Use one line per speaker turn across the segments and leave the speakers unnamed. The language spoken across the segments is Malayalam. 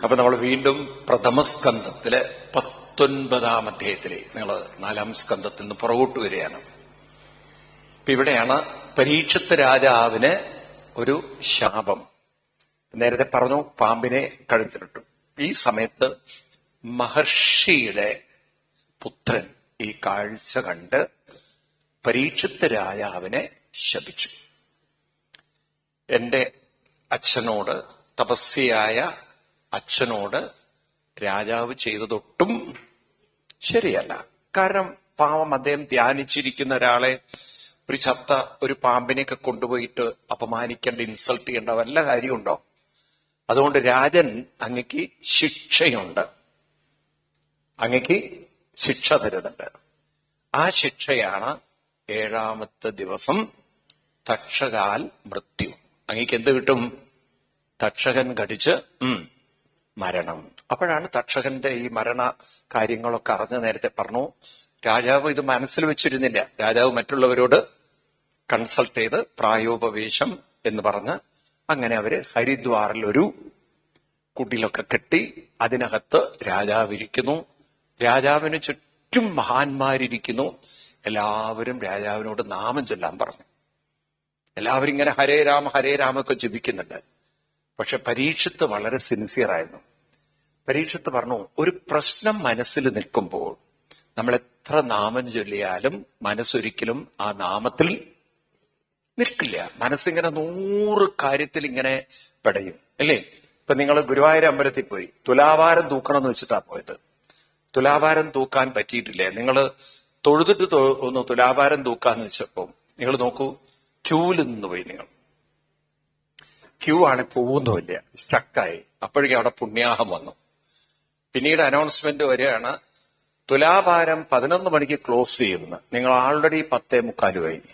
അപ്പൊ നമ്മൾ വീണ്ടും പ്രഥമസ്കന്ധത്തിലെ 19-ാം അധ്യായത്തിലെ നിങ്ങൾ 4-ാം സ്കന്ധത്തിൽ നിന്ന് പുറകോട്ട് വരികയാണ്. ഇപ്പൊ ഇവിടെയാണ് പരീക്ഷത്ത് രാജാവിന് ഒരു ശാപം. നേരത്തെ പറഞ്ഞു പാമ്പിനെ കഴുത്തിലിട്ടു. ഈ സമയത്ത് മഹർഷിയുടെ പുത്രൻ ഈ കാഴ്ച കണ്ട് പരീക്ഷത്ത് രാജാവിനെ ശപിച്ചു. എന്റെ അച്ഛനോട്, തപസ്വിയായ അച്ഛനോട് രാജാവ് ചെയ്തതൊട്ടും ശരിയല്ല. കാരണം പാവം അദ്ദേഹം ധ്യാനിച്ചിരിക്കുന്ന ഒരാളെ ഒരു ചത്ത ഒരു പാമ്പിനെയൊക്കെ കൊണ്ടുപോയിട്ട് അപമാനിക്കേണ്ട, ഇൻസൾട്ട് ചെയ്യേണ്ട വല്ല കാര്യമുണ്ടോ? അതുകൊണ്ട് രാജൻ അങ്ങക്ക് ശിക്ഷയുണ്ട്, അങ്ങക്ക് ശിക്ഷ തരുന്നുണ്ട്. ആ ശിക്ഷയാണ് 7-ാമത്തെ ദിവസം തക്ഷകാൽ മൃത്യു. അങ്ങക്ക് എന്ത് കിട്ടും? തക്ഷകൻ കടിച്ച് മരണം. അപ്പോഴാണ് തക്ഷകന്റെ ഈ മരണ കാര്യങ്ങളൊക്കെ അറിഞ്ഞ് നേരത്തെ പറഞ്ഞു. രാജാവ് ഇത് മനസ്സിൽ വെച്ചിരുന്നില്ല. രാജാവ് മറ്റുള്ളവരോട് കൺസൾട്ട് ചെയ്ത് പ്രായോപവേശം എന്ന് പറഞ്ഞ് അങ്ങനെ അവര് ഹരിദ്വാറിൽ ഒരു കുടിലൊക്കെ കെട്ടി അതിനകത്ത് രാജാവ് ഇരിക്കുന്നു. രാജാവിന് ചുറ്റും മഹാന്മാരിയ്ക്കുന്നു. എല്ലാവരും രാജാവിനോട് നാമം ചൊല്ലാൻ പറഞ്ഞു. എല്ലാവരും ഇങ്ങനെ ഹരേ രാമ ഹരേ രാമ ഒക്കെ ജപിക്കുന്നുണ്ട്. പക്ഷെ പരീക്ഷത്ത് വളരെ സിൻസിയറായിരുന്നു. പരീക്ഷത്ത് പറഞ്ഞു, ഒരു പ്രശ്നം മനസ്സിൽ നിൽക്കുമ്പോൾ നമ്മൾ എത്ര നാമം ചൊല്ലിയാലും മനസ്സൊരിക്കലും ആ നാമത്തിൽ നിൽക്കില്ല. മനസ്സിങ്ങനെ 100 കാര്യത്തിൽ ഇങ്ങനെ പെടയും, അല്ലേ? ഇപ്പൊ നിങ്ങൾ ഗുരുവായൂർ അമ്പലത്തിൽ പോയി തുലാഭാരം തൂക്കണം എന്ന് വെച്ചിട്ടാ പോയത്. തുലാഭാരം തൂക്കാൻ പറ്റിയിട്ടില്ലേ? നിങ്ങൾ തൊഴുതിട്ട് ഒന്ന് തുലാഭാരം തൂക്കാന്ന് വെച്ചപ്പോ നിങ്ങൾ നോക്കൂ, ക്യൂവിൽ നിന്ന് പോയി. നിങ്ങൾ ക്യൂ ആണ്, പോകുന്നുമില്ല, സ്റ്റക്കായി. അപ്പോഴേക്കും അവിടെ പുണ്യാഹം വന്നു. പിന്നീട് അനൗൺസ്മെന്റ് വരികയാണ്, തുലാഭാരം 11 മണിക്ക് ക്ലോസ് ചെയ്യുന്നു. നിങ്ങൾ ആൾറെഡി 10:45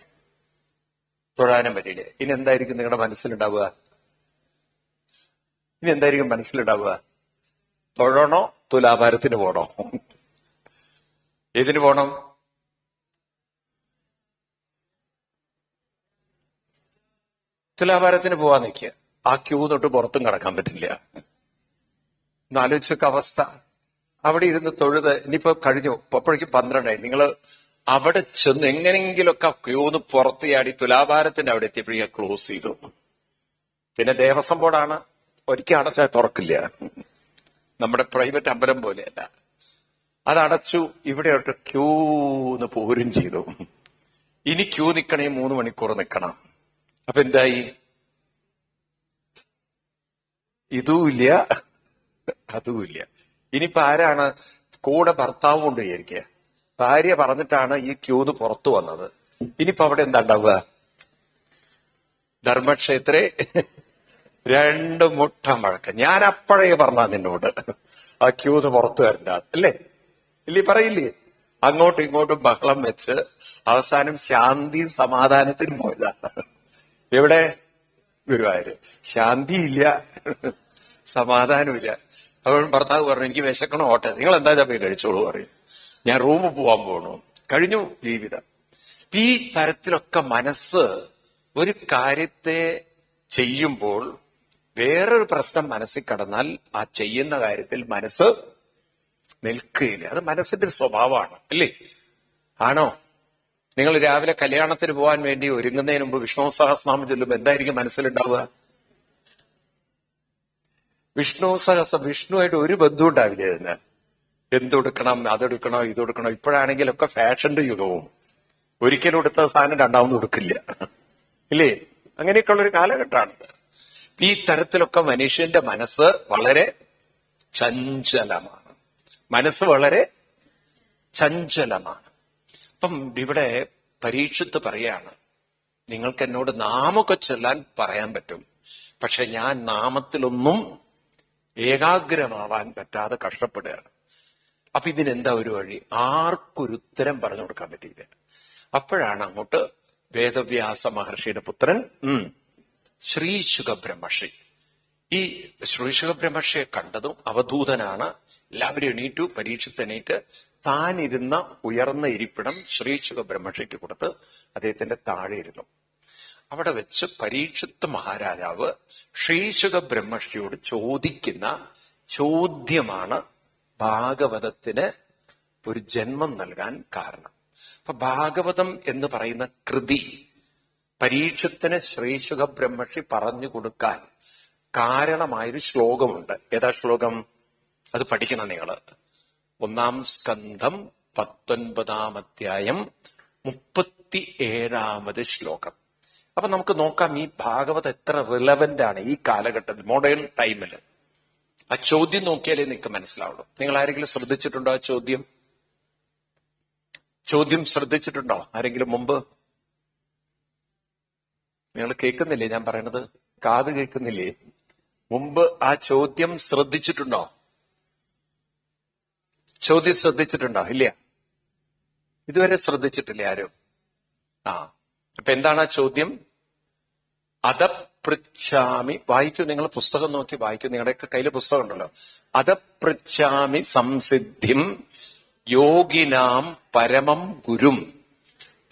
തൊഴാനും പറ്റിയില്ലേ. ഇനി എന്തായിരിക്കും നിങ്ങളുടെ മനസ്സിലുണ്ടാവുക? തൊഴണോ തുലാഭാരത്തിന് പോണോ? ഏതിന് പോണം? തുലാഭാരത്തിന് പോവാൻ നിൽക്കുക. ആ ക്യൂ തൊട്ട് പുറത്തും കടക്കാൻ പറ്റില്ല. എന്നാലോചിച്ചൊക്കെ അവസ്ഥ. അവിടെ ഇരുന്ന് തൊഴുത് ഇനിയിപ്പോ കഴിഞ്ഞു, അപ്പോഴേക്കും 12 നിങ്ങൾ അവിടെ ചെന്ന് എങ്ങനെങ്കിലൊക്കെ ക്യൂന്ന് പുറത്ത് ചാടി തുലാഭാരത്തിന്റെ അവിടെ എത്തിയപ്പോഴേക്കും ക്ലോസ് ചെയ്തു. പിന്നെ ദേവസ്വം ബോർഡാണ്, ഒരിക്കൽ അടച്ചാൽ തുറക്കില്ല. നമ്മുടെ പ്രൈവറ്റ് അമ്പലം പോലെയല്ല, അതടച്ചു. ഇവിടെയോട്ട് ക്യൂന്ന് പോരും ചെയ്തു. ഇനി ക്യൂ നിൽക്കണേ 3 മണിക്കൂർ നിൽക്കണം. അപ്പൊ എന്തായി? ഇതുമില്ല അതുമില്ല. ഇനിയിപ്പോ ആരാണ് കൂടെ? ഭർത്താവ് കൊണ്ട് വിചാരിക്കുക. ഭാര്യ പറഞ്ഞിട്ടാണ് ഈ ക്യൂന്ന് പുറത്തു വന്നത്. ഇനിയിപ്പോ അവിടെ എന്താ ഉണ്ടാവുക? ധർമ്മക്ഷേത്രേ 2 മുട്ട വഴക്ക്. ഞാൻ അപ്പോഴേ പറഞ്ഞ നിന്നോട് ആ ക്യൂന്ന് പുറത്തു വരണ്ട, അല്ലേ? ഇല്ലേ, പറയില്ലേ? അങ്ങോട്ടും ഇങ്ങോട്ടും ബഹളം വെച്ച് അവസാനം ശാന്തിയും സമാധാനത്തിനും പോയതാണ്. എവിടെ? ഗുരുവായൂര്. ശാന്തിയില്ല, സമാധാനമില്ല. അപ്പോൾ ഭർത്താവ് പറഞ്ഞു, എനിക്ക് വിശക്കണോ, ഓട്ടെ, നിങ്ങൾ എന്താ പോയി കഴിച്ചോളൂ പറയും. ഞാൻ റൂമിൽ പോവാൻ പോകണു. കഴിഞ്ഞു ജീവിതം. ഈ തരത്തിലൊക്കെ മനസ്സ് ഒരു കാര്യത്തെ ചെയ്യുമ്പോൾ വേറൊരു പ്രശ്നം മനസ്സിൽ കടന്നാൽ ആ ചെയ്യുന്ന കാര്യത്തിൽ മനസ്സ് നിൽക്കുകയില്ല. അത് മനസ്സിന്റെ സ്വഭാവമാണ്, അല്ലേ? ആണോ? നിങ്ങൾ രാവിലെ കല്യാണത്തിന് പോകാൻ വേണ്ടി ഒരുങ്ങുന്നതിന് മുമ്പ് വിഷ്ണു സഹസ്രനാമം ചൊല്ലുമ്പോൾ എന്തായിരിക്കും മനസ്സിലുണ്ടാവുക? വിഷ്ണുവായിട്ട് ഒരു ബന്ധവും ഉണ്ടാവില്ല. ഇതിന് എന്തെടുക്കണം, അതെടുക്കണോ, ഇതെടുക്കണോ. ഇപ്പോഴാണെങ്കിലൊക്കെ ഫാഷന്റെ യുഗവും. ഒരിക്കലും എടുത്ത സാധനം രണ്ടാമത് എടുക്കില്ല, ഇല്ലേ? അങ്ങനെയൊക്കെയുള്ളൊരു കാലഘട്ടമാണിത്. ഈ തരത്തിലൊക്കെ മനുഷ്യന്റെ മനസ്സ് വളരെ ചഞ്ചലമാണ്. അപ്പം ഇവിടെ പരീക്ഷത്ത് പറയാണ്, നിങ്ങൾക്ക് എന്നോട് നാമൊക്കെ ചൊല്ലാൻ പറയാൻ പറ്റും, പക്ഷെ ഞാൻ നാമത്തിലൊന്നും ഏകാഗ്രമാവാൻ പറ്റാതെ കഷ്ടപ്പെടുകയാണ്. അപ്പൊ ഇതിനെന്താ ഒരു വഴി? ആർക്കൊരുത്തരം പറഞ്ഞു കൊടുക്കാൻ പറ്റിയില്ല. അപ്പോഴാണ് അങ്ങോട്ട് വേദവ്യാസ മഹർഷിയുടെ പുത്രൻ ശ്രീശുക ബ്രഹ്മർഷി. ഈ ശ്രീശുക ബ്രഹ്മർഷിയെ കണ്ടതും അവധൂതനാണ്. എല്ലാവരും എണീറ്റു. പരീക്ഷത്ത് എണീറ്റ് താനിരുന്ന ഉയർന്ന ഇരിപ്പിടം ശ്രീശുക ബ്രഹ്മർഷിക്ക് കൊടുത്ത് അദ്ദേഹത്തിന്റെ താഴെ ഇരുന്നു. അവിടെ വെച്ച് പരീക്ഷത്ത് മഹാരാജാവ് ശ്രീശുക ബ്രഹ്മർഷിയോട് ചോദിക്കുന്ന ചോദ്യമാണ് ഭാഗവതത്തിന് ഒരു ജന്മം നൽകാൻ കാരണം. അപ്പൊ ഭാഗവതം എന്ന് പറയുന്ന കൃതി പരീക്ഷത്തിന് ശ്രീശുഖ ബ്രഹ്മർഷി പറഞ്ഞു കൊടുക്കാൻ കാരണമായൊരു ശ്ലോകമുണ്ട്. ഏതാ ശ്ലോകം? അത് പഠിക്കണം നിങ്ങള്. 1-ാം സ്കന്ധം 19-ാം അധ്യായം 37-ാമത് ശ്ലോകം. അപ്പൊ നമുക്ക് നോക്കാം ഈ ഭാഗവതം എത്ര റിലവന്റ് ആണ് ഈ കാലഘട്ടത്തിൽ, മോഡേൺ ടൈമിൽ. ആ ചോദ്യം നോക്കിയാലേ നിങ്ങൾക്ക് മനസ്സിലാവുള്ളൂ. നിങ്ങൾ ആരെങ്കിലും ശ്രദ്ധിച്ചിട്ടുണ്ടോ ആ ചോദ്യം? ചോദ്യം ശ്രദ്ധിച്ചിട്ടുണ്ടോ ആരെങ്കിലും മുമ്പ്? നിങ്ങൾ കേൾക്കുന്നില്ലേ ഞാൻ പറയണത്? കാത് കേൾക്കുന്നില്ലേ? മുമ്പ് ആ ചോദ്യം ശ്രദ്ധിച്ചിട്ടുണ്ടോ? ചോദ്യം ശ്രദ്ധിച്ചിട്ടുണ്ടോ? ഇല്ല, ഇതുവരെ ശ്രദ്ധിച്ചിട്ടില്ല ആരും. അപ്പൊ എന്താണ് ആ ചോദ്യം? അധപൃച്ഛാമി, വായിക്കൂ, നിങ്ങൾ പുസ്തകം നോക്കി വായിക്കൂ, നിങ്ങളുടെയൊക്കെ കയ്യിൽ പുസ്തകം ഉണ്ടല്ലോ. അധപൃച്ഛാമി സംസിദ്ധിം യോഗിനാം പരമം ഗുരും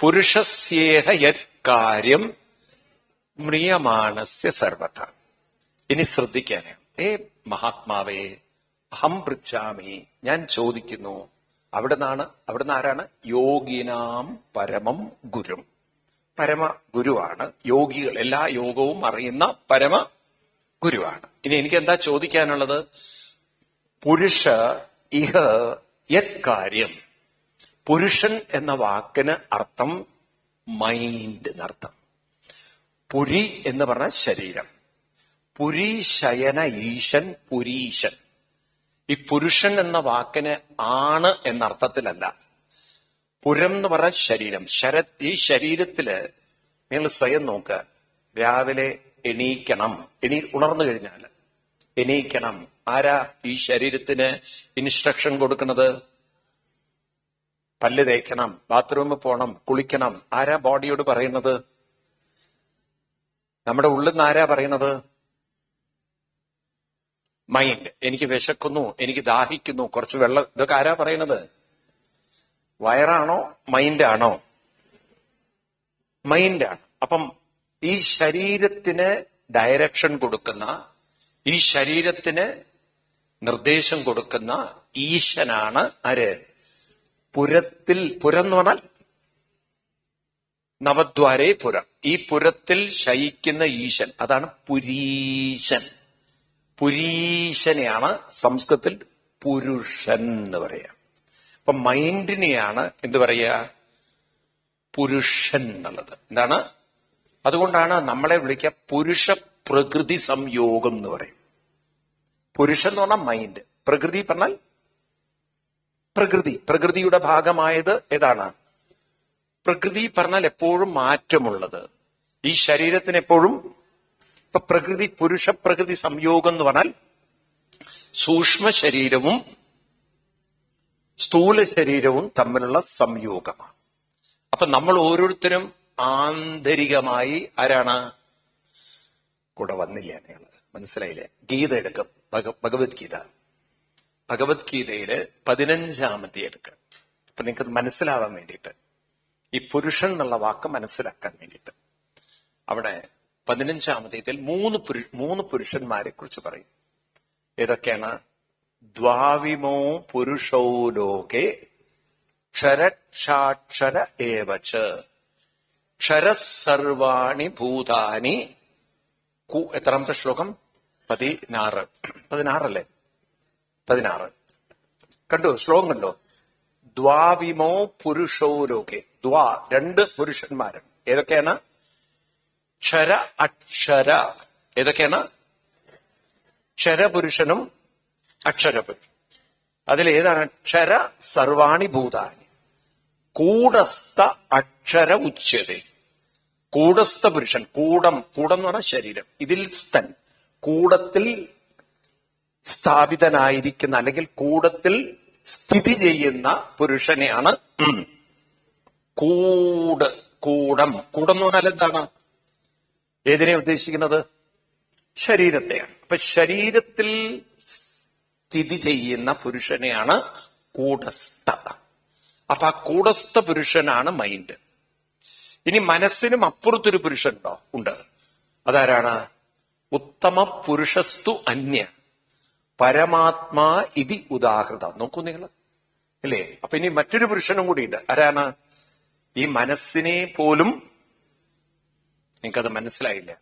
പുരുഷസ്യേഹ യത്കാര്യം മ്രിയമാണസ്യ സർവത. ഇനി ശ്രദ്ധിക്കാനാണ്. മഹാത്മാവേ, അഹം പൃച്ഛാമി, ഞാൻ ചോദിക്കുന്നു. അവിടുന്ന് ആരാണ്? യോഗിനാം പരമം ഗുരും, പരമ ഗുരുവാണ്. യോഗികൾ, എല്ലാ യോഗവും അറിയുന്ന പരമ ഗുരുവാണ്. ഇനി എനിക്ക് എന്താ ചോദിക്കാനുള്ളത്? പുരുഷ ഇഹ യത് കാര്യം. പുരുഷൻ എന്ന വാക്കിന് അർത്ഥം മൈൻഡ് എന്നർത്ഥം. പുരി എന്ന് പറഞ്ഞ ശരീരം. പുരീശയന ഈശൻ, പുരീശൻ. ഈ പുരുഷൻ എന്ന വാക്കിന് ആണ് എന്നർത്ഥത്തിലല്ല. പുരം എന്ന് പറഞ്ഞ ശരീരം. ഈ ശരീരത്തില് നിങ്ങൾ സ്വയം നോക്കുക. രാവിലെ എണീക്കണം, ഉണർന്നു കഴിഞ്ഞാൽ എണീക്കണം. ആരാ ഈ ശരീരത്തിന് ഇൻസ്ട്രക്ഷൻ കൊടുക്കുന്നത്? പല്ല് തേക്കണം, ബാത്റൂമിൽ പോണം, കുളിക്കണം. ആരാ ബോഡിയോട് പറയുന്നത്? നമ്മുടെ ഉള്ളിൽ നിന്ന് ആരാ പറയുന്നത്? മൈൻഡ്. എനിക്ക് വിശക്കുന്നു, എനിക്ക് ദാഹിക്കുന്നു, കുറച്ച് വെള്ളം. ഇതൊക്കെ ആരാ പറയുന്നത്? വയറാണോ മൈൻഡാണോ? മൈൻഡാണ്. അപ്പം ഈ ശരീരത്തിന് ഡയറക്ഷൻ കൊടുക്കുന്ന, ഈ ശരീരത്തിന് നിർദ്ദേശം കൊടുക്കുന്ന ഈശനാണ് ആര്? പുരം എന്ന് പറഞ്ഞാൽ നവദ്വാരേ പുരം. ഈ പുരത്തിൽ ശയിക്കുന്ന ഈശൻ, അതാണ് പുരീശൻ. പുരീശനെയാണ് സംസ്കൃതത്തിൽ പുരുഷൻ എന്ന് പറയാം. അപ്പൊ മൈൻഡിനെയാണ് എന്ത് പറയുക? പുരുഷൻ എന്നുള്ളത്. എന്താണ്? അതുകൊണ്ടാണ് നമ്മളെ വിളിക്കുക പുരുഷ പ്രകൃതി സംയോഗം എന്ന് പറയും. പുരുഷൻ എന്ന് പറഞ്ഞാൽ മൈൻഡ്, പ്രകൃതി പറഞ്ഞാൽ പ്രകൃതിയുടെ ഭാഗമായത് ഏതാണ്? പ്രകൃതി പറഞ്ഞാൽ എപ്പോഴും മാറ്റമുള്ളത്. ഈ ശരീരത്തിന് എപ്പോഴും ഇപ്പൊ പ്രകൃതി, പുരുഷ പ്രകൃതി സംയോഗം എന്ന് പറഞ്ഞാൽ സൂക്ഷ്മ ശരീരവും സ്ഥൂല ശരീരവും തമ്മിലുള്ള സംയോഗമാണ്. അപ്പൊ നമ്മൾ ഓരോരുത്തരും ആന്തരികമായി ആരാണ്? കൂടെ വന്നില്ല നിങ്ങൾ, മനസ്സിലായില്ലേ? ഗീത എടുക്കും, ഭഗവത്ഗീത. ഭഗവത്ഗീതയില് 15-ാമത്തെ എടുക്കുക. അപ്പൊ നിങ്ങൾക്കത് മനസ്സിലാവാൻ വേണ്ടിയിട്ട്, ഈ പുരുഷൻ എന്നുള്ള വാക്ക് മനസ്സിലാക്കാൻ വേണ്ടിയിട്ട്, അവിടെ 15-ാമത്തെ മൂന്ന് പുരുഷന്മാരെ കുറിച്ച് പറയും. ഏതൊക്കെയാണ്? ദ്വാവിമോ പുരുഷോ ലോകേ ക്ഷരക്ഷാക്ഷര ഏവച്ച് ക്ഷരസർവാണി ഭൂതാനി. എത്രാമത്തെ ശ്ലോകം? 16 അല്ലേ? 16 കണ്ടോ? ശ്ലോകം കണ്ടോ? ദ്വാവിമോ പുരുഷോ ലോകേ. രണ്ട് പുരുഷന്മാരും. ഏതൊക്കെയാണ്? ക്ഷര അക്ഷര. ഏതൊക്കെയാണ്? ക്ഷരപുരുഷനും അക്ഷരപുരുഷൻ. അതിലേതാണ്? ക്ഷര സർവാണി ഭൂതാനി കൂടസ്ഥ അക്ഷര ഉച്യതേ. കൂടസ്ഥ പുരുഷൻ. കൂടം എന്ന് പറഞ്ഞാൽ ശരീരം. ഇതിൽ സ്ഥൻ, കൂടത്തിൽ സ്ഥാപിതനായിരിക്കുന്ന അല്ലെങ്കിൽ കൂടത്തിൽ സ്ഥിതി ചെയ്യുന്ന പുരുഷനെയാണ് കൂടം എന്ന് പറഞ്ഞാൽ എന്താണ്? ഏതിനെ ഉദ്ദേശിക്കുന്നത്? ശരീരത്തെയാണ്. അപ്പൊ ശരീരത്തിൽ സ്ഥിതി ചെയ്യുന്ന പുരുഷനെയാണ് കൂടസ്ഥ. അപ്പൊ ആ കൂടസ്ഥ പുരുഷനാണ് മൈൻഡ്. ഇനി മനസ്സിനും അപ്പുറത്തൊരു പുരുഷൻ ഉണ്ട്. അതാരാണ്? ഉത്തമ പുരുഷസ്തു അന്യ പരമാത്മാ ഇതി ഉദാഹൃതം. നോക്കൂ നിങ്ങൾ, ഇല്ലേ? അപ്പൊ ഇനി മറ്റൊരു പുരുഷനും കൂടിയുണ്ട്. ആരാണ്? ഈ മനസ്സിനെ പോലും, നിങ്ങൾക്കത് മനസ്സിലായില്ല,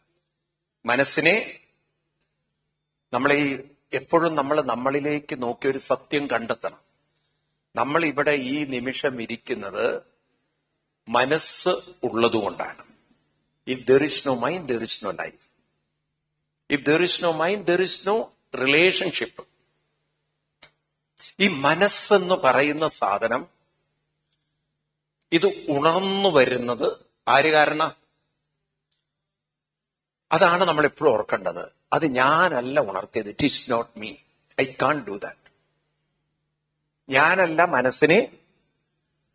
മനസ്സിനെ നമ്മളെ എപ്പോഴും നമ്മളിലേക്ക് നോക്കി ഒരു സത്യം കണ്ടെത്തണം. നമ്മൾ ഇവിടെ ഈ നിമിഷം ഇരിക്കുന്നത് മനസ്സ് ഉള്ളതുകൊണ്ടാണ്. If there is no mind, there is no life. If there is no mind, there is no relationship. ഈ മനസ്സെന്ന് പറയുന്ന സാധനം ഇത് ഉണർന്നു വരുന്നത് ആര് കാരണം? അതാണ് നമ്മൾ എപ്പോഴും ഓർക്കേണ്ടത്. അത് ഞാനല്ല ഉണർത്തിയത്. It is not me. I can't do that. ഞാനല്ല മനസ്സിനെ,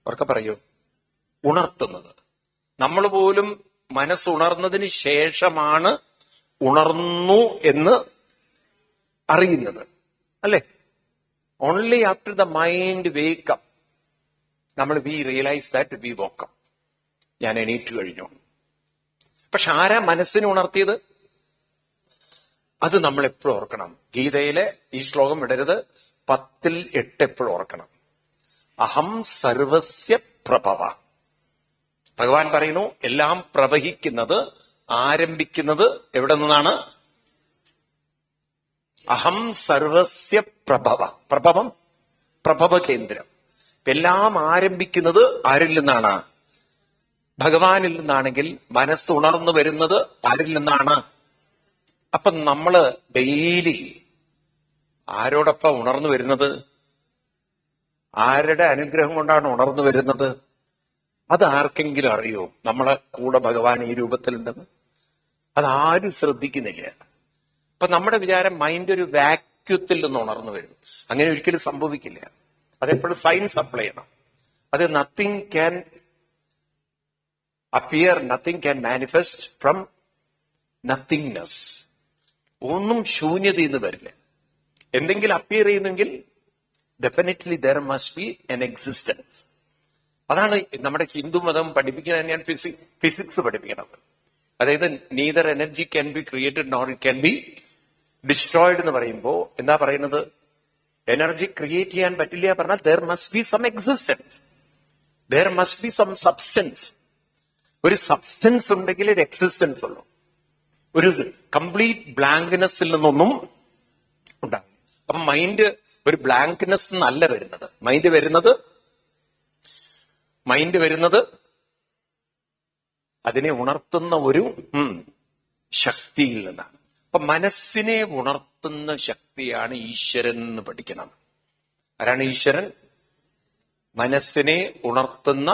ഉറക്കെ പറയൂ, ഉണർത്തുന്നത്. നമ്മൾ പോലും മനസ്സുണർന്നതിന് ശേഷമാണ് ഉണർന്നു എന്ന് അറിയുന്നത്, അല്ലേ? Only after the mind wake up നമ്മൾ we realise that we woke up. ഞാൻ എണീറ്റു കഴിഞ്ഞു. പക്ഷെ ആരാ മനസ്സിനെ ഉണർത്തിയത്? അത് നമ്മൾ എപ്പോഴും ഓർക്കണം. ഗീതയിലെ ഈ ശ്ലോകം വിടരുത്. 10:8 എപ്പോഴും ഓർക്കണം. അഹം സർവസ്യ പ്രഭവ. ഭഗവാൻ പറയുന്നു, എല്ലാം പ്രവഹിക്കുന്നത്, ആരംഭിക്കുന്നത് എവിടെ നിന്നാണ്? അഹം സർവസ്യ പ്രഭവ. പ്രഭവം, പ്രഭവ കേന്ദ്രം. എല്ലാം ആരംഭിക്കുന്നത് ആരിൽ നിന്നാണ്? ഭഗവാനിൽ നിന്നാണെങ്കിൽ മനസ്സ് ഉണർന്നു വരുന്നത് ആരിൽ നിന്നാണ്? അപ്പൊ നമ്മള് ഡെയിലി ആരോടൊപ്പം ഉണർന്നു വരുന്നത്? ആരുടെ അനുഗ്രഹം കൊണ്ടാണ് ഉണർന്നു വരുന്നത്? അത് ആർക്കെങ്കിലും അറിയോ നമ്മളെ കൂടെ ഭഗവാൻ ഈ രൂപത്തിലുണ്ടെന്ന്? അതാരും ശ്രദ്ധിക്കുന്നില്ല. അപ്പൊ നമ്മുടെ വിചാരം മൈൻഡ് ഒരു വാക്യൂത്തിൽ നിന്ന് ഉണർന്നു വരും. അങ്ങനെ ഒരിക്കലും സംഭവിക്കില്ല. അതെപ്പോഴും സയൻസ് അപ്ലൈ ചെയ്യണം. അത് nothing can appear, nothing can manifest from nothingness. ഒന്നും ശൂന്യതയിൽ നിന്ന് വരില്ല. എന്തെങ്കിലും അപ്പിയർ ചെയ്യുന്നെങ്കിൽ definitely there must be an existence. അതാണ് നമ്മുടെ ഹിന്ദു മതം പഠിപ്പിക്കുന്നത്. തന്നെയാണ് ഫിസിക്സ് പഠിപ്പിക്കുന്നത്. അതായത് neither energy can be created nor it can be destroyed എന്ന് പറയുമ്പോൾ എന്താ പറയുന്നത്? എനർജി ക്രിയേറ്റ് ചെയ്യാൻ പറ്റില്ല പറഞ്ഞാൽ there must be some existence, there must be some substance. ഒരു സബ്സ്റ്റൻസ് ഉണ്ടെങ്കിൽ ഒരു എക്സിസ്റ്റൻസ് ഉള്ളൂ. ഒരു കംപ്ലീറ്റ് ബ്ലാങ്ക്നെസ്സിൽ നിന്നൊന്നും ഉണ്ടാവില്ല. അപ്പൊ മൈൻഡ് ഒരു ബ്ലാങ്ക്നെസ് എന്നല്ല വരുന്നത്. മൈൻഡ് വരുന്നത് അതിനെ ഉണർത്തുന്ന ഒരു ശക്തിയിൽ നിന്നാണ്. അപ്പൊ മനസ്സിനെ ഉണർത്തുന്ന ശക്തിയാണ് ഈശ്വരൻ എന്ന് പഠിക്കണം. ആരാണ് ഈശ്വരൻ? മനസ്സിനെ ഉണർത്തുന്ന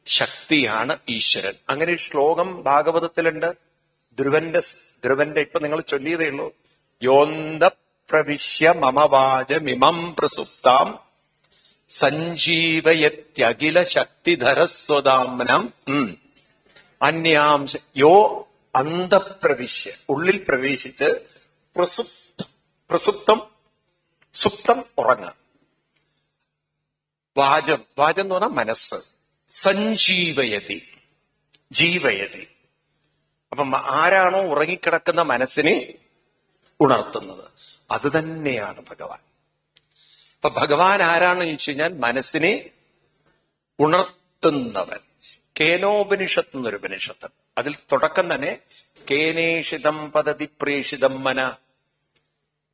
ശക്തിയാണ് ഈശ്വരൻ. അങ്ങനെ ഒരു ശ്ലോകം ഭാഗവതത്തിലുണ്ട്. ധ്രുവന്റെ ഇപ്പൊ നിങ്ങൾ ചൊല്ലിയതേ ഉള്ളൂ. യോന്ത പ്രവിശ്യ മമവാചമിമം പ്രസുപ്താം സഞ്ജീവയത്യഖില ശക്തിധരസ്വദാംനം അന്യാംശ യോ അന്തപ്രവിശ്യ, ഉള്ളിൽ പ്രവേശിച്ച് സുപ്തം ഉറങ്ങ. വാചം എന്ന് പറഞ്ഞാൽ മനസ്സ്. സഞ്ജീവയതി, ജീവയതി. അപ്പം ആരാണോ ഉറങ്ങിക്കിടക്കുന്ന മനസ്സിനെ ഉണർത്തുന്നത്? അത് തന്നെയാണ് ഭഗവാൻ. അപ്പൊ ഭഗവാൻ ആരാണെന്ന് ചോദിച്ചു കഴിഞ്ഞാൽ മനസ്സിനെ ഉണർത്തുന്നവൻ. കേനോപനിഷത്ത് എന്നൊരു ഉപനിഷത്ത്, അതിൽ തുടക്കം തന്നെ കേനേഷിതം പദതി പ്രേഷിതം മന,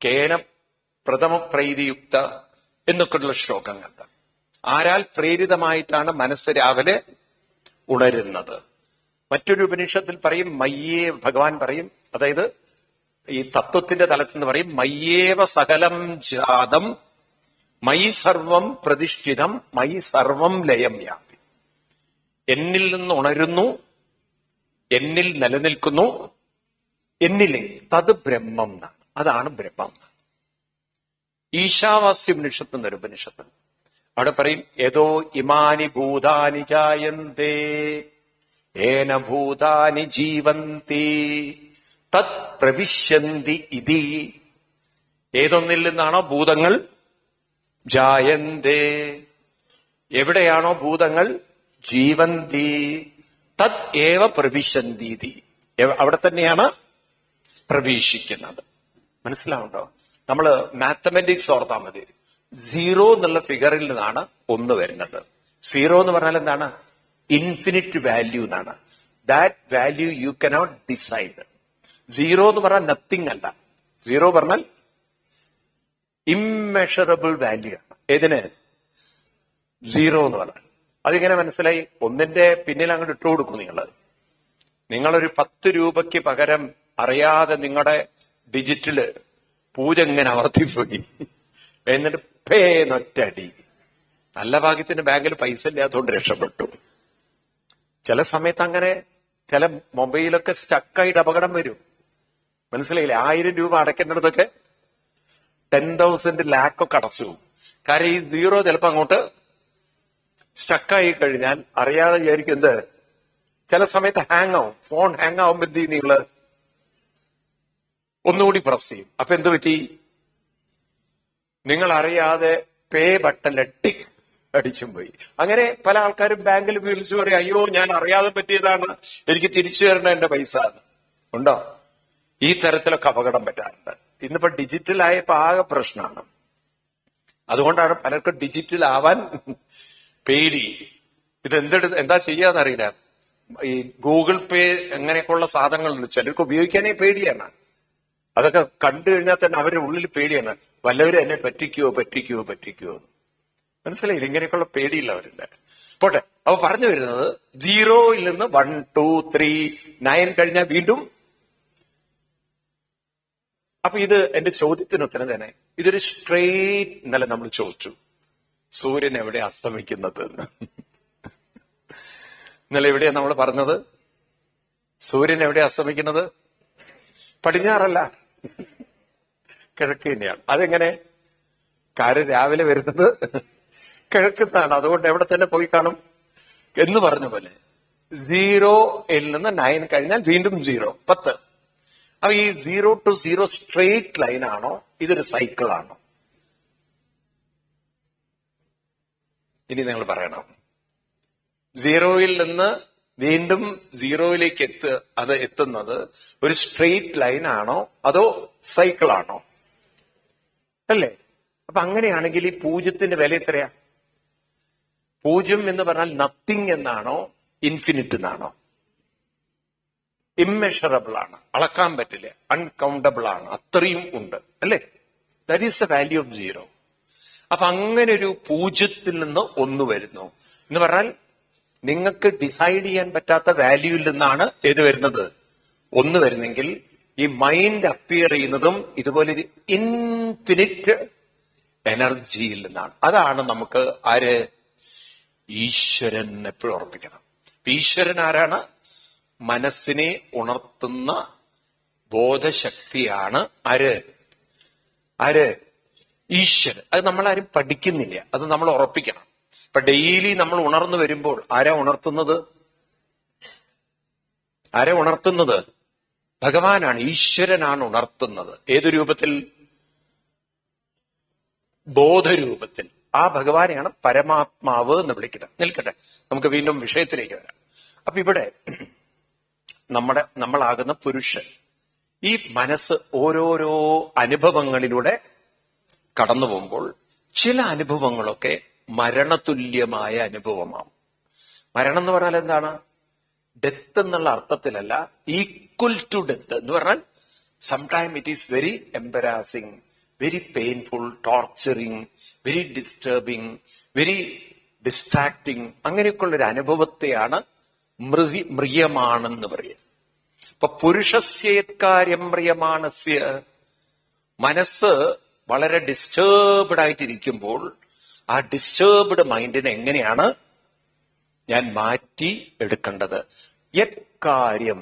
കേന പ്രഥമ പ്രൈതിയുക്ത എന്നൊക്കെയുള്ള ശ്ലോകങ്ങൾ. ആരാൽ പ്രേരിതമായിട്ടാണ് മനസ്സ് രാവിലെ ഉണരുന്നത്? മറ്റൊരു ഉപനിഷത്തിൽ പറയും മയ്യേ, ഭഗവാൻ പറയും, അതായത് ഈ തത്വത്തിന്റെ തലത്തിൽ നിന്ന് പറയും, മയ്യേവ സകലം ജാതം മയി സർവം പ്രതിഷ്ഠിതം മയി സർവം ലയം യാതി. എന്നിൽ നിന്ന് ഉണരുന്നു, എന്നിൽ നിലനിൽക്കുന്നു, എന്നിലെ തത് ബ്രഹ്മം എന്നാണ്. അതാണ് ബ്രഹ്മം. ഈശാവാസ്യ ഉപനിഷത്ത് എന്നൊരു ഉപനിഷത്ത്, അവിടെ പറയും ഏതോ ഇമാനി ഭൂതാനി ജായന്തേ ഏന ഭൂതാനി ജീവന്തി തത് പ്രവിശ്യന്തി ഇതി. ഏതൊന്നിൽ നിന്നാണോ ഭൂതങ്ങൾ ജായന്തേ, എവിടെയാണോ ഭൂതങ്ങൾ ജീവന്തി തത് ഏവ പ്രവിശന്തി, അവിടെ തന്നെയാണ് പ്രവേശിക്കുന്നത്. മനസ്സിലാവുണ്ടോ? നമ്മള് മാത്തമെറ്റിക്സ് ഓർത്താൽ മതി. 0 എന്നുള്ള ഫിഗറിൽ നിന്നാണ് 1 വരുന്നത്. 0 എന്ന് പറഞ്ഞാൽ എന്താണ്? ഇൻഫിനിറ്റ് വാല്യൂ എന്നാണ്. That value you cannot decide. 0 എന്ന് പറഞ്ഞാൽ നത്തിങ് അല്ല. 0 പറഞ്ഞാൽ ഇമ്മെഷറബിൾ വാല്യൂ ആണ്. ഏതിന്? 0 എന്ന് പറഞ്ഞാൽ. അതിങ്ങനെ മനസ്സിലായി? ഒന്നിന്റെ പിന്നിൽ അങ്ങോട്ട് ഇട്ടു കൊടുക്കും നിങ്ങളൊരു 10 രൂപയ്ക്ക് പകരം അറിയാതെ നിങ്ങളുടെ ഡിജിറ്റില് പൂജ ഇങ്ങനെ അവർത്തിപ്പോയി. എന്നിട്ട് പേന്നൊറ്റടി. നല്ല ഭാഗ്യത്തിന് ബാങ്കിൽ പൈസ ഇല്ലാത്തതുകൊണ്ട് രക്ഷപ്പെട്ടു. ചില സമയത്ത് അങ്ങനെ ചില മൊബൈലൊക്കെ സ്റ്റക്കായിട്ട് അപകടം വരും. മനസ്സിലായില്ലേ? 1000 രൂപ അടയ്ക്കേണ്ടതൊക്കെ 10,000 ലാക്കൊക്കെ അടച്ചു. കാര്യം ഈ 0 ചിലപ്പോ അങ്ങോട്ട് സ്റ്റക്കായി കഴിഞ്ഞാൽ അറിയാതെ വിചാരിക്കും എന്ത്, ചില സമയത്ത് ഹാങ് ആവും. ഫോൺ ഹാങ് ആവുമ്പോ എന്ത് ചെയ്യും? നിങ്ങള് ഒന്നുകൂടി പ്രസ് ചെയ്യും. അപ്പൊ എന്ത് പറ്റി? നിങ്ങൾ അറിയാതെ പേ ബട്ടൺ ടിക് അടിച്ചും പോയി. അങ്ങനെ പല ആൾക്കാരും ബാങ്കിൽ വിളിച്ചു പറയും, അയ്യോ ഞാൻ അറിയാതെ പറ്റിയതാണ്, എനിക്ക് തിരിച്ചു തരേണ്ട എന്റെ പൈസ ഉണ്ടോ? ഈ തരത്തിലൊക്കെ അപകടം പറ്റാറുണ്ട്. ഇന്നിപ്പോ ഡിജിറ്റൽ ആയപ്പോ ആകെ പ്രശ്നമാണ്. അതുകൊണ്ടാണ് പലർക്കും ഡിജിറ്റൽ ആവാൻ പേടി. ഇത് എന്താ ചെയ്യാന്നറിയില്ല. ഈ ഗൂഗിൾ പേ അങ്ങനെയൊക്കെയുള്ള സാധനങ്ങളുണ്ട്, ചിലർക്ക് ഉപയോഗിക്കാനേ പേടിയാണ്. അതൊക്കെ കണ്ടു കഴിഞ്ഞാൽ തന്നെ അവരുടെ ഉള്ളിൽ പേടിയാണ്, വല്ലവരും എന്നെ പറ്റിക്കുവോ. മനസ്സിലായില്ല? ഇങ്ങനെയൊക്കെയുള്ള പേടിയുള്ളവരുണ്ട്. പോട്ടെ. അപ്പൊ പറഞ്ഞു വരുന്നത് 0യിൽ നിന്ന് 1, 2, 3, 9 കഴിഞ്ഞാൽ വീണ്ടും. അപ്പൊ ഇത് എന്റെ ചോദ്യത്തിന് ഉത്തരം തന്നെ. ഇതൊരു സ്ട്രെയിറ്റ്. ഇന്നലെ നമ്മൾ ചോദിച്ചു സൂര്യൻ എവിടെ അസ്തമിക്കുന്നത് എന്ന്. ഇന്നലെ എവിടെയാ നമ്മൾ പറഞ്ഞത്? സൂര്യൻ എവിടെ അസ്തമിക്കുന്നത്? പടിഞ്ഞാറല്ല, കിഴക്ക് തന്നെയാണ്. അതെങ്ങനെ? കാര്യം രാവിലെ വരുന്നത് കിഴക്കുന്നാണ്. അതുകൊണ്ട് എവിടെ തന്നെ പോയി കാണും എന്ന് പറഞ്ഞ പോലെ 0യിൽ നിന്ന് 9 കഴിഞ്ഞാൽ വീണ്ടും 0, 10. അപ്പൊ ഈ 0 to 0 സ്ട്രെയിറ്റ് ലൈൻ ആണോ? ഇതൊരു സൈക്കിൾ ആണോ? ഇനി നിങ്ങൾ പറയണം. 0യിൽ നിന്ന് വീണ്ടും 0യിലേക്ക് അത് എത്തുന്നത് ഒരു സ്ട്രെയിറ്റ് ലൈൻ ആണോ അതോ സൈക്കിൾ ആണോ? അല്ലേ? അപ്പൊ അങ്ങനെയാണെങ്കിൽ ഈ 0ന്റെ വില എത്രയാ? 0 എന്ന് പറഞ്ഞാൽ നത്തിങ് എന്നാണോ ഇൻഫിനിറ്റ് എന്നാണോ? ഇമ്മെഷറബിൾ ആണ്, അളക്കാൻ പറ്റില്ല, അൺകൗണ്ടബിൾ ആണ്, അത്രയും ഉണ്ട്. അല്ലേ? That is the value of 0. അപ്പൊ അങ്ങനെ ഒരു 0ത്തിൽ നിന്ന് 1 വരുന്നു എന്ന് പറഞ്ഞാൽ നിങ്ങൾക്ക് ഡിസൈഡ് ചെയ്യാൻ പറ്റാത്ത വാല്യൂയിൽ നിന്നാണ് ഏത് വരുന്നത്? 1 വരുന്നെങ്കിൽ ഈ മൈൻഡ് അപ്പിയർ ചെയ്യുന്നതും ഇതുപോലെ ഒരു ഇൻഫിനിറ്റ് എനർജിയിൽ നിന്നാണ്. അതാണ് നമുക്ക് ആര്? ഈശ്വരൻ എപ്പോഴും ഓർപ്പിക്കണം. ഈശ്വരൻ ആരാണ്? മനസ്സിനെ ഉണർത്തുന്ന ബോധശക്തിയാണ്. ആര്? ഈശ്വരൻ. അത് നമ്മളാരും പഠിക്കുന്നില്ല, അത് നമ്മൾ ഉറപ്പിക്കണം. ഇപ്പൊ ഡെയിലി നമ്മൾ ഉണർന്നു വരുമ്പോൾ ആരാ ഉണർത്തുന്നത്? ഭഗവാനാണ്, ഈശ്വരനാണ് ഉണർത്തുന്നത്. ഏതു രൂപത്തിൽ? ബോധരൂപത്തിൽ. ആ ഭഗവാനെയാണ് പരമാത്മാവ് എന്ന് വിളിക്കുന്നത്. നിൽക്കട്ടെ, നമുക്ക് വീണ്ടും വിഷയത്തിലേക്ക് വരാം. അപ്പൊ ഇവിടെ നമ്മളാകുന്ന പുരുഷൻ, ഈ മനസ്സ് ഓരോരോ അനുഭവങ്ങളിലൂടെ കടന്നു പോകുമ്പോൾ ചില അനുഭവങ്ങളൊക്കെ മരണതുല്യമായ അനുഭവമാവും. മരണം എന്ന് പറഞ്ഞാൽ എന്താണ്? ഡെത്ത് എന്നുള്ള അർത്ഥത്തിലല്ല, ഈക്വൽ ടു ഡെത്ത് എന്ന് പറഞ്ഞാൽ sometime it is very embarrassing, very painful, torturing, very disturbing, very distracting. അങ്ങനെയൊക്കെയുള്ളൊരു അനുഭവത്തെയാണ് മ്രിയമാണെന്ന് പറയുക. ഇപ്പൊ പുരുഷസ്യേത്കാര്യം മ്രിയമാണസ്യ, മനസ്സ് വളരെ ഡിസ്റ്റർബ്ഡ് ആയിട്ടിരിക്കുമ്പോൾ ആ ഡിസ്റ്റർബ്ഡ് മൈൻഡിനെ എങ്ങനെയാണ് ഞാൻ മാറ്റി എടുക്കേണ്ടത്? യത്കാര്യം,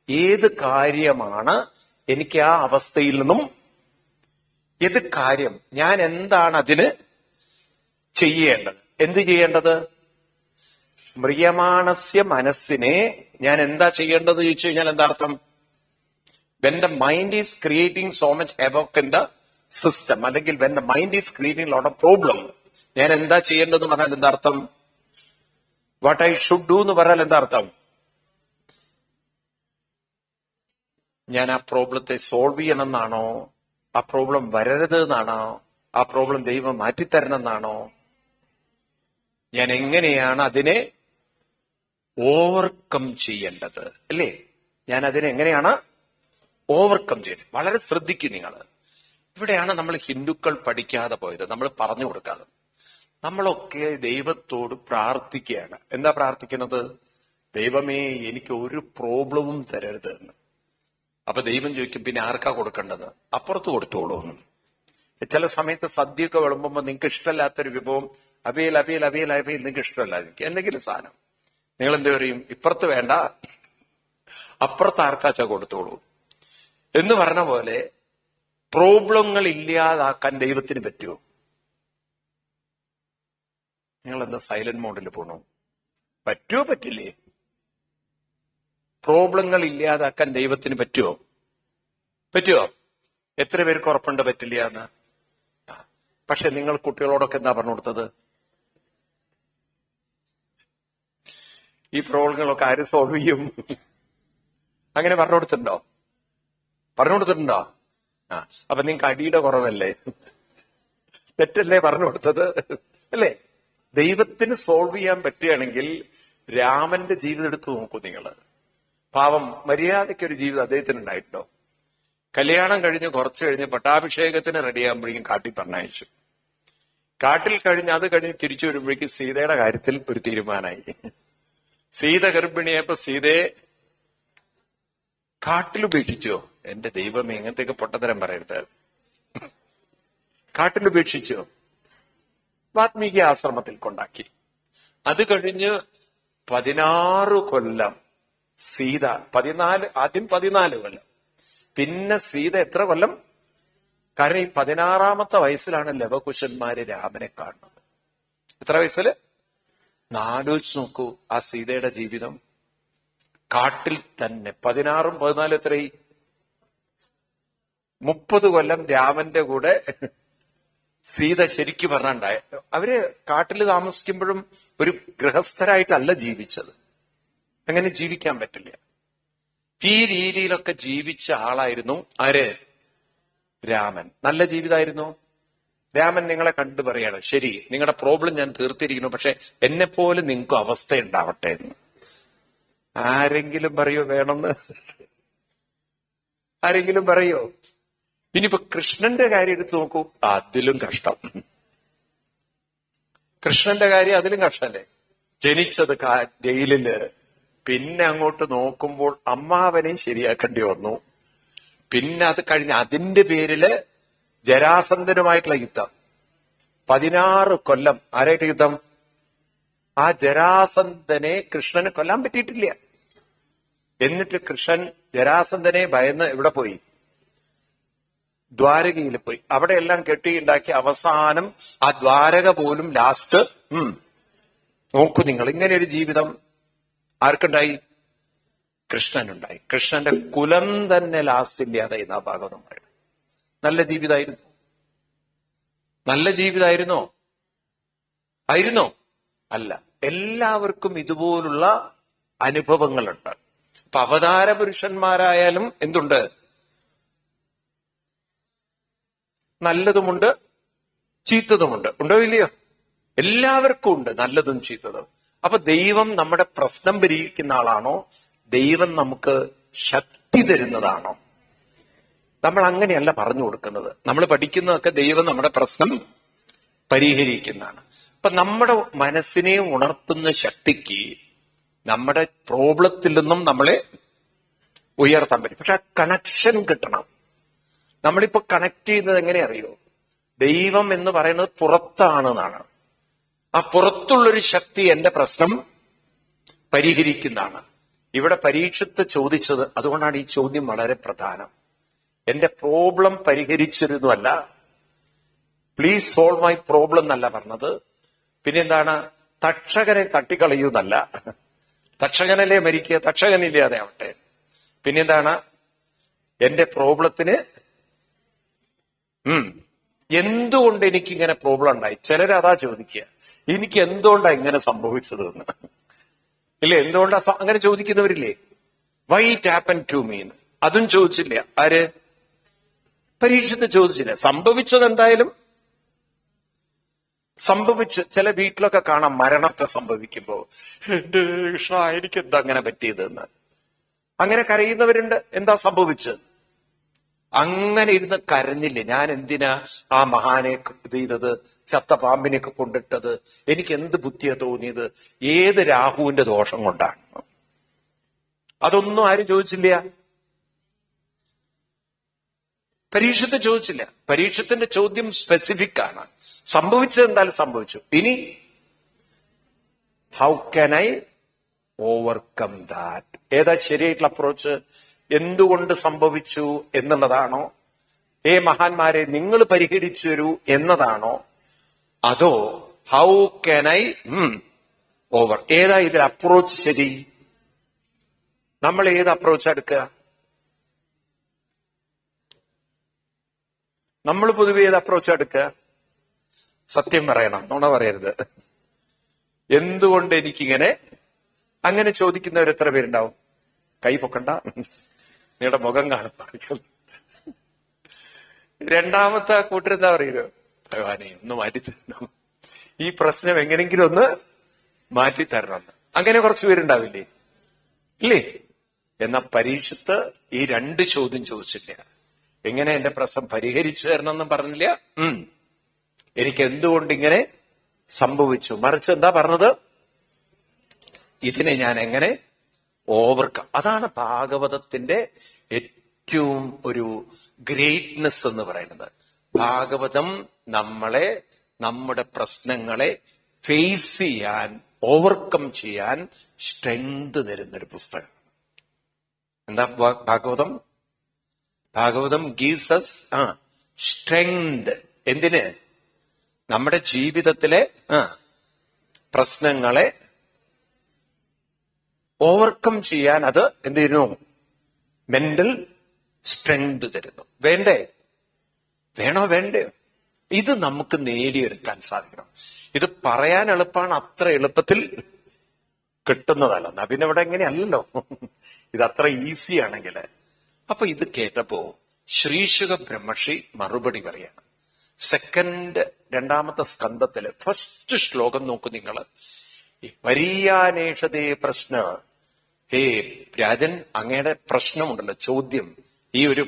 ഏത് കാര്യമാണ് എനിക്ക് ആ അവസ്ഥയിൽ നിന്നും, ഏത് കാര്യം, ഞാൻ എന്താണ് അതിന് ചെയ്യേണ്ടത്? എന്ത് ചെയ്യേണ്ടത്? മ്രിയമാണസ്യ മനസ്സിനെ ഞാൻ എന്താ ചെയ്യേണ്ടത് ചോദിച്ചു കഴിഞ്ഞാൽ എന്താ അർത്ഥം? When the mind is creating so much havoc in the system, അല്ലെങ്കിൽ when the mind is creating lot of problem, ഞാൻ എന്താ ചെയ്യേണ്ടതെന്ന് പറഞ്ഞാൽ എന്താ അർത്ഥം? വാട്ട് ഐ ഷുഡ് ഡു എന്ന് പറഞ്ഞാൽ എന്താ അർത്ഥം? ഞാൻ ആ പ്രോബ്ലത്തെ സോൾവ് ചെയ്യണമെന്നാണോ? ആ പ്രോബ്ലം വരരുത് എന്നാണോ? ആ പ്രോബ്ലം ദൈവം മാറ്റിത്തരണം എന്നാണോ? ഞാൻ എങ്ങനെയാണ് അതിനെ ഓവർകം ചെയ്യേണ്ടത്, അല്ലേ? ഞാൻ അതിനെ എങ്ങനെയാണ് ഓവർകം ചെയ്യുന്നത്? വളരെ ശ്രദ്ധിക്കും നിങ്ങൾ. ഇവിടെയാണ് നമ്മൾ ഹിന്ദുക്കൾ പഠിക്കാതെ പോയത്, നമ്മൾ പറഞ്ഞു കൊടുക്കാതെ. നമ്മളൊക്കെ ദൈവത്തോട് പ്രാർത്ഥിക്കുകയാണ്. എന്താ പ്രാർത്ഥിക്കുന്നത്? ദൈവമേ, എനിക്ക് ഒരു പ്രോബ്ലവും തരരുത് എന്ന്. അപ്പൊ ദൈവം ചോദിക്കും, പിന്നെ ആർക്കാ കൊടുക്കേണ്ടത്? അപ്പുറത്ത് കൊടുത്തോളൂ എന്ന്. ചില സമയത്ത് സദ്യയൊക്കെ വിളമ്പുമ്പോൾ നിങ്ങൾക്ക് ഇഷ്ടമല്ലാത്തൊരു വിഭവം, അവിയൽ അവിയൽ അവിയൽ അവിയൽ നിങ്ങൾക്ക് ഇഷ്ടമല്ലായിരിക്കും, എന്തെങ്കിലും സാധനം, നിങ്ങൾ എന്ത് പറയും? ഇപ്പുറത്ത് വേണ്ട, അപ്പുറത്ത് ആർക്കാച്ചാ കൊടുത്തോളൂ എന്ന് പറഞ്ഞ പോലെ പ്രോബ്ലങ്ങൾ ഇല്ലാതാക്കാൻ ദൈവത്തിന് പറ്റുമോ? നിങ്ങൾ എന്താ സൈലന്റ് മോഡിൽ പോണു? പറ്റുമോ? പറ്റില്ലേ? പ്രോബ്ലങ്ങൾ ഇല്ലാതാക്കാൻ ദൈവത്തിന് പറ്റുമോ? പറ്റുമോ? എത്ര പേർക്ക് ഉറപ്പുണ്ട് പറ്റില്ല എന്ന്? പക്ഷെ നിങ്ങൾ കുട്ടികളോടൊക്കെ എന്താ പറഞ്ഞു കൊടുത്തത്? ഈ പ്രോബ്ലങ്ങളൊക്കെ ആര് സോൾവ് ചെയ്യും? അങ്ങനെ പറഞ്ഞു കൊടുത്തിട്ടുണ്ടോ? പറഞ്ഞു കൊടുത്തിട്ടുണ്ടോ? അപ്പൊ നിങ്ങൾക്ക് അടിയുടെ കുറവല്ലേ? തെറ്റല്ലേ പറഞ്ഞു കൊടുത്തത്, അല്ലേ? ദൈവത്തിന് സോൾവ് ചെയ്യാൻ പറ്റുകയാണെങ്കിൽ രാമന്റെ ജീവിതം എടുത്തു നോക്കൂ നിങ്ങൾ. പാവം, മര്യാദയ്ക്കൊരു ജീവിതം അദ്ദേഹത്തിന് ഉണ്ടായിട്ടുണ്ടോ? കല്യാണം കഴിഞ്ഞ് കുറച്ച് കഴിഞ്ഞ് പട്ടാഭിഷേകത്തിന് റെഡിയാകുമ്പോഴേക്കും കാട്ടിൽ പറഞ്ഞയച്ചു. കാട്ടിൽ കഴിഞ്ഞ് അത് കഴിഞ്ഞ് തിരിച്ചു വരുമ്പോഴേക്കും സീതയുടെ കാര്യത്തിൽ ഒരു തീരുമാനമായി. സീത ഗർഭിണിയായപ്പോ സീതയെ കാട്ടിലുപേക്ഷിച്ചോ? എന്റെ ദൈവമേ, ഇങ്ങനത്തെയൊക്കെ പൊട്ടത്തരം പറയരുത്. കാട്ടിലുപേക്ഷിച്ചോ? വാത്മീകി ആശ്രമത്തിൽ കൊണ്ടാക്കി. അത് കഴിഞ്ഞ് 16 കൊല്ലം സീത, ആദ്യം 14 കൊല്ലം, പിന്നെ സീത എത്ര കൊല്ലം? കാരണം ഈ 16ാമത്തെ വയസ്സിലാണ് ലവകുശന്മാര് രാമനെ കാണുന്നത്. എത്ര വയസ്സില്? ആലോചിച്ച് നോക്കൂ ആ സീതയുടെ ജീവിതം. കാട്ടിൽ തന്നെ 16ഉം 14 എത്രയായി? 30 കൊല്ലം രാമന്റെ കൂടെ സീത ശരിക്കു പറഞ്ഞാണ്ടായ. അവര് കാട്ടിൽ താമസിക്കുമ്പോഴും ഒരു ഗൃഹസ്ഥരായിട്ടല്ല ജീവിച്ചത്. അങ്ങനെ ജീവിക്കാൻ പറ്റില്ല. ഈ രീതിയിലൊക്കെ ജീവിച്ച ആളായിരുന്നു ആര്? രാമൻ. നല്ല ജീവിതമായിരുന്നു. രാമൻ നിങ്ങളെ കണ്ടു പറയാണ്, ശരി, നിങ്ങളുടെ പ്രോബ്ലം ഞാൻ തീർത്തിരിക്കുന്നു, പക്ഷെ എന്നെപ്പോലെ നിങ്ങൾക്ക് അവസ്ഥ ഉണ്ടാവട്ടെ എന്ന്. ആരെങ്കിലും പറയോ വേണമെന്ന്? ആരെങ്കിലും പറയോ? ഇനിയിപ്പോ കൃഷ്ണന്റെ കാര്യം എടുത്തു നോക്കൂ, അതിലും കഷ്ടം. കൃഷ്ണന്റെ കാര്യം അതിലും കഷ്ടല്ലേ? ജനിച്ചത് ജയിലില്, പിന്നെ അങ്ങോട്ട് നോക്കുമ്പോൾ അമ്മാവനെയും ശരിയാക്കേണ്ടി വന്നു. പിന്നെ അത് കഴിഞ്ഞ് അതിന്റെ പേരില് ജരാസന്ധനുമായിട്ടുള്ള യുദ്ധം. 16 കൊല്ലം ആരായിട്ട് യുദ്ധം? ആ ജരാസന്ധനെ കൃഷ്ണന് കൊല്ലാൻ പറ്റിയിട്ടില്ല. എന്നിട്ട് കൃഷ്ണൻ ജരാസന്ധനെ ഭയന്ന് എവിടെ പോയി? ദ്വാരകയിൽ പോയി. അവിടെ എല്ലാം കെട്ടിയുണ്ടാക്കി അവസാനം ആ ദ്വാരക പോലും ലാസ്റ്റ് നോക്കൂ നിങ്ങൾ. ഇങ്ങനെ ഒരു ജീവിതം ആർക്കുണ്ടായി? കൃഷ്ണനുണ്ടായി. കൃഷ്ണന്റെ കുലം തന്നെ ലാസ്റ്റ് ഇല്ലാതെ എന്നാ ഭാഗവതം പറയുന്നത്. നല്ല ജീവിതമായിരുന്നു. നല്ല ജീവിതമായിരുന്നോ? ആയിരുന്നോ? അല്ല. എല്ലാവർക്കും ഇതുപോലുള്ള അനുഭവങ്ങളുണ്ട്. ഇപ്പൊ അവതാര പുരുഷന്മാരായാലും എന്തുണ്ട്? നല്ലതുമുണ്ട്, ചീത്തതുമുണ്ട്. ഉണ്ടോ ഇല്ലയോ? എല്ലാവർക്കും ഉണ്ട് നല്ലതും ചീത്തതും. അപ്പൊ ദൈവം നമ്മുടെ പ്രശ്നം പരിഹരിക്കുന്ന ആളാണോ? ദൈവം നമുക്ക് ശക്തി തരുന്നതാണോ? നമ്മൾ അങ്ങനെയല്ല പറഞ്ഞു കൊടുക്കുന്നത്. നമ്മൾ പഠിക്കുന്നതൊക്കെ ദൈവം നമ്മുടെ പ്രശ്നം പരിഹരിക്കുന്നതാണ്. അപ്പൊ നമ്മുടെ മനസ്സിനെ ഉണർത്തുന്ന ശക്തിക്ക് നമ്മുടെ പ്രോബ്ലത്തിൽ നിന്നും നമ്മളെ ഉയർത്താൻ പറ്റും. പക്ഷെ ആ കണക്ഷൻ കിട്ടണം. നമ്മളിപ്പോ കണക്ട് ചെയ്യുന്നത് എങ്ങനെ അറിയോ? ദൈവം എന്ന് പറയുന്നത് പുറത്താണെന്നാണ്. ആ പുറത്തുള്ളൊരു ശക്തി എന്റെ പ്രശ്നം പരിഹരിക്കുന്നതാണ്. ഇവിടെ പരീക്ഷത്ത് ചോദിച്ചത്, അതുകൊണ്ടാണ് ഈ ചോദ്യം വളരെ പ്രധാനം. എന്റെ പ്രോബ്ലം പരിഹരിച്ചിരുന്നല്ല, പ്ലീസ് സോൾവ് മൈ പ്രോബ്ലം എന്നല്ല പറഞ്ഞത്. പിന്നെന്താണ്? തക്ഷകനെ തട്ടിക്കളയൂന്നല്ല. തക്ഷകനല്ലേ മരിക്കുക, തക്ഷകനില്ലാതെ ആവട്ടെ. പിന്നെന്താണ്? എന്റെ പ്രോബ്ലത്തിന് എന്തുകൊണ്ട് എനിക്കിങ്ങനെ പ്രോബ്ലം ഉണ്ടായി? ചിലരതാ ചോദിക്കുക, എനിക്ക് എന്തുകൊണ്ടാ ഇങ്ങനെ സംഭവിച്ചത് എന്ന്. ഇല്ലേ? എന്തുകൊണ്ടാ അങ്ങനെ ചോദിക്കുന്നവരില്ലേ? Why it happen to me? അതും ചോദിച്ചില്ല. ആര്? പരീക്ഷത്ത് ചോദിച്ചില്ല. സംഭവിച്ചത് എന്തായാലും സംഭവിച്ചു. ചില വീട്ടിലൊക്കെ കാണാം മരണമൊക്കെ സംഭവിക്കുമ്പോ, എന്റെ കൃഷ്ണ എനിക്ക് എന്താ അങ്ങനെ പറ്റിയതെന്ന് അങ്ങനെ കരയുന്നവരുണ്ട്. എന്താ സംഭവിച്ചത്? അങ്ങനെ ഇരുന്ന് കരഞ്ഞില്ലേ, ഞാൻ എന്തിനാ ആ മഹാനെ ഇത് ചെയ്തത്, ചത്ത പാമ്പിനെയൊക്കെ കൊണ്ടിട്ടത്, എനിക്ക് എന്ത് ബുദ്ധിയാ തോന്നിയത്, ഏത് രാഹുവിന്റെ ദോഷം കൊണ്ടാണ്? അതൊന്നും ആരും ചോദിച്ചില്ല. പരീക്ഷത്ത് ചോദിച്ചില്ല. പരീക്ഷത്തിന്റെ ചോദ്യം സ്പെസിഫിക് ആണ്. സംഭവിച്ചത് എന്തായാലും സംഭവിച്ചു. ഇനി how can I overcome that? ഏതാ ശരിയായിട്ടുള്ള അപ്രോച്ച്? എന്തുകൊണ്ട് സംഭവിച്ചു എന്നുള്ളതാണോ? മഹാന്മാരെ നിങ്ങൾ പരിഹരിച്ചു തരൂ എന്നതാണോ? അതോ ഹൗ ക്യാൻ ഐ ഓവർ? ഏതാ ഇതിൽ അപ്രോച്ച് ശരി? നമ്മൾ ഏത് അപ്രോച്ച് എടുക്കുക? നമ്മൾ പൊതുവെ ഏത് അപ്രോച്ച് എടുക്കുക? സത്യം പറയണം, നുണ പറയരുത്. എന്തുകൊണ്ട് എനിക്കിങ്ങനെ? അങ്ങനെ ചോദിക്കുന്നവർ എത്ര പേരുണ്ടാവും? കൈ പൊക്കണ്ട, നിങ്ങളുടെ മുഖം കാണും. രണ്ടാമത്തെ കൂട്ടരെന്താ പറയുന്നത്? ഭഗവാനെ ഒന്ന് മാറ്റി തരണം, ഈ പ്രശ്നം എങ്ങനെങ്കിലും ഒന്ന് മാറ്റി തരണം. അങ്ങനെ കുറച്ചു പേരുണ്ടാവില്ലേ? ഇല്ലേ? എന്നാ പരീക്ഷത്ത് ഈ രണ്ട് ചോദ്യം ചോദിച്ചില്ല. എങ്ങനെ എന്റെ പ്രശ്നം പരിഹരിച്ചു തരണം എന്നും പറഞ്ഞില്ല, എനിക്ക് എന്തുകൊണ്ട് ഇങ്ങനെ സംഭവിച്ചു. മറിച്ച് എന്താ പറഞ്ഞത്? ഇതിനെ ഞാൻ എങ്ങനെ ഓവർകം. അതാണ് ഭാഗവതത്തിന്റെ ഏറ്റവും ഒരു ഗ്രേറ്റ്നെസ് എന്ന് പറയുന്നത്. ഭാഗവതം നമ്മളെ, നമ്മുടെ പ്രശ്നങ്ങളെ ഫേസ് ചെയ്യാൻ, ഓവർകം ചെയ്യാൻ സ്ട്രെങ്ത് തരുന്നൊരു പുസ്തകം. എന്താ Bhagavatam? Bhagavatam gives us strength. എന്തിന്? നമ്മുടെ ജീവിതത്തിലെ പ്രശ്നങ്ങളെ ഓവർകം ചെയ്യാൻ അത് എന്ത് ചെയ്യുന്നു? മെന്റൽ സ്ട്രെങ്ത് തരുന്നു. വേണ്ടേ? വേണോ വേണ്ടയോ? ഇത് നമുക്ക് നേടിയെടുക്കാൻ സാധിക്കണം. ഇത് പറയാൻ എളുപ്പമാണ്, അത്ര എളുപ്പത്തിൽ കിട്ടുന്നതല്ല. എന്നാ പിന്നെ ഇവിടെ എങ്ങനെയല്ലല്ലോ, ഇത് അത്ര ഈസി ആണെങ്കിൽ. അപ്പൊ ഇത് കേട്ടപ്പോ ശ്രീശുക ബ്രഹ്മർഷി മറുപടി പറയാണ്. രണ്ടാമത്തെ സ്കന്ധത്തില് ഫസ്റ്റ് ശ്ലോകം നോക്കൂ നിങ്ങൾ. വരീയാനേഷതേ പ്രശ്ന. ഹേ രാജൻ, അങ്ങയുടെ പ്രശ്നമുണ്ടല്ലോ, ചോദ്യം, ഈ ഒരു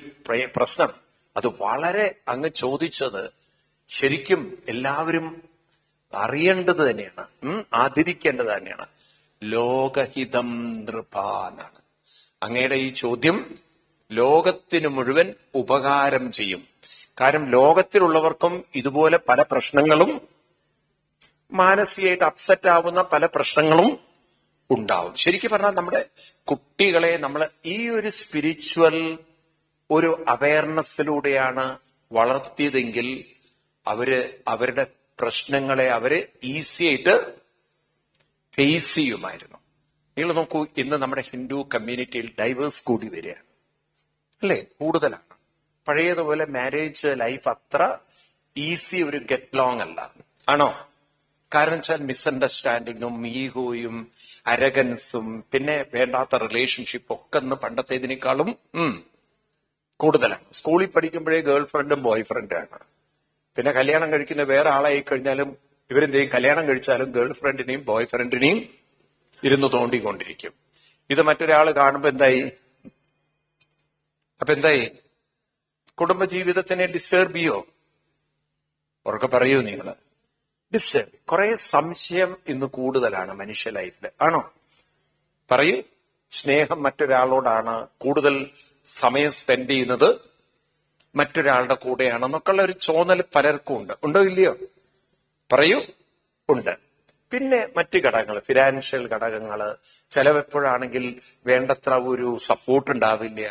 പ്രശ്നം, അത് വളരെ അങ്ങ് ചോദിച്ചത് ശരിക്കും എല്ലാവരും അറിയേണ്ടത് തന്നെയാണ്, ആദരിക്കേണ്ടത് തന്നെയാണ്. ലോകഹിതം നൃപ എന്നാണ്. അങ്ങയുടെ ഈ ചോദ്യം ലോകത്തിന് മുഴുവൻ ഉപകാരം ചെയ്യും. കാരണം ലോകത്തിലുള്ളവർക്കും ഇതുപോലെ പല പ്രശ്നങ്ങളും, മാനസികമായിട്ട് അപ്സെറ്റ് ആവുന്ന പല പ്രശ്നങ്ങളും ഉണ്ടാവും. ശരിക്കും പറഞ്ഞാൽ നമ്മുടെ കുട്ടികളെ നമ്മൾ ഈ ഒരു സ്പിരിച്വൽ ഒരു അവയർനെസ്സിലൂടെയാണ് വളർത്തിയതെങ്കിൽ അവരുടെ പ്രശ്നങ്ങളെ അവര് ഈസി ആയിട്ട് ഫേസ് ചെയ്യുമായിരുന്നു. നിങ്ങൾ നോക്കൂ, ഇന്ന് നമ്മുടെ ഹിന്ദു കമ്മ്യൂണിറ്റിയിൽ ഡൈവേഴ്സ് കൂടി വരികയാണ്, അല്ലേ? കൂടുതലാണ്. പഴയതുപോലെ മാരേജ് ലൈഫ് അത്ര ഈസി ഒരു ഗെറ്റ് ലോങ് അല്ല, ആണോ? കാരണം വെച്ചാൽ മിസ്അണ്ടർസ്റ്റാൻഡിങ്ങും ഈഗോയും അരഗൻസും പിന്നെ വേണ്ടാത്ത റിലേഷൻഷിപ്പ് ഒക്കെ ഇന്ന് പണ്ടത്തേതിനേക്കാളും കൂടുതലാണ്. സ്കൂളിൽ പഠിക്കുമ്പോഴേ ഗേൾ ഫ്രണ്ടും ബോയ് ഫ്രണ്ടാണ്. പിന്നെ കല്യാണം കഴിക്കുന്ന വേറെ ആളായി കഴിഞ്ഞാലും ഇവരെന്തെയും കല്യാണം കഴിച്ചാലും ഗേൾ ഫ്രണ്ടിനെയും ബോയ് ഫ്രണ്ടിനെയും ഇരുന്ന് തോണ്ടിക്കൊണ്ടിരിക്കും. ഇത് മറ്റൊരാൾ കാണുമ്പോ എന്തായി? അപ്പൊ എന്തായി? കുടുംബജീവിതത്തിനെ ഡിസ്റ്റർബ് ചെയ്യോ? ഉറക്കെ പറയൂ നിങ്ങൾ. ഡിസ്റ്റർബ്. കുറെ സംശയം ഇന്ന് കൂടുതലാണ് മനുഷ്യ ലൈഫിൽ, ആണോ? പറയൂ. സ്നേഹം മറ്റൊരാളോടാണ്, കൂടുതൽ സമയം സ്പെൻഡ് ചെയ്യുന്നത് മറ്റൊരാളുടെ കൂടെയാണെന്നൊക്കെയുള്ള ഒരു തോന്നൽ പലർക്കും ഉണ്ട്. ഉണ്ടോ ഇല്ലയോ? പറയൂ. ഉണ്ട്. പിന്നെ മറ്റു ഘടകങ്ങൾ, ഫിനാൻഷ്യൽ ഘടകങ്ങള്, ചിലവെപ്പോഴാണെങ്കിൽ വേണ്ടത്ര ഒരു സപ്പോർട്ട് ഉണ്ടാവില്ല,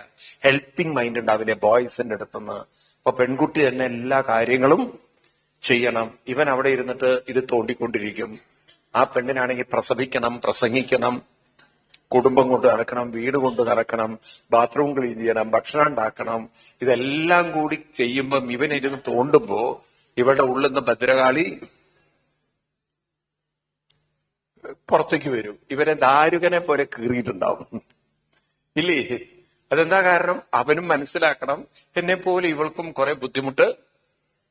ഹെൽപ്പിംഗ് മൈൻഡ് ഉണ്ടാവില്ല ബോയ്സിന്റെ അടുത്തുനിന്ന്. അപ്പൊ പെൺകുട്ടി തന്നെ എല്ലാ കാര്യങ്ങളും ചെയ്യണം. ഇവൻ അവിടെ ഇരുന്നിട്ട് ഇത് തോണ്ടിക്കൊണ്ടിരിക്കും. ആ പെണ്ണിനാണെങ്കിൽ പ്രസവിക്കണം, പ്രസംഗിക്കണം, കുടുംബം കൊണ്ട് നടക്കണം, വീട് കൊണ്ട് നടക്കണം, ബാത്റൂം ക്ലീൻ ചെയ്യണം, ഭക്ഷണം ഉണ്ടാക്കണം. ഇതെല്ലാം കൂടി ചെയ്യുമ്പം ഇവനിരുന്ന് തോണ്ടുമ്പോ ഇവരുടെ ഉള്ളിൽ നിന്ന് ഭദ്രകാളി പുറത്തേക്ക് വരും. ഇവരെ ദാരുകനെ പോലെ കീറിയിട്ടുണ്ടാവും, ഇല്ലേ? അതെന്താ കാരണം? അവനും മനസ്സിലാക്കണം എന്നെ പോലെ ഇവൾക്കും കുറെ ബുദ്ധിമുട്ട്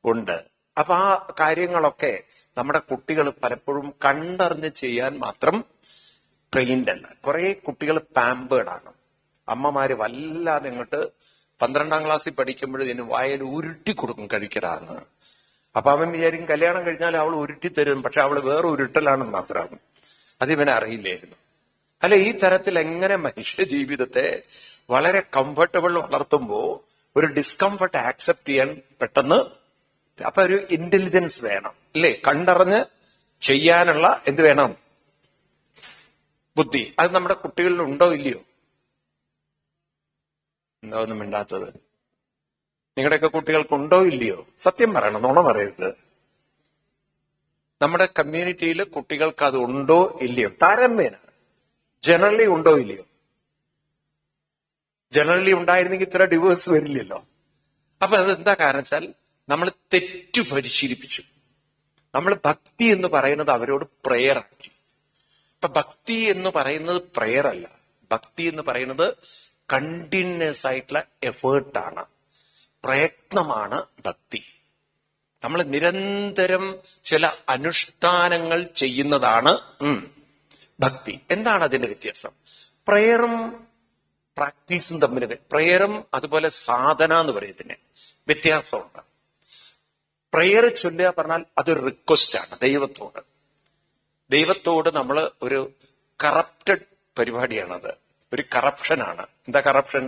ഉണ്ട്. അപ്പൊ ആ കാര്യങ്ങളൊക്കെ നമ്മുടെ കുട്ടികൾ പലപ്പോഴും കണ്ടറിഞ്ഞ് ചെയ്യാൻ മാത്രം ട്രെയിൻഡ് അല്ല. കുറെ കുട്ടികൾ പാമ്പേർഡ് ആണ്. അമ്മമാര് വല്ലാതെ ഇങ്ങോട്ട് 12ാം ക്ലാസ്സിൽ പഠിക്കുമ്പോഴും ഇതിന് വായൽ ഉരുട്ടി കൊടുക്കും കഴിക്കടാന്ന്. അപ്പൊ അവൻ വിചാരിക്കും കല്യാണം കഴിഞ്ഞാൽ അവൾ ഉരുട്ടി തരും, പക്ഷെ അവള് വേറെ ഉരുട്ടലാണെന്ന് മാത്രമാണ്. അതിവനെ അറിയില്ലായിരുന്നു. അല്ല, ഈ തരത്തിൽ എങ്ങനെ മനുഷ്യ ജീവിതത്തെ വളരെ കംഫർട്ടബിൾ വളർത്തുമ്പോ ഒരു ഡിസ്കംഫർട്ട് ആക്സെപ്റ്റ് ചെയ്യാൻ പെട്ടെന്ന്, അപ്പൊ ഒരു ഇന്റലിജൻസ് വേണം അല്ലേ? കണ്ടറിഞ്ഞ് ചെയ്യാനുള്ള എന്ത് വേണം? ബുദ്ധി. അത് നമ്മുടെ കുട്ടികളിൽ ഉണ്ടോ ഇല്ലയോ? എന്താ ഒന്നും മിണ്ടാത്തത്? നിങ്ങളുടെയൊക്കെ കുട്ടികൾക്ക് ഉണ്ടോ ഇല്ലയോ? സത്യം പറയണം, നുണ പറയരുത്. നമ്മുടെ കമ്മ്യൂണിറ്റിയിൽ കുട്ടികൾക്ക് അത് ഉണ്ടോ ഇല്ലയോ? താരതമ്യേന ജനറലി ഉണ്ടോ ഇല്ലയോ? ജനറലി ഉണ്ടായിരുന്നെങ്കിൽ ഇത്ര ഡിവേഴ്സ് വരില്ലല്ലോ. അപ്പൊ അതെന്താ കാരണം വെച്ചാൽ നമ്മൾ തെറ്റു പരിശീലിപ്പിച്ചു. നമ്മൾ ഭക്തി എന്ന് പറയുന്നത് അവരോട് പ്രേയർ ആക്കി. ഇപ്പൊ ഭക്തി എന്ന് പറയുന്നത് പ്രേയർ അല്ല. ഭക്തി എന്ന് പറയുന്നത് കണ്ടിന്യൂസ് ആയിട്ടുള്ള എഫേർട്ടാണ്, പ്രയത്നമാണ് ഭക്തി. നമ്മൾ നിരന്തരം ചില അനുഷ്ഠാനങ്ങൾ ചെയ്യുന്നതാണ് ഭക്തി. എന്താണ് അതിന്റെ വ്യത്യാസം? പ്രേയറും പ്രാക്ടീസും തമ്മിൽ, പ്രേയറും അതുപോലെ സാധന എന്ന് പറയുന്നതിന് വ്യത്യാസമുണ്ട്. പ്രേയർ ചൊല്ലുക പറഞ്ഞാൽ അതൊരു റിക്വസ്റ്റ് ആണ് ദൈവത്തോട്. ദൈവത്തോട് നമ്മൾ ഒരു കറപ്റ്റഡ് പരിപാടിയാണത്, ഒരു കറപ്ഷനാണ്. എന്താ കറപ്ഷൻ?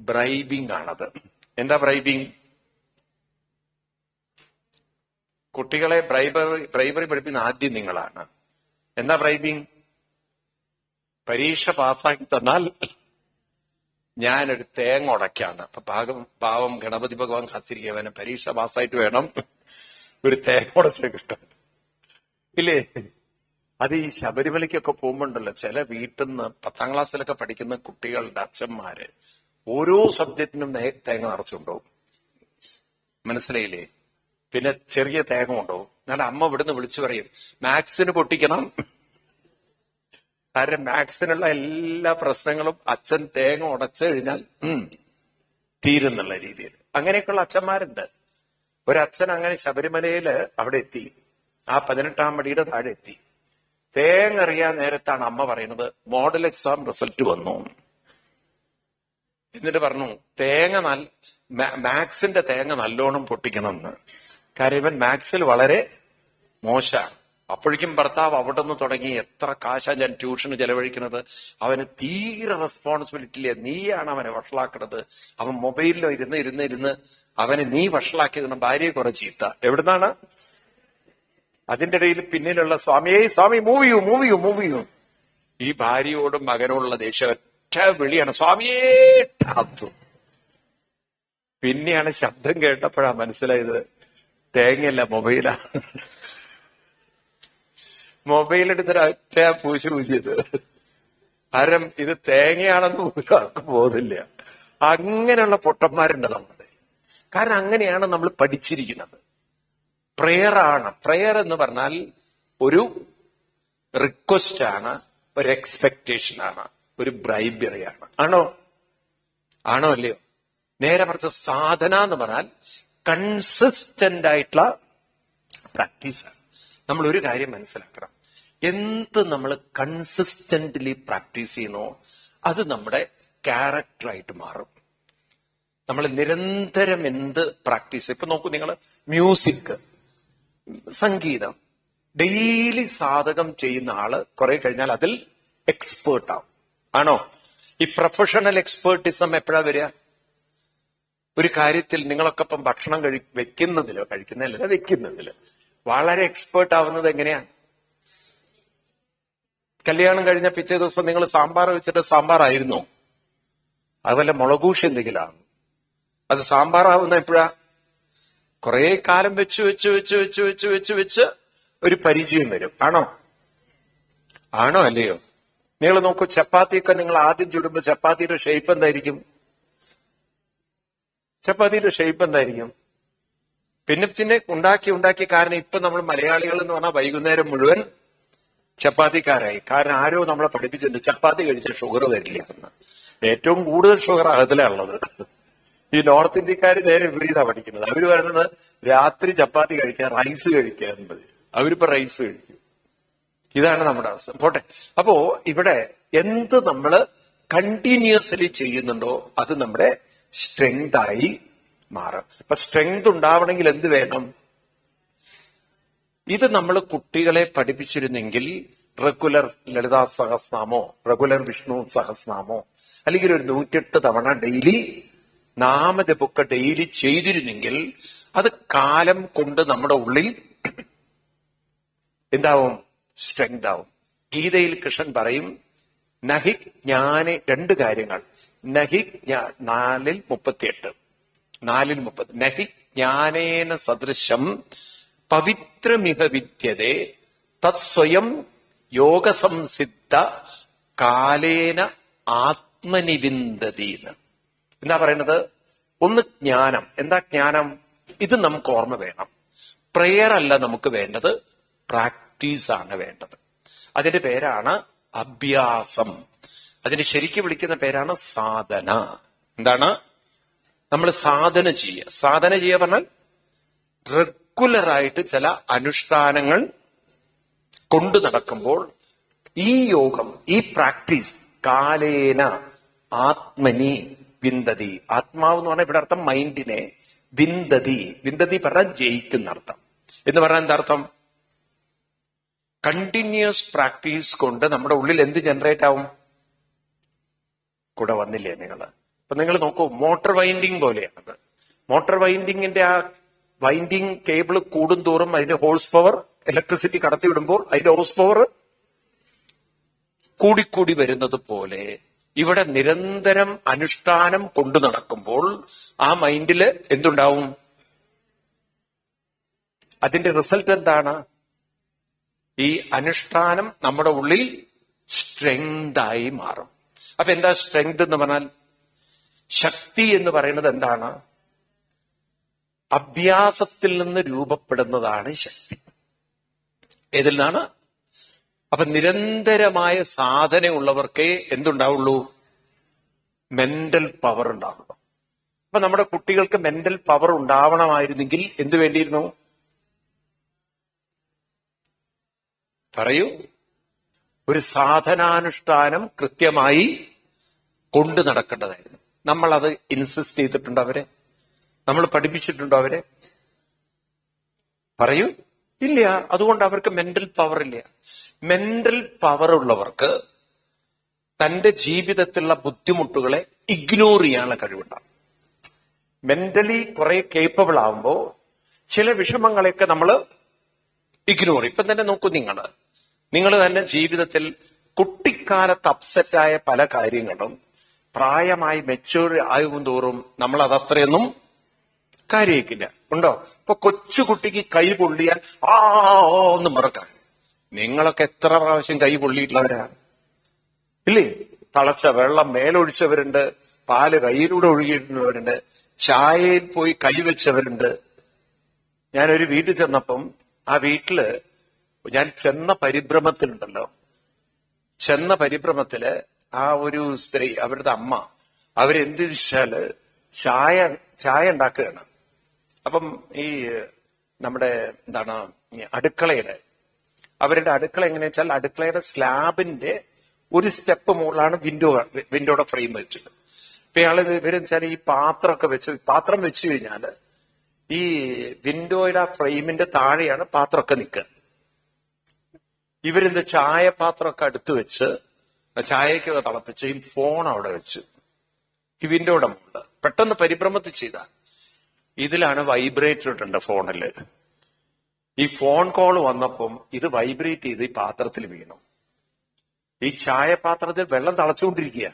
ബ്രൈബിംഗ് ആണത്. എന്താ ബ്രൈബിംഗ്? കുട്ടികളെ ബ്രൈബറി പഠിപ്പിക്കുന്ന ആദ്യം നിങ്ങളാണ്. എന്താ ബ്രൈബിംഗ്? പരീക്ഷ പാസ്സാക്കി തന്നാൽ ഞാനൊരു തേങ്ങ ഉടയ്ക്കാന്ന്. അപ്പൊ പാവം ഗണപതി ഭഗവാൻ കാത്തിരിക്കവനെ പരീക്ഷ പാസ്സായിട്ട് വേണം ഒരു തേങ്ങ ഉടച്ച് കിട്ടാൻ, ഇല്ലേ? അത് ഈ ശബരിമലയ്ക്കൊക്കെ പോകുമ്പോണ്ടല്ലോ, ചില വീട്ടിൽ നിന്ന് 10ാം ക്ലാസ്സിലൊക്കെ പഠിക്കുന്ന കുട്ടികളുടെ അച്ഛന്മാര് ഓരോ സബ്ജക്റ്റിനും തേങ്ങ നിറച്ചുണ്ടാവും. മനസ്സിലായില്ലേ? പിന്നെ ചെറിയ തേങ്ങ ഉണ്ടാവും. എന്നാൽ അമ്മ ഇവിടുന്ന് വിളിച്ചു പറയും മാത്സിന് പൊട്ടിക്കണം. കാരണം മാത്സിനുള്ള എല്ലാ പ്രശ്നങ്ങളും അച്ഛൻ തേങ്ങ ഉടച്ചു കഴിഞ്ഞാൽ തീരുന്നുള്ള രീതിയിൽ. അങ്ങനെയൊക്കെയുള്ള അച്ഛന്മാരുണ്ട്. ഒരച്ഛൻ അങ്ങനെ ശബരിമലയില് അവിടെ എത്തി, ആ 18ാം പടിയുടെ താഴെ എത്തി. തേങ്ങ അറിയാൻ നേരത്താണ് അമ്മ പറയുന്നത് മോഡൽ എക്സാം റിസൾട്ട് വന്നു. എന്നിട്ട് പറഞ്ഞു മാത്സിന്റെ തേങ്ങ നല്ലോണം പൊട്ടിക്കണം എന്ന്. കാര്യം ഇവൻ മാത്സിൽ വളരെ മോശമാണ്. അപ്പോഴേക്കും ഭർത്താവ് അവിടെ നിന്ന് തുടങ്ങി, എത്ര കാശാ ഞാൻ ട്യൂഷന് ചെലവഴിക്കുന്നത്, അവന് തീരെ റെസ്പോൺസിബിലിറ്റി ഇല്ല, നീയാണ് അവനെ വഷളാക്കുന്നത്, അവൻ മൊബൈലിലോ ഇരുന്ന് അവനെ നീ വഷളാക്കിയതെന്ന് ഭാര്യയെ കുറെ ചീത്ത. എവിടുന്നാണ്? അതിന്റെ ഇടയിൽ പിന്നിലുള്ള സ്വാമി മൂവ് ചെയ്യൂ. ഈ ഭാര്യയോടും മകനോടുള്ള ദേഷ്യം ഒറ്റ വിളിയാണ്, സ്വാമിയേ ടാത്തു. പിന്നെയാണ് ശബ്ദം കേട്ടപ്പോഴാ മനസ്സിലായത് തേങ്ങയല്ല, മൊബൈലാ. മൊബൈൽ എടുത്തൊരൊറ്റ പൂശിയത്. കാരണം ഇത് തേങ്ങയാണെന്ന് ഒരാൾക്ക് ബോധമില്ല. അങ്ങനെയുള്ള പൊട്ടന്മാരുണ്ട് നമ്മുടെ. കാരണം അങ്ങനെയാണ് നമ്മൾ പഠിച്ചിരിക്കുന്നത്. പ്രേയറാണ്. പ്രേയർ എന്ന് പറഞ്ഞാൽ ഒരു റിക്വസ്റ്റ് ആണ്, ഒരു എക്സ്പെക്ടേഷൻ ആണ്, ഒരു ബ്രൈബറിയാണ്. ആണോ അല്ലയോ? നേരെ മറിച്ച് സാധന എന്ന് പറഞ്ഞാൽ കൺസിസ്റ്റന്റ് ആയിട്ടുള്ള പ്രാക്ടീസാണ്. നമ്മൾ ഒരു കാര്യം മനസ്സിലാക്കണം, എന്ത് നമ്മൾ കൺസിസ്റ്റന്റ്ലി പ്രാക്ടീസ് ചെയ്യുന്നോ അത് നമ്മുടെ ക്യാരക്ടറായിട്ട് മാറും. നമ്മൾ നിരന്തരം എന്ത് പ്രാക്ടീസ്, ഇപ്പൊ നോക്കൂ നിങ്ങൾ, മ്യൂസിക്, സംഗീതം ഡെയിലി സാധകം ചെയ്യുന്ന ആള് കുറെ കഴിഞ്ഞാൽ അതിൽ എക്സ്പേർട്ട് ആവും. ആണോ? ഈ പ്രൊഫഷണൽ എക്സ്പേർട്ടിസം എപ്പോഴാ വരിക? ഒരു കാര്യത്തിൽ നിങ്ങളൊക്കെ ഇപ്പം ഭക്ഷണം വെക്കുന്നതില് വളരെ എക്സ്പേർട്ട് ആവുന്നത് എങ്ങനെയാ? കല്യാണം കഴിഞ്ഞ പിറ്റേ ദിവസം നിങ്ങൾ സാമ്പാർ വെച്ചിട്ട് സാമ്പാറായിരുന്നോ? അതുപോലെ മുളകൂഷ് എന്തെങ്കിലാണ്, അത് സാമ്പാറാവുന്ന എപ്പോഴാ? കുറെ കാലം വെച്ച് ഒരു പരിചയം വരും. ആണോ അല്ലയോ? നിങ്ങൾ നോക്കൂ, ചപ്പാത്തിയൊക്കെ നിങ്ങൾ ആദ്യം ചുടുമ്പോ ചപ്പാത്തിയുടെ ഷേപ്പ് എന്തായിരിക്കും? പിന്നെ ഉണ്ടാക്കി. കാരണം ഇപ്പൊ നമ്മൾ മലയാളികൾ എന്ന് പറഞ്ഞാൽ വൈകുന്നേരം മുഴുവൻ ചപ്പാത്തിക്കാരായി. കാരണം ആരോ നമ്മളെ പഠിപ്പിച്ചിട്ടുണ്ട് ചപ്പാത്തി കഴിച്ചാൽ ഷുഗർ വരില്ല എന്ന്. ഏറ്റവും കൂടുതൽ ഷുഗർ അകത്തിലാണുള്ളത്. ഈ നോർത്ത് ഇന്ത്യക്കാർ നേരെ വിപരീതമാണ് പഠിക്കുന്നത്. അവര് പറയുന്നത് രാത്രി ചപ്പാത്തി കഴിക്കാൻ റൈസ് കഴിക്കുക എന്നത്. അവരിപ്പോ റൈസ് കഴിക്കും. ഇതാണ് നമ്മുടെ അവസ്ഥ. പോട്ടെ. അപ്പോ ഇവിടെ എന്ത് നമ്മള് കണ്ടിന്യൂസ്ലി ചെയ്യുന്നുണ്ടോ അത് നമ്മുടെ സ്ട്രെങ്ത് ആയി മാറും. അപ്പൊ സ്ട്രെങ്ത് ഉണ്ടാവണമെങ്കിൽ എന്ത് വേണം? ഇത് നമ്മൾ കുട്ടികളെ പഠിപ്പിച്ചിരുന്നെങ്കിൽ റെഗുലർ ലളിതാ സഹസ്രനാമോ റെഗുലർ വിഷ്ണു സഹസ്രനാമോ അല്ലെങ്കിൽ ഒരു 108 തവണ ഡെയിലി നാമജപമൊക്കെ ഡെയിലി ചെയ്തിരുന്നെങ്കിൽ അത് കാലം കൊണ്ട് നമ്മുടെ ഉള്ളിൽ എന്താവും? സ്ട്രെങ്ത് ആവും. ഗീതയിൽ കൃഷ്ണൻ പറയും നഹി ജ്ഞാന 2 കാര്യങ്ങൾ. നഹി 4:38 നഹി ജ്ഞാനേന സദൃശം പവിത്രമിഹ വിദ്യതേ തത്സ്വയം യോഗസംസിദ്ധ കാലേന ആത്മനിവിന്ദതീന്ന്. എന്താ പറയുന്നത്? ഒന്ന് ജ്ഞാനം. എന്താ ജ്ഞാനം? ഇത് നമുക്ക് ഓർമ്മ വേണം. പ്രെയർ അല്ല നമുക്ക് വേണ്ടത്, പ്രാക്ടീസ് ആണ് വേണ്ടത്. അതിന്റെ പേരാണ് അഭ്യാസം. അതിന് ശരിക്കും വിളിക്കുന്ന പേരാണ് സാധന. എന്താണ്? നമ്മൾ സാധന ചെയ്യുക. സാധന ചെയ്യുക പറഞ്ഞാൽ റെഗുലറായിട്ട് ചില അനുഷ്ഠാനങ്ങൾ കൊണ്ടു നടക്കുമ്പോൾ ഈ യോഗം, ഈ പ്രാക്ടീസ് കാലേന ആത്മനി വിന്ദതി. ആത്മാവ് എന്ന് പറഞ്ഞാൽ ഇവിടെ അർത്ഥം മൈൻഡിനെ, വിന്ദതി. വിന്ദതി പറഞ്ഞാൽ ജയിക്കുന്ന അർത്ഥം. എന്ന് പറഞ്ഞാൽ എന്താ അർത്ഥം? കണ്ടിന്യൂസ് പ്രാക്ടീസ് കൊണ്ട് നമ്മുടെ ഉള്ളിൽ എന്ത് ജനറേറ്റ് ആവും? കൂടെ വന്നില്ലേ നിങ്ങള്? അപ്പൊ നിങ്ങൾ നോക്കൂ, മോട്ടോർ വൈൻഡിങ് പോലെയാണത്. മോട്ടോർ വൈൻഡിങ്ങിന്റെ ആ വൈൻഡിങ് കേബിൾ കൂടുന്തോറും അതിന്റെ ഹോഴ്സ് പവർ, ഇലക്ട്രിസിറ്റി കടത്തി വിടുമ്പോൾ അതിന്റെ ഹോഴ്സ് പവർ കൂടിക്കൂടി വരുന്നത് പോലെ ഇവിടെ നിരന്തരം അനുഷ്ഠാനം കൊണ്ടു നടക്കുമ്പോൾ ആ മൈൻഡില് എന്തുണ്ടാവും? അതിന്റെ റിസൾട്ട് എന്താണ്? ഈ അനുഷ്ഠാനം നമ്മുടെ ഉള്ളിൽ സ്ട്രെങ്ത് ആയി മാറും. അപ്പൊ എന്താ സ്ട്രെങ്ത് എന്ന് പറഞ്ഞാൽ? ശക്തി എന്ന് പറയുന്നത് എന്താണ്? അഭ്യാസത്തിൽ നിന്ന് രൂപപ്പെടുന്നതാണ് ശക്തി. ഏതിൽ നിന്നാണ്? അപ്പൊ നിരന്തരമായ സാധനയുള്ളവർക്കേ എന്തുണ്ടാവുള്ളൂ? മെന്റൽ പവർ ഉണ്ടാവുള്ളൂ. അപ്പൊ നമ്മുടെ കുട്ടികൾക്ക് മെന്റൽ പവർ ഉണ്ടാവണമായിരുന്നെങ്കിൽ എന്തു വേണ്ടിയിരുന്നു? പറയൂ. ഒരു സാധനാനുഷ്ഠാനം കൃത്യമായി കൊണ്ടു നടക്കേണ്ടതായിരുന്നു. നമ്മളത് ഇൻസിസ്റ്റ് ചെയ്തിട്ടുണ്ടോ അവരെ? നമ്മൾ പഠിപ്പിച്ചിട്ടുണ്ടോ അവരെ? പറയൂ. ഇല്ല. അതുകൊണ്ട് അവർക്ക് മെന്റൽ പവർ ഇല്ല. മെന്റൽ പവർ ഉള്ളവർക്ക് തന്റെ ജീവിതത്തിലുള്ള ബുദ്ധിമുട്ടുകളെ ഇഗ്നോർ ചെയ്യാനുള്ള കഴിവുണ്ടാകും. മെന്റലി കുറെ കേപ്പബിൾ ആവുമ്പോ ചില വിഷമങ്ങളെയൊക്കെ നമ്മൾ ഇഗ്നോർ. ഇപ്പം തന്നെ നോക്കൂ, നിങ്ങൾ തന്നെ ജീവിതത്തിൽ കുട്ടിക്കാലത്ത് അപ്സെറ്റായ പല കാര്യങ്ങളും പ്രായമായി മെച്ചൂർ ആകും തോറും നമ്മൾ അതത്രയൊന്നും കാര്യമാക്കില്ല. ഉണ്ടോ? ഇപ്പൊ കൊച്ചുകുട്ടിക്ക് കൈ പൊള്ളിയാൽ ഒന്ന് മറക്കാൻ. നിങ്ങളൊക്കെ എത്ര പ്രാവശ്യം കൈ പൊള്ളിയിട്ടുള്ളവരാ? ഇല്ലേ? തളച്ച വെള്ളം മേലൊഴിച്ചവരുണ്ട്, പാല് കയ്യിലൂടെ ഒഴുകിയിട്ടുള്ളവരുണ്ട്, ചായയിൽ പോയി കൈവച്ചവരുണ്ട്. ഞാനൊരു വീട്ടിൽ ചെന്നപ്പം ആ വീട്ടില് ഞാൻ ചെന്ന പരിഭ്രമത്തിലുണ്ടല്ലോ, ചെന്ന പരിഭ്രമത്തില് ആ ഒരു സ്ത്രീ, അവരുടെ അമ്മ, അവരെന്ത് വെച്ചാല് ചായ ഉണ്ടാക്കുകയാണ്. അപ്പം ഈ നമ്മുടെ എന്താണ് അടുക്കളയുടെ, അവരുടെ അടുക്കള എങ്ങനെയാ വെച്ചാൽ അടുക്കളയുടെ സ്ലാബിന്റെ ഒരു സ്റ്റെപ്പ് മുകളിലാണ് വിൻഡോയുടെ ഫ്രെയിം വെച്ചത്. ഇപ്പൊ ഇവരെന്ന് വെച്ചാൽ ഈ പാത്രം വെച്ച് കഴിഞ്ഞാല് ഈ വിൻഡോയുടെ ഫ്രെയിമിന്റെ താഴെയാണ് പാത്രമൊക്കെ നിൽക്കുക. ഇവരെന്ത് ചായപാത്രമൊക്കെ അടുത്ത് വെച്ച് ചായക്ക് തിളപ്പിച്ച് ഈ ഫോൺ അവിടെ വെച്ച് ഈ വിൻഡോയുടെ മുകളിൽ പെട്ടെന്ന് പരിഭ്രമത്തിൽ ചെയ്ത ഇതിലാണ് വൈബ്രേറ്റർ ഇട്ടുണ്ട് ഫോണില്. ഈ ഫോൺ കോൾ വന്നപ്പം ഇത് വൈബ്രേറ്റ് ചെയ്ത് ഈ പാത്രത്തിൽ വീണു. ഈ ചായപാത്രത്തിൽ വെള്ളം തിളച്ചുകൊണ്ടിരിക്കുക.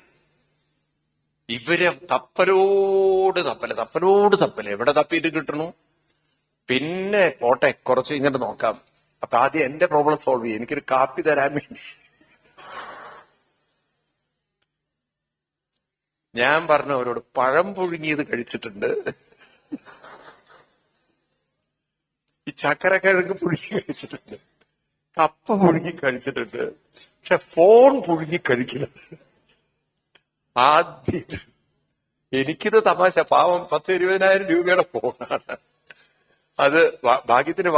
ഇവര് തപ്പലോട് തപ്പല് എവിടെ തപ്പിയിട്ട് കിട്ടണു? പിന്നെ പോട്ടെ, കുറച്ച് ഇങ്ങോട്ട് നോക്കാം. അപ്പൊ ആദ്യം എന്റെ പ്രോബ്ലം സോൾവ് ചെയ്യും. എനിക്കൊരു കാപ്പി തരാൻ വേണ്ടി ഞാൻ പറഞ്ഞു അവരോട്, പഴം പുഴുങ്ങിയത് കഴിച്ചിട്ടുണ്ട്, ഈ ചക്കരക്കിഴങ്ങ് പുഴുങ്ങി കഴിച്ചിട്ടുണ്ട്, കപ്പ പുഴുങ്ങി കഴിച്ചിട്ടുണ്ട്, പക്ഷെ ഫോൺ പുഴുങ്ങി കഴിക്കുന്നത് ആദ്യം എനിക്കിത് തമാശ, പാവം 10-20,000 രൂപയുടെ ഫോണാണ്. അത് ഭാഗ്യത്തിന്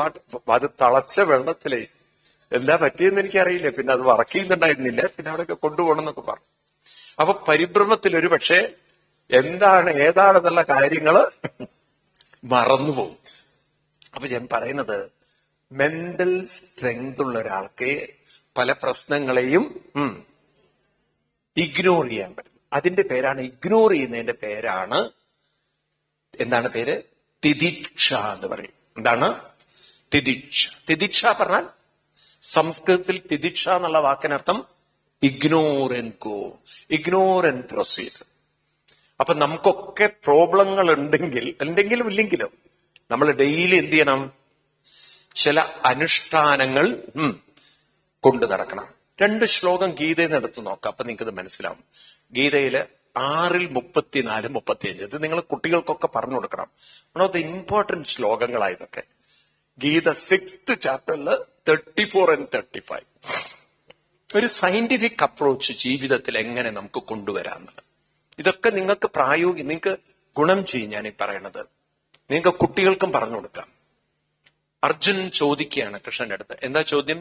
അത് തളച്ച വെള്ളത്തിലേ എന്താ പറ്റിയെന്ന് എനിക്കറിയില്ല. പിന്നെ അത് വർക്ക് ചെയ്യുന്നുണ്ടായിരുന്നില്ല. പിന്നെ അവിടെയൊക്കെ കൊണ്ടുപോകണം എന്നൊക്കെ പറഞ്ഞു. അപ്പൊ പരിഭ്രമത്തിൽ ഒരു പക്ഷേ എന്താണ് ഏതാണെന്നുള്ള കാര്യങ്ങള് മറന്നുപോകും. അപ്പൊ ഞാൻ പറയുന്നത്, മെന്റൽ സ്ട്രെങ്ത് ഉള്ള ഒരാൾക്ക് പല പ്രശ്നങ്ങളെയും ഇഗ്നോർ ചെയ്യാൻ പറ്റും. അതിന്റെ പേരാണ്, ഇഗ്നോർ ചെയ്യുന്നതിന്റെ പേരാണ്, എന്താണ് പേര്? തിദിക്ഷ എന്ന് പറയും. എന്താണ് തിദിക്ഷ? തിദിക്ഷ പറഞ്ഞാൽ സംസ്കൃതത്തിൽ തിദിക്ഷ എന്നുള്ള വാക്കിനർത്ഥം ignore and go, ignore and proceed. അപ്പൊ നമുക്കൊക്കെ പ്രോബ്ലങ്ങൾ എന്തെങ്കിലും ഇല്ലെങ്കിലും നമ്മൾ ഡെയിലി എന്ത് ചെയ്യണം? ചില അനുഷ്ഠാനങ്ങൾ കൊണ്ടു നടക്കണം. 2 ശ്ലോകം ഗീതയിൽ നിന്ന് എടുത്ത് നോക്കാം, അപ്പൊ നിങ്ങൾക്കിത് മനസ്സിലാവും. ഗീതയില് 6:34, 35 ഇത് നിങ്ങൾ കുട്ടികൾക്കൊക്കെ പറഞ്ഞു കൊടുക്കണം. വൺ ഓഫ് ദ ഇമ്പോർട്ടന്റ് ശ്ലോകങ്ങളായതൊക്കെ. ഗീത 6th ചാപ്റ്ററില് 34 and 35. ഒരു സയന്റിഫിക് അപ്രോച്ച് ജീവിതത്തിൽ എങ്ങനെ നമുക്ക് കൊണ്ടുവരാമെന്നുള്ളത്. ഇതൊക്കെ നിങ്ങൾക്ക് നിങ്ങൾക്ക് ഗുണം ചെയ്യും ഞാൻ ഈ പറയണത്. നിങ്ങൾക്ക് കുട്ടികൾക്കും പറഞ്ഞു കൊടുക്കാം. അർജുൻ ചോദിക്കുകയാണ് കൃഷ്ണന്റെ അടുത്ത്. എന്താ ചോദ്യം?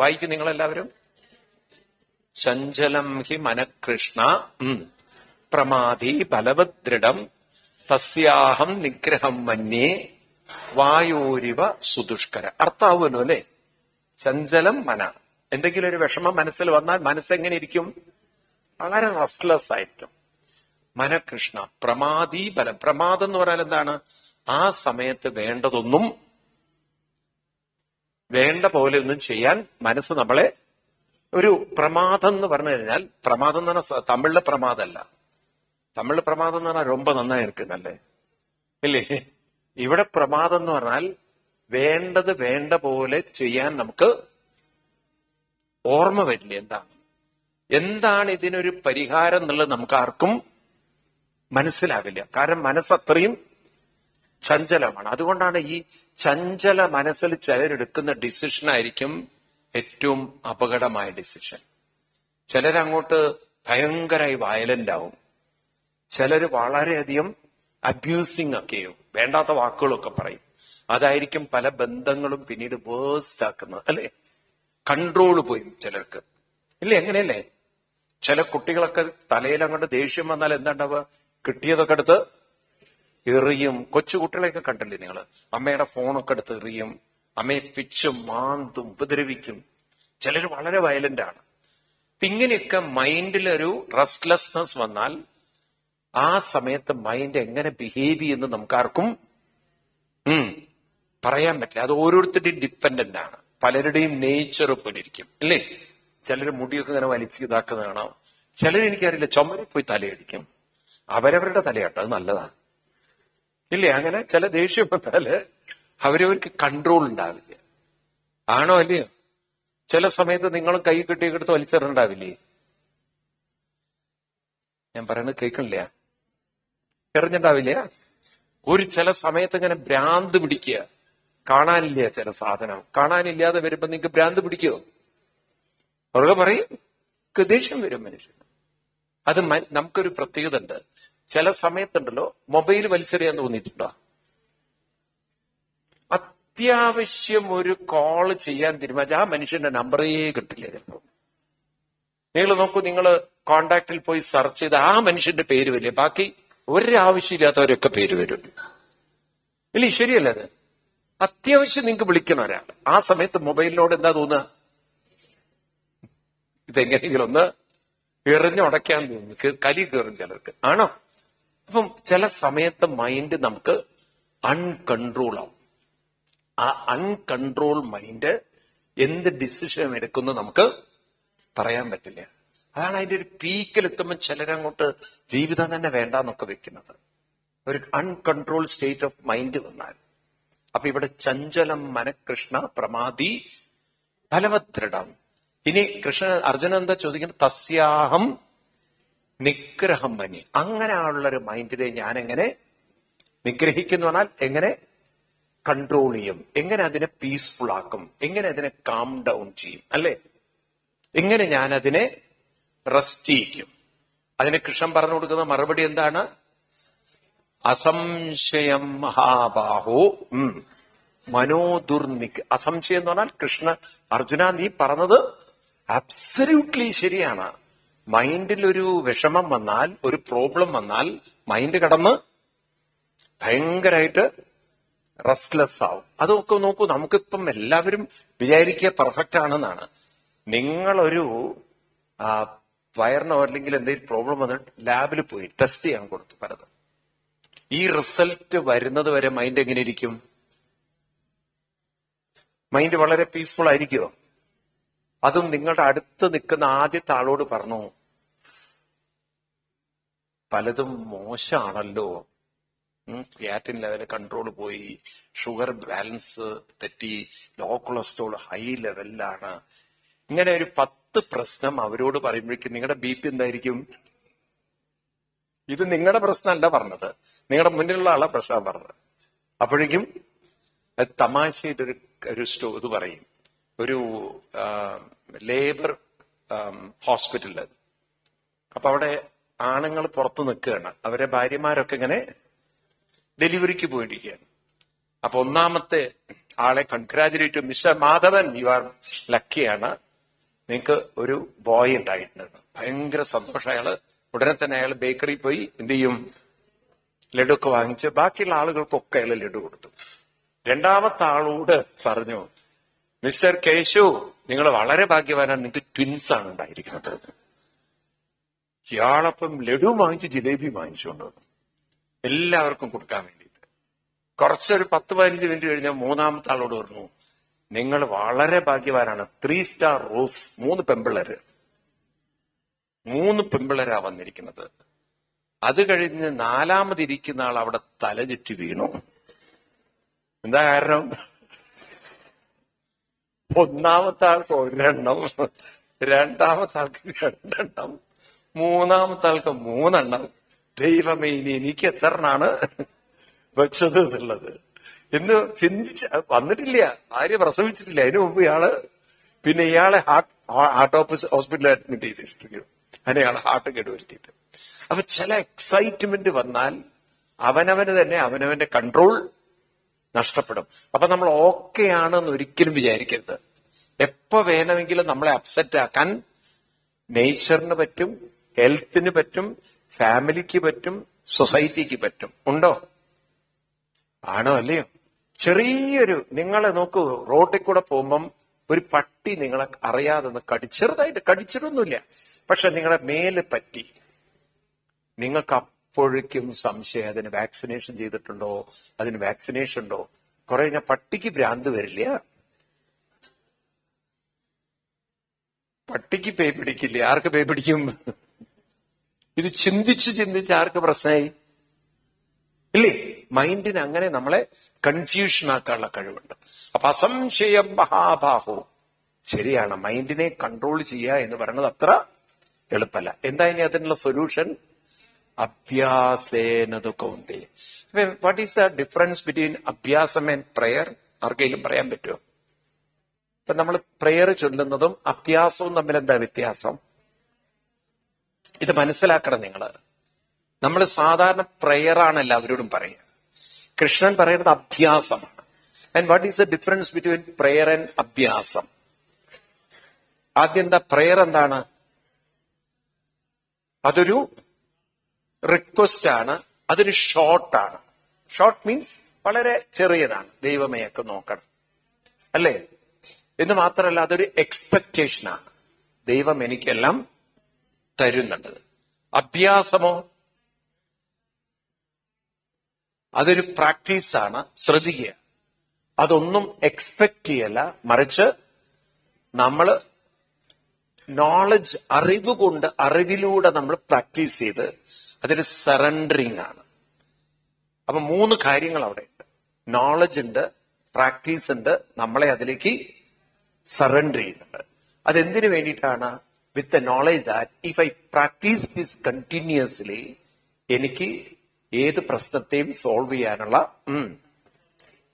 വായിക്കും നിങ്ങളെല്ലാവരും. ചഞ്ചലം ഹി മനഃകൃഷ്ണ പ്രമാദി ബലവദൃഢം തസ്യാഹം നിഗ്രഹം മന്യേ വായോരിവ സുദുഷ്കര. അർത്ഥാവുമല്ലോ അല്ലെ? ചഞ്ചലം മന, എന്തെങ്കിലും ഒരു വിഷമം മനസ്സിൽ വന്നാൽ മനസ്സെങ്ങനെ ഇരിക്കും? വളരെ റെസ്റ്റ്ലെസ് ആയിരിക്കും. മനഃകൃഷ്ണ പ്രമാദി ബലം. പ്രമാദം എന്ന് പറഞ്ഞാൽ എന്താണ്? ആ സമയത്ത് വേണ്ട പോലെ ഒന്നും ചെയ്യാൻ മനസ്സ് നമ്മളെ ഒരു പ്രമാദം എന്ന് പറഞ്ഞു കഴിഞ്ഞാൽ, പ്രമാദം എന്ന് പറഞ്ഞാൽ തമിഴിലെ പ്രമാദമല്ല. തമിഴിലെ പ്രമാദം എന്ന് പറഞ്ഞാൽ ரொம்ப നന്നായിരിക്കുന്നല്ലേ, ഇല്ലേ? ഇവിടെ പ്രമാദം എന്ന് പറഞ്ഞാൽ വേണ്ടത് വേണ്ട പോലെ ചെയ്യാൻ നമുക്ക് ഓർമ്മ വരില്ല. എന്താണ് ഇതിനൊരു പരിഹാരം എന്നുള്ളത് നമുക്ക് ആർക്കും മനസ്സിലാവില്ല. കാരണം മനസ്സത്രയും ചഞ്ചലമാണ്. അതുകൊണ്ടാണ് ഈ ചഞ്ചല മനസ്സിൽ ചിലരെടുക്കുന്ന ഡിസിഷൻ ആയിരിക്കും ഏറ്റവും അപകടമായ ഡിസിഷൻ. ചിലരങ്ങോട്ട് ഭയങ്കരമായി വയലന്റ് ആവും, ചിലര് വളരെയധികം അബ്യൂസിങ് ഒക്കെയും വേണ്ടാത്ത വാക്കുകളൊക്കെ പറയും. അതായിരിക്കും പല ബന്ധങ്ങളും പിന്നീട് വേഴ്സ്റ്റ് ആക്കുന്നത്, അല്ലെ? കൺട്രോള് പോയി ചിലർക്ക്, ഇല്ലേ? എങ്ങനെയല്ലേ? ചില കുട്ടികളൊക്കെ തലയിൽ അങ്ങോട്ട് ദേഷ്യം വന്നാൽ എന്താണ്ടാവുക? കിട്ടിയതൊക്കെ എടുത്ത് എറിയും. കൊച്ചു കുട്ടികളെയൊക്കെ കണ്ടില്ലേ നിങ്ങള്? അമ്മയുടെ ഫോണൊക്കെ എടുത്ത് എറിയും, അമ്മയെ പിച്ചും മാന്തും ഉപദ്രവിക്കും. ചിലർ വളരെ വയലന്റ് ആണ്. ഇങ്ങനെയൊക്കെ മൈൻഡിലൊരു റെസ്റ്റ്ലെസ്നെസ് വന്നാൽ ആ സമയത്ത് മൈൻഡ് എങ്ങനെ ബിഹേവ് ചെയ്യുന്നു നമുക്കാർക്കും പറയാൻ പറ്റില്ല. അത് ഓരോരുത്തരുടെയും ഡിപ്പെൻഡന്റ് ആണ്. പലരുടെയും നേച്ചർ പോലെ ഇരിക്കും, അല്ലേ? ചിലർ മുടിയൊക്കെ ഇങ്ങനെ വലിച്ച് ഇതാക്കുന്ന കാണാം. ചിലരെനിക്കറിയില്ല, ചുമരിൽ പോയി തലയടിക്കും. അവരവരുടെ തലയാട്ടോ, അത് നല്ലതാ, ഇല്ലേ? അങ്ങനെ ചില ദേഷ്യം വന്നാല് അവരവർക്ക് കൺട്രോൾ ഉണ്ടാവില്ല. ആണോ അല്ലയോ? ചില സമയത്ത് നിങ്ങളും കൈ കെട്ടിയെടുത്ത് വലിച്ചെറിഞ്ഞിട്ടുണ്ടാവില്ലേ? ഞാൻ പറയുന്നത് കേൾക്കണില്ല? എറിഞ്ഞിട്ടുണ്ടാവില്ല? ചില സമയത്ത് ഇങ്ങനെ ഭ്രാന്ത് പിടിക്കുക. കാണാനില്ല ചില സാധനം, കാണാനില്ലാതെ വരുമ്പോ നിങ്ങക്ക് ഭ്രാന്ത് പിടിക്കുവോ? അവർക്ക് പറയും, ദേഷ്യം വരും മനുഷ്യൻ. അത് നമുക്കൊരു പ്രത്യേകത ഉണ്ട്. ചില സമയത്തുണ്ടല്ലോ, മൊബൈൽ വലിച്ചെറിയാൻ തോന്നിയിട്ടുണ്ടോ? അത്യാവശ്യം ഒരു കോള് ചെയ്യാൻ തീരുമാനിച്ച ആ മനുഷ്യന്റെ നമ്പറേ കിട്ടില്ല ചിലപ്പോ. നിങ്ങൾ നോക്കൂ, നിങ്ങൾ കോണ്ടാക്റ്റിൽ പോയി സെർച്ച് ചെയ്ത് ആ മനുഷ്യന്റെ പേര് വരില്ല, ബാക്കി ഒരാവശ്യമില്ലാത്തവരൊക്കെ പേര് വരും, ഇല്ലേ? ശരിയല്ല? അത് അത്യാവശ്യം നിങ്ങൾക്ക് വിളിക്കണം ഒരാൾ. ആ സമയത്ത് മൊബൈലിനോട് എന്താ തോന്നുക? ഇതെങ്ങനെയെങ്കിലും ഒന്ന് എറിഞ്ഞുടയ്ക്കാൻ തോന്നുന്നു, കലി കയറും ചിലർക്ക്, ആണോ? അപ്പം ചില സമയത്ത് മൈൻഡ് നമുക്ക് അൺകൺട്രോൾ ആവും. ആ അൺകൺട്രോൾ മൈൻഡ് എന്ത് ഡിസിഷൻ എടുക്കുന്നു നമുക്ക് പറയാൻ പറ്റില്ല. അതാണ് അതിന്റെ ഒരു പീക്കിലെത്തുമ്പോൾ ചിലരങ്ങോട്ട് ജീവിതം തന്നെ വേണ്ടാന്നൊക്കെ വെക്കുന്നത്, ഒരു അൺകൺട്രോൾ സ്റ്റേറ്റ് ഓഫ് മൈൻഡ് വന്നാൽ. അപ്പൊ ഇവിടെ ചഞ്ചലം മനഃകൃഷ്ണ പ്രമാദി ബലവദൃഢം. ഇനി അർജുനൻ എന്താ ചോദിക്കുന്നത്? തസ്യാഹം നിഗ്രഹം മന്യേ. അങ്ങനെയുള്ളൊരു മൈൻഡിനെ ഞാൻ എങ്ങനെ നിഗ്രഹിക്കുന്നു പറഞ്ഞാൽ എങ്ങനെ കൺട്രോൾ ചെയ്യും, എങ്ങനെ അതിനെ പീസ്ഫുൾ ആക്കും, എങ്ങനെ അതിനെ കാം ഡൗൺ ചെയ്യും, അല്ലെ? എങ്ങനെ ഞാൻ അതിനെ റെസ്റ്റ് ചെയ്യിക്കും. അതിന് കൃഷ്ണൻ പറഞ്ഞു കൊടുക്കുന്ന മറുപടി എന്താണ്? അസംശയം മഹാബാഹോ മനോദുർനിക്. അസംശയം എന്ന് പറഞ്ഞാൽ കൃഷ്ണ അർജുന നീ പറഞ്ഞത് അബ്സല്യൂട്ട്ലി ശരിയാണ്. മൈൻഡിൽ ഒരു വിഷമം വന്നാൽ, ഒരു പ്രോബ്ലം വന്നാൽ മൈൻഡ് കടന്ന് ഭയങ്കരമായിട്ട് റെസ്റ്റ്ലെസ് ആവും. അതൊക്കെ നോക്കൂ, നമുക്കിപ്പം എല്ലാവരും വിചാരിക്കുക പെർഫെക്റ്റ് ആണെന്നാണ്. നിങ്ങളൊരു വയറിനോ അല്ലെങ്കിൽ എന്തെങ്കിലും പ്രോബ്ലം വന്നിട്ട് ലാബിൽ പോയി ടെസ്റ്റ് ചെയ്യാൻ കൊടുത്തു പലതും. ഈ റിസൾട്ട് വരുന്നത് വരെ മൈൻഡ് എങ്ങനെ ഇരിക്കും? മൈൻഡ് വളരെ പീസ്ഫുൾ ആയിരിക്കുമോ? അതും നിങ്ങളുടെ അടുത്ത് നിൽക്കുന്ന ആദ്യത്തെ ആളോട് പറഞ്ഞു പലതും മോശമാണല്ലോ, ക്രിയാറ്റിൻ ലെവല് കൺട്രോൾ പോയി, ഷുഗർ ബാലൻസ് തെറ്റി, ലോ കൊളസ്ട്രോൾ ഹൈ ലെവലിലാണ്. ഇങ്ങനെ ഒരു 10 പ്രശ്നം അവരോട് പറയുമ്പോഴേക്കും നിങ്ങളുടെ BP എന്തായിരിക്കും? ഇത് നിങ്ങളുടെ പ്രശ്നമല്ല പറഞ്ഞത്, നിങ്ങളുടെ മുന്നിലുള്ള ആളെ പ്രശ്നം പറഞ്ഞത്. അപ്പോഴേക്കും തമാശ ഇതൊരു ഇത് പറയും. ഒരു ലേബർ ഹോസ്പിറ്റലില്, അപ്പൊ അവിടെ ആണുങ്ങൾ പുറത്ത് നിൽക്കുകയാണ്, അവരെ ഭാര്യമാരൊക്കെ ഇങ്ങനെ ഡെലിവറിക്ക് പോയിരിക്കുകയാണ്. അപ്പൊ ഒന്നാമത്തെ ആളെ congratulate, Mister Madhavan you are ലക്കിയാണ്, നിങ്ങൾക്ക് ഒരു ബോയ് ഉണ്ടായിട്ടുണ്ട്. ഭയങ്കര സന്തോഷം. അയാള് ഉടനെ തന്നെ അയാൾ ബേക്കറി പോയി എന്ത് ചെയ്യും, ലഡു ഒക്കെ വാങ്ങിച്ച് ബാക്കിയുള്ള ആളുകൾക്കൊക്കെ അയാൾ ലഡു കൊടുത്തു. രണ്ടാമത്തെ ആളോട് പറഞ്ഞു മിസ്റ്റർ കേശു നിങ്ങൾ വളരെ ഭാഗ്യവാനാണ്, നിങ്ങൾക്ക് ട്വിൻസ് ആണ് ഉണ്ടായിരിക്കുന്നത്. ഇയാളപ്പം ലഡു വാങ്ങിച്ച് ജിലേബി വാങ്ങിച്ചുകൊണ്ട് വന്നു എല്ലാവർക്കും കൊടുക്കാൻ വേണ്ടിയിട്ട്. കുറച്ചൊരു 10-15 മിനിറ്റ് കഴിഞ്ഞാൽ മൂന്നാമത്തെ ആളോട് പറഞ്ഞു നിങ്ങൾ വളരെ ഭാഗ്യവാനാണ്, 3 സ്റ്റാർ റോസ്, 3 പെമ്പിള്ളേര്, 3 പെമ്പിള്ളേരാ വന്നിരിക്കുന്നത്. അത് കഴിഞ്ഞ് നാലാമതിരിക്കുന്ന ആൾ അവിടെ തലചുറ്റി വീണു. എന്താ കാരണം? ഒന്നാമത്തെ ആൾക്ക് 1 എണ്ണം, രണ്ടാമത്തെ ആൾക്ക് 2 എണ്ണം, മൂന്നാമത്തെ ആൾക്ക് 3 എണ്ണം. ദൈവമേ ഇനി എനിക്ക് എത്ര എണ്ണാണ് വെച്ചത് എന്നുള്ളത് എന്ന് ചിന്തിച്ച് വന്നിട്ടില്ല. ഭാര്യ പ്രസവിച്ചിട്ടില്ല, അതിനു മുമ്പ് ഇയാളെ ഹാർട്ട് ഹോസ്പിറ്റലിൽ അഡ്മിറ്റ് ചെയ്തിരിക്കുന്നു. അതിനെ ഇയാളെ ഹാർട്ട് കേടുവരുത്തിയിട്ട്. അപ്പൊ ചില എക്സൈറ്റ്മെന്റ് വന്നാൽ അവനവന് തന്നെ അവനവന്റെ കൺട്രോൾ നഷ്ടപ്പെടും. അപ്പൊ നമ്മൾ ഓക്കെ ആണെന്ന് ഒരിക്കലും വിചാരിക്കരുത്. എപ്പോ വേണമെങ്കിലും നമ്മളെ അപ്സെറ്റ് ആക്കാൻ നേച്ചറിന് പറ്റും, ഹെൽത്തിന് പറ്റും, ഫാമിലിക്ക് പറ്റും, സൊസൈറ്റിക്ക് പറ്റും. ഉണ്ടോ? ആണോ അല്ലയോ? ചെറിയൊരു നിങ്ങളെ നോക്കൂ, റോട്ടിൽ കൂടെ പോകുമ്പം ഒരു പട്ടി നിങ്ങളെ അറിയാതെ ചെറുതായിട്ട് കടിച്ചിട്ടൊന്നുമില്ല, പക്ഷെ നിങ്ങളെ മേല് പറ്റി, നിങ്ങൾക്ക് അപ്പോഴേക്കും സംശയം അതിന് വാക്സിനേഷൻ ചെയ്തിട്ടുണ്ടോ, അതിന് വാക്സിനേഷൻ ഉണ്ടോ. കുറെ കഴിഞ്ഞാൽ പട്ടിക്ക് ഭ്രാന്ത് വരില്ല, പട്ടിക്ക് പേ പിടിക്കില്ല. ആർക്ക് പേ പിടിക്കും? ഇത് ചിന്തിച്ച് ആർക്ക് പ്രശ്നമായി ഇല്ലേ? മൈൻഡിന് അങ്ങനെ നമ്മളെ കൺഫ്യൂഷൻ ആക്കാനുള്ള കഴിവുണ്ട്. അപ്പൊ അസംശയം മഹാബാഹോ, ശരിയാണ്. മൈൻഡിനെ കൺട്രോൾ ചെയ്യുക എന്ന് പറയുന്നത് അത്ര എളുപ്പമല്ല. എന്താ ഇനി അതിനുള്ള സൊല്യൂഷൻ? അഭ്യാസേനതു കൗന്തി. What is the difference between അഭ്യാസം ആൻഡ് പ്രയർ? ആർക്കെങ്കിലും പറയാൻ പറ്റുമോ? ഇപ്പൊ നമ്മൾ പ്രയർ ചൊല്ലുന്നതും അഭ്യാസവും തമ്മിൽ എന്താ വ്യത്യാസം? ഇത് മനസ്സിലാക്കണം നിങ്ങള്. നമ്മൾ സാധാരണ പ്രയറാണ് എല്ലാവരോടും പറയുക, കൃഷ്ണൻ പറയുന്നത് അഭ്യാസമാണ്. And what is the difference between prayer and അഭ്യാസം? ആദ്യം എന്താ പ്രയർ? എന്താണ്? അതൊരു റിക്വസ്റ്റ് ആണ്, അതൊരു ഷോർട്ടാണ്. ഷോർട്ട് മീൻസ് വളരെ ചെറിയതാണ്. ദൈവമേയൊക്കെ നോക്കണം അല്ലേ എന്ന് മാത്രമല്ല, അതൊരു എക്സ്പെക്ടേഷനാണ്, ദൈവം എനിക്കെല്ലാം തരുന്നുണ്ട്. അഭ്യാസമോ അതൊരു പ്രാക്ടീസാണ്. ശ്രദ്ധിക്കുക, അതൊന്നും എക്സ്പെക്ട് ചെയ്യല്ല, മറിച്ച് നമ്മൾ നോളജ്, അറിവിലൂടെ നമ്മൾ പ്രാക്ടീസ് ചെയ്ത് അതൊരു സറണ്ടറിങ് ആണ്. അപ്പൊ 3 കാര്യങ്ങൾ അവിടെ ഉണ്ട്. നോളജ് ഉണ്ട്, പ്രാക്ടീസ് ഉണ്ട്, നമ്മളെ അതിലേക്ക് സറണ്ടർ ചെയ്യുന്നുണ്ട്. അതെന്തിനു വേണ്ടിയിട്ടാണ്? With the knowledge that if I practice this continuously, എനിക്ക് ഏത് പ്രശ്നത്തെയും സോൾവ് ചെയ്യാനുള്ള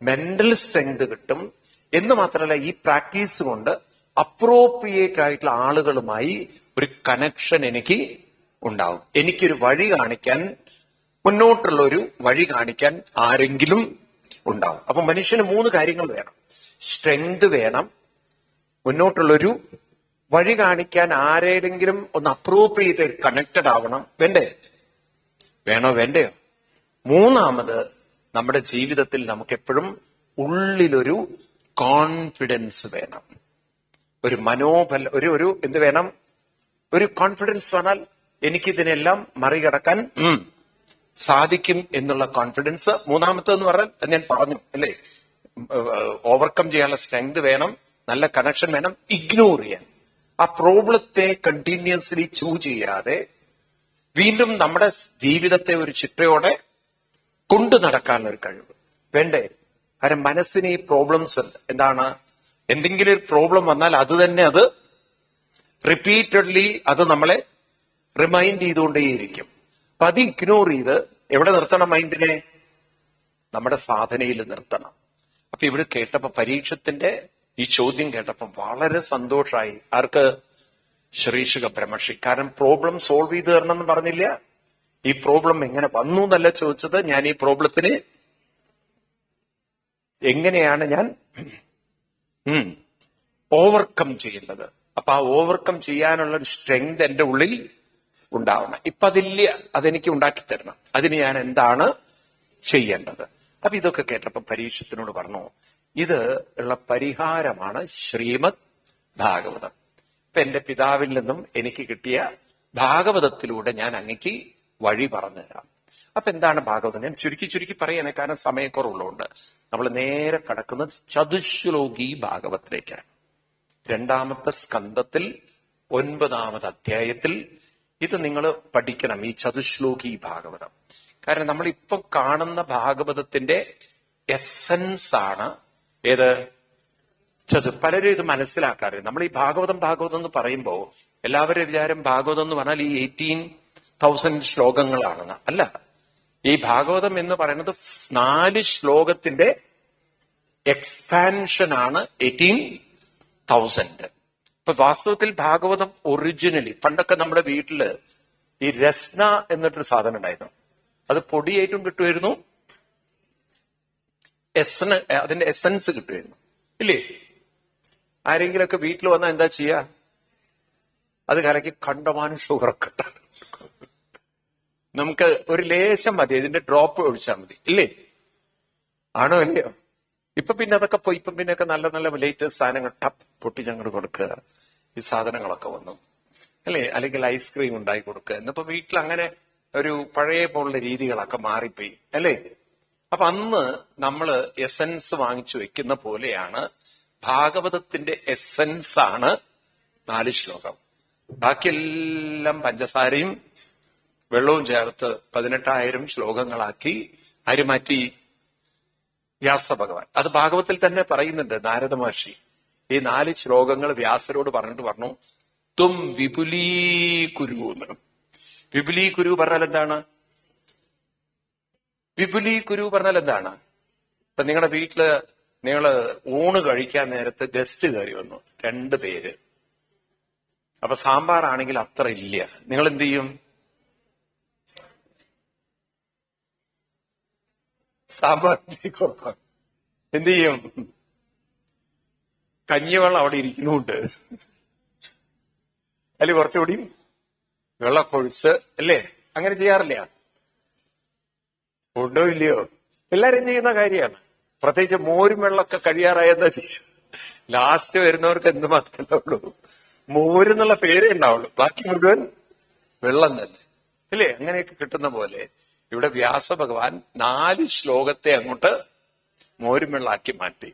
മെന്റൽ സ്ട്രെങ്ത് കിട്ടും. എന്ന് മാത്രമല്ല, ഈ പ്രാക്ടീസ് കൊണ്ട് അപ്രോപ്രിയേറ്റ് ആയിട്ടുള്ള ആളുകളുമായി ഒരു കണക്ഷൻ എനിക്ക് ഉണ്ടാവും. എനിക്കൊരു വഴി കാണിക്കാൻ, മുന്നോട്ടുള്ള ഒരു വഴി കാണിക്കാൻ ആരെങ്കിലും ഉണ്ടാവും. അപ്പൊ മനുഷ്യന് 3 കാര്യങ്ങൾ വേണം. സ്ട്രെങ്ത് വേണം, മുന്നോട്ടുള്ളൊരു വഴി കാണിക്കാൻ ആരെങ്കിലും ഒന്ന് അപ്രോപ്രിയേറ്റ് കണക്റ്റഡ് ആവണം. വേണ്ടയോ? മൂന്നാമത്, നമ്മുടെ ജീവിതത്തിൽ നമുക്ക് എപ്പോഴും ഉള്ളിലൊരു കോൺഫിഡൻസ് വേണം. ഒരു ഒരു എന്ത് വേണം? ഒരു കോൺഫിഡൻസ് പറഞ്ഞാൽ എനിക്കിതിനെല്ലാം മറികടക്കാൻ സാധിക്കും എന്നുള്ള കോൺഫിഡൻസ്. മൂന്നാമത്തെന്ന് പറഞ്ഞാൽ ഞാൻ പറഞ്ഞു അല്ലേ, ഓവർകം ചെയ്യാനുള്ള സ്ട്രെങ്ത് വേണം, നല്ല കണക്ഷൻ വേണം, ഇഗ്നോർ ചെയ്യാൻ, ആ പ്രോബ്ലത്തെ കണ്ടിന്യൂസ്ലി ചൂസ് ചെയ്യാതെ വീണ്ടും നമ്മുടെ ജീവിതത്തെ ഒരു ചിട്ടയോടെ കൊണ്ടു നടക്കാനുള്ള ഒരു കഴിവ് വേണ്ടേ? കാരണം മനസ്സിന് ഈ പ്രോബ്ലംസ് ഉണ്ട്. എന്താണ്? എന്തെങ്കിലും ഒരു പ്രോബ്ലം വന്നാൽ അത് തന്നെ അത് റിപ്പീറ്റഡ്ലി അത് നമ്മളെ റിമൈൻഡ് ചെയ്തുകൊണ്ടേയിരിക്കും. അപ്പൊ അത് ഇഗ്നോർ ചെയ്ത് എവിടെ നിർത്തണം? മൈൻഡിനെ നമ്മുടെ സാധനയിൽ നിർത്തണം. അപ്പൊ ഇവിടെ കേട്ടപ്പോ, പരീക്ഷത്തിന്റെ ഈ ചോദ്യം കേട്ടപ്പോ വളരെ സന്തോഷമായി. ആർക്ക്? ശ്രീശുക ബ്രഹ്മർഷി. കാരണം പ്രോബ്ലം സോൾവ് ചെയ്ത് തരണം എന്ന് പറഞ്ഞില്ല, ഈ പ്രോബ്ലം എങ്ങനെ വന്നു എന്നല്ല ചോദിച്ചത്, ഞാൻ ഈ പ്രോബ്ലത്തിന് എങ്ങനെയാണ് ഞാൻ ഓവർകം ചെയ്യുന്നത്. അപ്പൊ ആ ഓവർകം ചെയ്യാനുള്ള ഒരു സ്ട്രെങ്ത് എന്റെ ഉള്ളിൽ ഉണ്ടാവണം. ഇപ്പൊ അതില്ല, അതെനിക്ക് ഉണ്ടാക്കി തരണം. അതിന് ഞാൻ എന്താണ് ചെയ്യേണ്ടത്? അപ്പൊ ഇതൊക്കെ കേട്ടപ്പോ പരീക്ഷത്തിനോട് പറഞ്ഞു, ഇത് ഉള്ള പരിഹാരമാണ് ശ്രീമദ് ഭാഗവതം. ഇപ്പൊ എന്റെ പിതാവിൽ നിന്നും എനിക്ക് കിട്ടിയ ഭാഗവതത്തിലൂടെ ഞാൻ അങ്ങക്ക് വഴി പറഞ്ഞു തരാം. അപ്പൊ എന്താണ് ഭാഗവതം? ഞാൻ ചുരുക്കി പറയണേ, കാരണം സമയക്കുറവുള്ളതുകൊണ്ട്. നമ്മൾ നേരെ കടക്കുന്നത് ചതുശ്ലോകി ഭാഗവത്തിലേക്കാണ്. 2ാമത്തെ സ്കന്ധത്തിൽ 9ാമത് അധ്യായത്തിൽ ഇത് നിങ്ങൾ പഠിക്കണം, ഈ ചതുശ്ലോകി ഭാഗവതം. കാരണം നമ്മളിപ്പൊ കാണുന്ന ഭാഗവതത്തിന്റെ എസൻസ് ആണ് ഏത്? പലരും ഇത് മനസ്സിലാക്കാറില്ല. നമ്മൾ ഈ ഭാഗവതം എന്ന് പറയുമ്പോ എല്ലാവരും വിചാരം ഭാഗവതം എന്ന് പറഞ്ഞാൽ ഈ 18,000 ശ്ലോകങ്ങളാണെന്ന്. അല്ല, ഈ ഭാഗവതം എന്ന് പറയുന്നത് 4 ശ്ലോകത്തിന്റെ എക്സ്പാൻഷൻ ആണ് 18,000. ഇപ്പൊ വാസ്തവത്തിൽ ഭാഗവതം ഒറിജിനലി പണ്ടൊക്കെ നമ്മുടെ വീട്ടില് ഈ രസ്ന എന്നിട്ടൊരു സാധനം ഉണ്ടായിരുന്നു. അത് പൊടിയായിട്ടും കിട്ടുമായിരുന്നു, അതിന്റെ എസൻസ് കിട്ടുമായിരുന്നു, ഇല്ലേ? ആരെങ്കിലൊക്കെ വീട്ടിൽ വന്നാൽ എന്താ ചെയ്യാ? അത് കലക്കി കണ്ടമാനം ഷുഗർ കിട്ടാൻ നമുക്ക് ഒരു ലേശം മതി, ഇതിന്റെ ഡ്രോപ്പ് ഒഴിച്ചാൽ മതി, ഇല്ലേ? ആണോ അല്ലയോ? ഇപ്പൊ പിന്നെ അതൊക്കെ പോയി. ഇപ്പൊ പിന്നെയൊക്കെ നല്ല നല്ല ലേറ്റസ്റ്റ് സാധനങ്ങൾ ടപ്പ് പൊട്ടി ഞങ്ങൾ കൊടുക്കുക, ഈ സാധനങ്ങളൊക്കെ വന്നു, അല്ലേ? അല്ലെങ്കിൽ ഐസ്ക്രീം ഉണ്ടാക്കി കൊടുക്കുക. എന്നിപ്പോ വീട്ടിൽ അങ്ങനെ ഒരു പഴയ പോലുള്ള രീതികളൊക്കെ മാറിപ്പോയി, അല്ലേ? അപ്പൊ അന്ന് നമ്മള് എസൻസ് വാങ്ങിച്ചു വെക്കുന്ന പോലെയാണ് ഭാഗവതത്തിന്റെ എസൻസ് ആണ് 4 ശ്ലോകം. ബാക്കിയെല്ലാം പഞ്ചസാരയും വെള്ളവും ചേർത്ത് 18,000 ശ്ലോകങ്ങളാക്കി അരിമാറ്റി വ്യാസഭഗവാൻ. അത് ഭാഗവത്തിൽ തന്നെ പറയുന്നുണ്ട്. നാരദ മഹർഷി ഈ 4 ശ്ലോകങ്ങൾ വ്യാസരോട് പറഞ്ഞിട്ട് പറഞ്ഞു, തും വിപുലീകുരു എന്ന്. വിപുലീകുരു പറഞ്ഞാൽ എന്താണ്? വിപുലീകുരു പറഞ്ഞാൽ എന്താണ്? ഇപ്പൊ നിങ്ങളുടെ വീട്ടില് നിങ്ങള് ഊണ് കഴിക്കാൻ നേരത്ത് ഗസ്റ്റ് കയറി വന്നു, 2 പേര്. അപ്പൊ സാമ്പാറാണെങ്കിൽ അത്ര ഇല്ല, നിങ്ങൾ എന്ത് ചെയ്യും? സാമ്പാർ കൊടുക്കാം. എന്ത് ചെയ്യും? കഞ്ഞിവെള്ളം അവിടെ ഇരിക്കുന്നുണ്ട്, അതിൽ കുറച്ചുകൂടി വെള്ളമൊക്കെ ഒഴിച്ച്, അല്ലേ? അങ്ങനെ ചെയ്യാറില്ല? ഉണ്ടോ ഇല്ലയോ? എല്ലാരും ചെയ്യുന്ന കാര്യമാണ്. പ്രത്യേകിച്ച് മോരും വെള്ളമൊക്കെ കഴിയാറായ എന്താ ചെയ്യുക? ലാസ്റ്റ് വരുന്നവർക്ക് എന്ത് മാത്രമേ ഉണ്ടാവുള്ളൂ? മോരെന്നുള്ള പേരേ ഉണ്ടാവുള്ളൂ, ബാക്കി മുഴുവൻ വെള്ളം തന്നെ, അല്ലേ? അങ്ങനെയൊക്കെ കിട്ടുന്ന പോലെ ഇവിടെ വ്യാസഭഗവാൻ 4 ശ്ലോകത്തെ അങ്ങോട്ട് മോരും വെള്ളാക്കി മാറ്റി.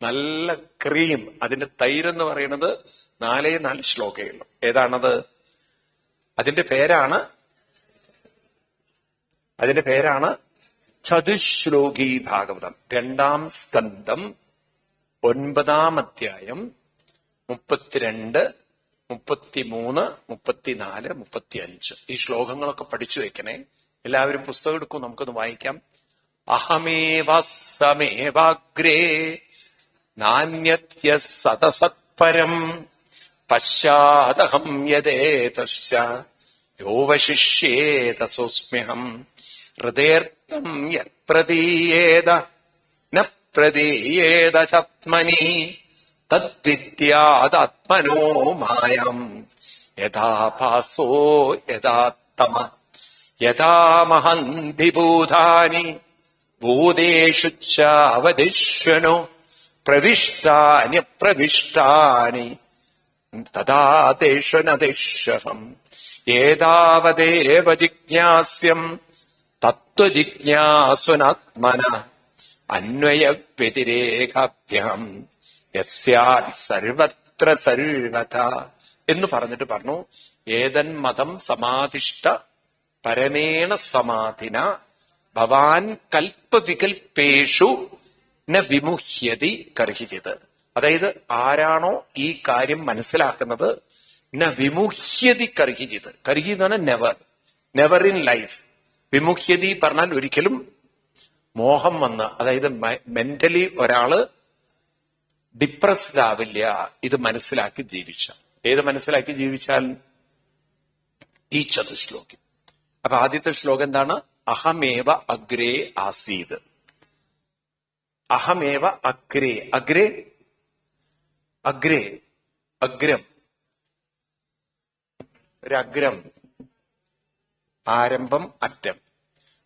നല്ല ക്രീം, അതിന്റെ തൈരെന്ന് പറയുന്നത് 4 ശ്ലോകേ ഉള്ളൂ. ഏതാണത്? അതിന്റെ പേരാണ് ചതുശ്ലോകി ഭാഗവതം. 2ാം സ്കന്ധം 9ാം അധ്യായം 32, 33, 34, 35 ഈ ശ്ലോകങ്ങളൊക്കെ പഠിച്ചു വെക്കണേ. എല്ലാവരും പുസ്തകം എടുക്കും, നമുക്കൊന്ന് വായിക്കാം. അഹമേവസമേവാഗ്രേ നാന്യത്യ സതസത്പരം പശ്ചാദഹം യദേതശ്ച യോവശിഷ്യേതസോസ്മ്യഹം ഹൃദയർത്ഥം യത് പ്രതീയേത ന പ്രതീയേത ചാത്മനി തദ്വിദ്യാദാത്മനോ മായം യഥാ ഭാസോ യഥാ തമ യഥാ മഹന്തി ഭൂതാനി ഭൂതേഷു ചാവദിശ്വനോ പ്രവിഷ്ടാന്യപ്രവിഷ്ടാനി തഥാ തേഷു ന തേഷഹം ഏതാവദേവ ജിജ്ഞാസ്യം തത്വജിജ്ഞാസുനാത്മനഃ അന്വയ വ്യതിരേകാഭ്യം യസ്യാത് സർവത്ര സർവത എന്ന് പറഞ്ഞിട്ട് പറഞ്ഞു, ഏതൻ മതം സമാധിഷ്ഠ പരമേണ സമാധിന ഭവാൻ കൽപ്പവികൽപ്പേഷു ന വിമുഹ്യതി കർഹിചിത്. അതായത് ആരാണോ ഈ കാര്യം മനസ്സിലാക്കുന്നത്, ന വിമുഹ്യതി കർഹിചിത്. കർഹി എന്ന് പറഞ്ഞാൽ നെവർ, നെവർ ഇൻ ലൈഫ്. വിമുഹ്യതി പറഞ്ഞാൽ ഒരിക്കലും മോഹം വന്ന്, അതായത് മെന്റലി ഒരാള് ഡിപ്രസ്ഡ് ആവില്ല. ഇത് മനസ്സിലാക്കി ജീവിച്ച, ഏത് മനസ്സിലാക്കി ജീവിച്ചാൽ ഈ ചതുശ്ലോകം. അപ്പൊ ആദ്യത്തെ ശ്ലോകം എന്താണ്? അഹമേവ അഗ്രേ ആസീത്. അഹമേവ അഗ്രേ, അഗ്രേ അഗ്രേ, അഗ്രം, ഒരഗ്രം, ആരംഭം, അറ്റം.